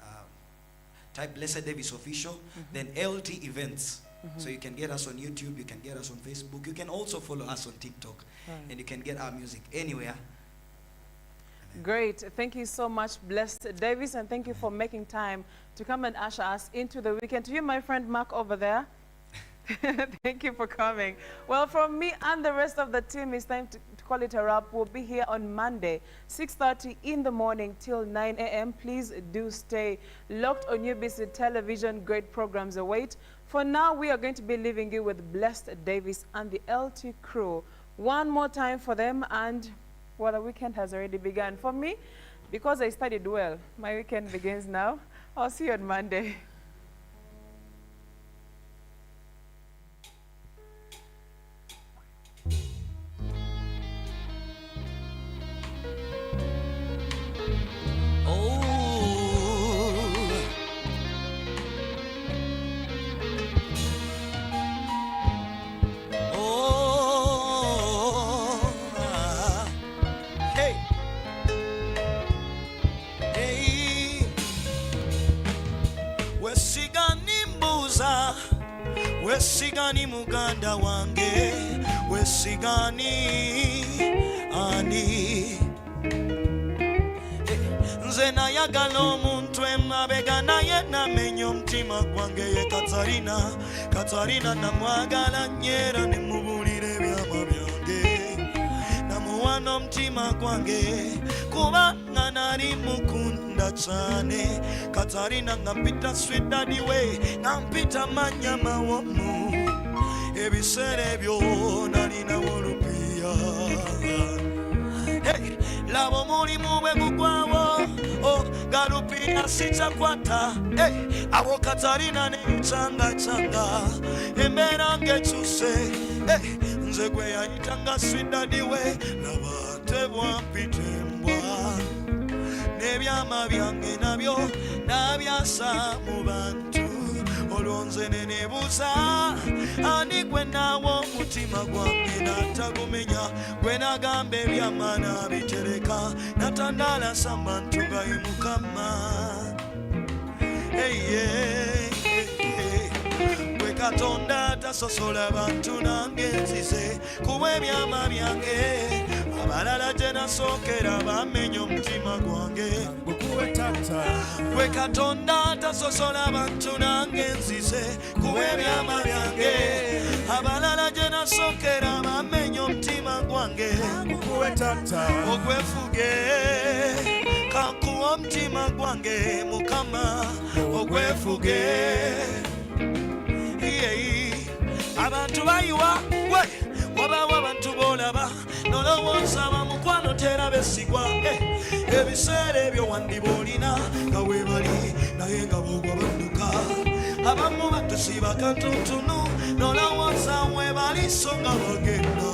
type Blessed Davis Official, then LT Events. So you can get us on YouTube, you can get us on Facebook. You can also follow us on TikTok, and you can get our music anywhere. Great. Thank you so much, Blessed Davis, and thank you for making time to come and usher us into the weekend. To you, my friend Mark over there, thank you for coming. Well, from me and the rest of the team, it's time to call it a wrap. We'll be here on Monday, 6:30 in the morning till 9 a.m. Please do stay locked on UBC television. Great programs await. For now, we are going to be leaving you with Blessed Davis and the LT crew. One more time for them, and well, the weekend has already begun. For me, because I studied well, my weekend begins now. I'll see you on Monday. Wesigani muganda wange, wesigani ani. Nze nayagala omuntu emabega naye namenya omutima gwange ye Katarina namwagala nyera nemubulira ebyama byange. Namuwa n'omutima gwange kubanga nali mukunda cyane. Katarina ngampita sweet daddy we, ngampita manya mawomu. Ebiseera ebyo nalina olupiya. Hey, labo mulimu bwe gugwawo, galupiya sikyakwata. Hey, abo Katarina ne changa embeera ng'ekyuse. Hey, nze gwe yayitanga sweet daddy we, laba tebwampita embwa. Nebyama byange nabyo nabyasa mu bantu olwo nno nze ne neebuuza ani gwe naawa omutima gwange n'atagumenya gwe nagamba ebyamaana bitereka natandaala samba ntuga ye Mukama gwe Katonda tasosola bantu nange nzize kuba ebyama byange abalala gye nasookera bamenya omutima gwange gwe Katonda tasosola bantu nange nzize kuba ebyama byange abalala gye nasookera bamenya omutima gwange ogwefuge kankuwa omutima gwange Mukama ogwefuge abantu bayiwa wabawo abantu boolaba nolowooza bamukwano tera besigwa ebiseera ebyo wandiba olina nga weebali naye nga boogwa badduka abamu batusiba katontunu nolowooza weebali so nga bagenda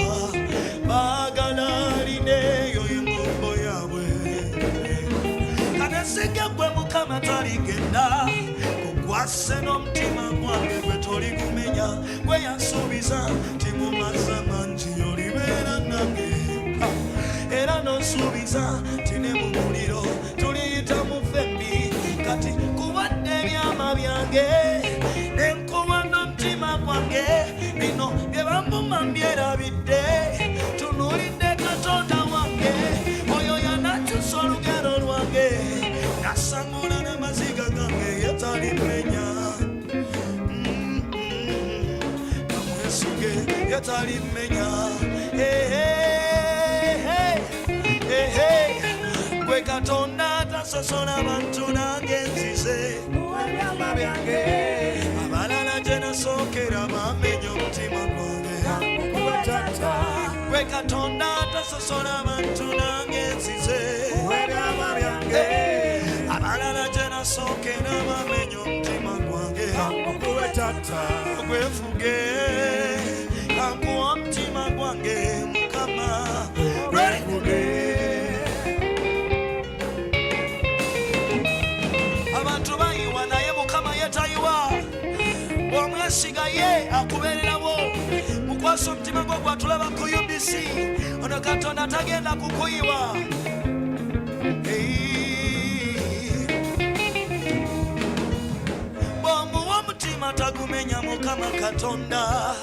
baagala alineeyo engombo yaabwe kanesige gwe Mukama taligenda kukwase n'omutima gwange gwe toligumenya gwe yansuubiza nti mu mazza mangi olibeera nange era n'onsuubiza nti ne mu muliro tuliyita mu fembi kati kubadde ebyama byange nenkuba n'omutima gwange bino bye bambuma mbyerabidde tunuulidde Katonda wange oyo yanakyusa olugero lwange nasangula n'amaziga gange yetalimenya namwesige yetalimenya gwe Katonda tasosola bantu nange nzize ebyama byange abalala gye nasookera bamenya omutima gwange gwe Katonda tasosola bantu nange nzize ebyama byange abalala gye nasookera bamenya omutima gwange ogwefuge kankuwa omutima gwange Mukama abantu bayiwa naye Mukama yetayiwa bw'omwesiga ye akubeererawo mukwasa omutima gwo gwatulaba ku UBC ono Katonda tagenda kukuyiwa bw'omuwa omutima tagumenya Mukama Katonda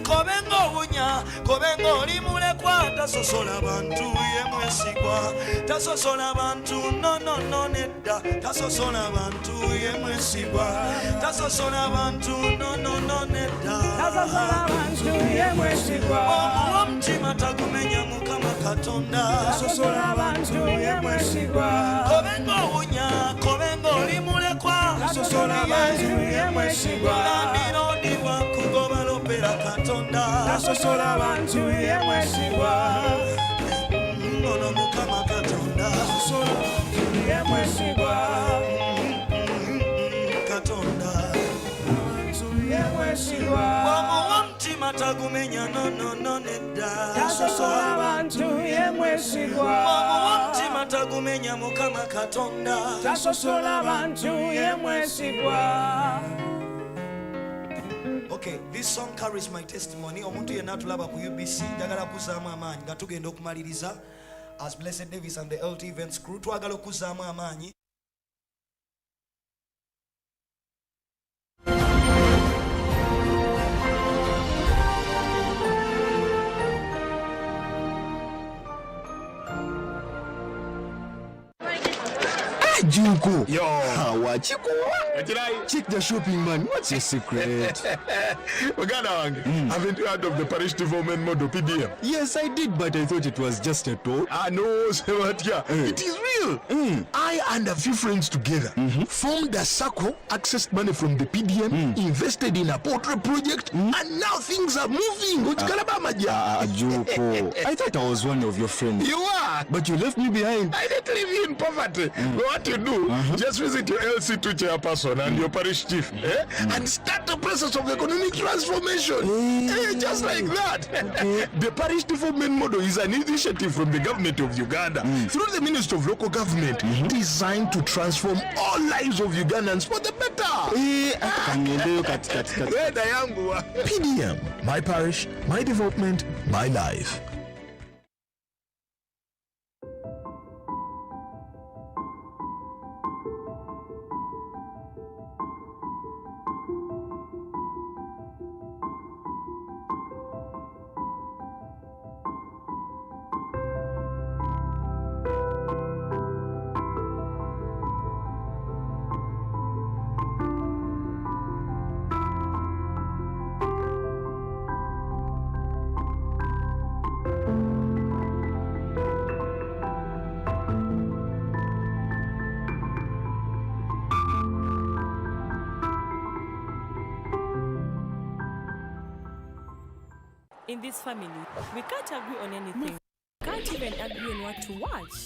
kobenga owunya kobenga oli mulekwa tasosola bantu ye mwesigwa tasosola bantu no nedda tasosola bantu ye mwesigwa tasosola bantu no nedda tasosola bantu ye mwesigwa omuwa omutima tagumenya Mukama Katonda tasosola bantu ye mwesigwa kobenga owunya kobenga oli mulekwa tasosola bantu ye mwesigwa nandirondiwa kugoba lopera Katonda tasosola bantu ye mwesigwa ono Mukama Katonda tasosola bantu ye mwesigwa Katonda bantu ye mwesigwa omuwa omutima tagumenya no nedda tasosola bantu ye mwesigwa omuwa omutima tagumenya Mukama Katonda tasosola bantu ye mwesigwa. Okay, this song carries my testimony. Omuntu yenna tulaba ku UBC njagala kuzaamu amaanyi nga tugenda okumaliriza as Blessed Davis and the LT Events crew twagala okuzaamu amaanyi. Junko. Yo. Check the shopping, man. What's your secret? Haven't you heard of the Parish Development Model PDM? Yes, I did, but I thought it was just a talk. No, Sebatia. It is real. I and a few friends together formed a circle, accessed money from the PDM, invested in a portrait project, and now things are moving. Junko. I thought I was one of your friends. You are. But you left me behind. I didn't leave you in poverty. What you do, just visit your LC2 chairperson and your parish chief, and start the process of economic transformation. Just like that. The parish development model is an initiative from the government of Uganda through the Ministry of Local Government designed to transform all lives of Ugandans for the better. PDM, my parish, my development, my life. In this family, we can't agree on anything. We can't even agree on what to watch.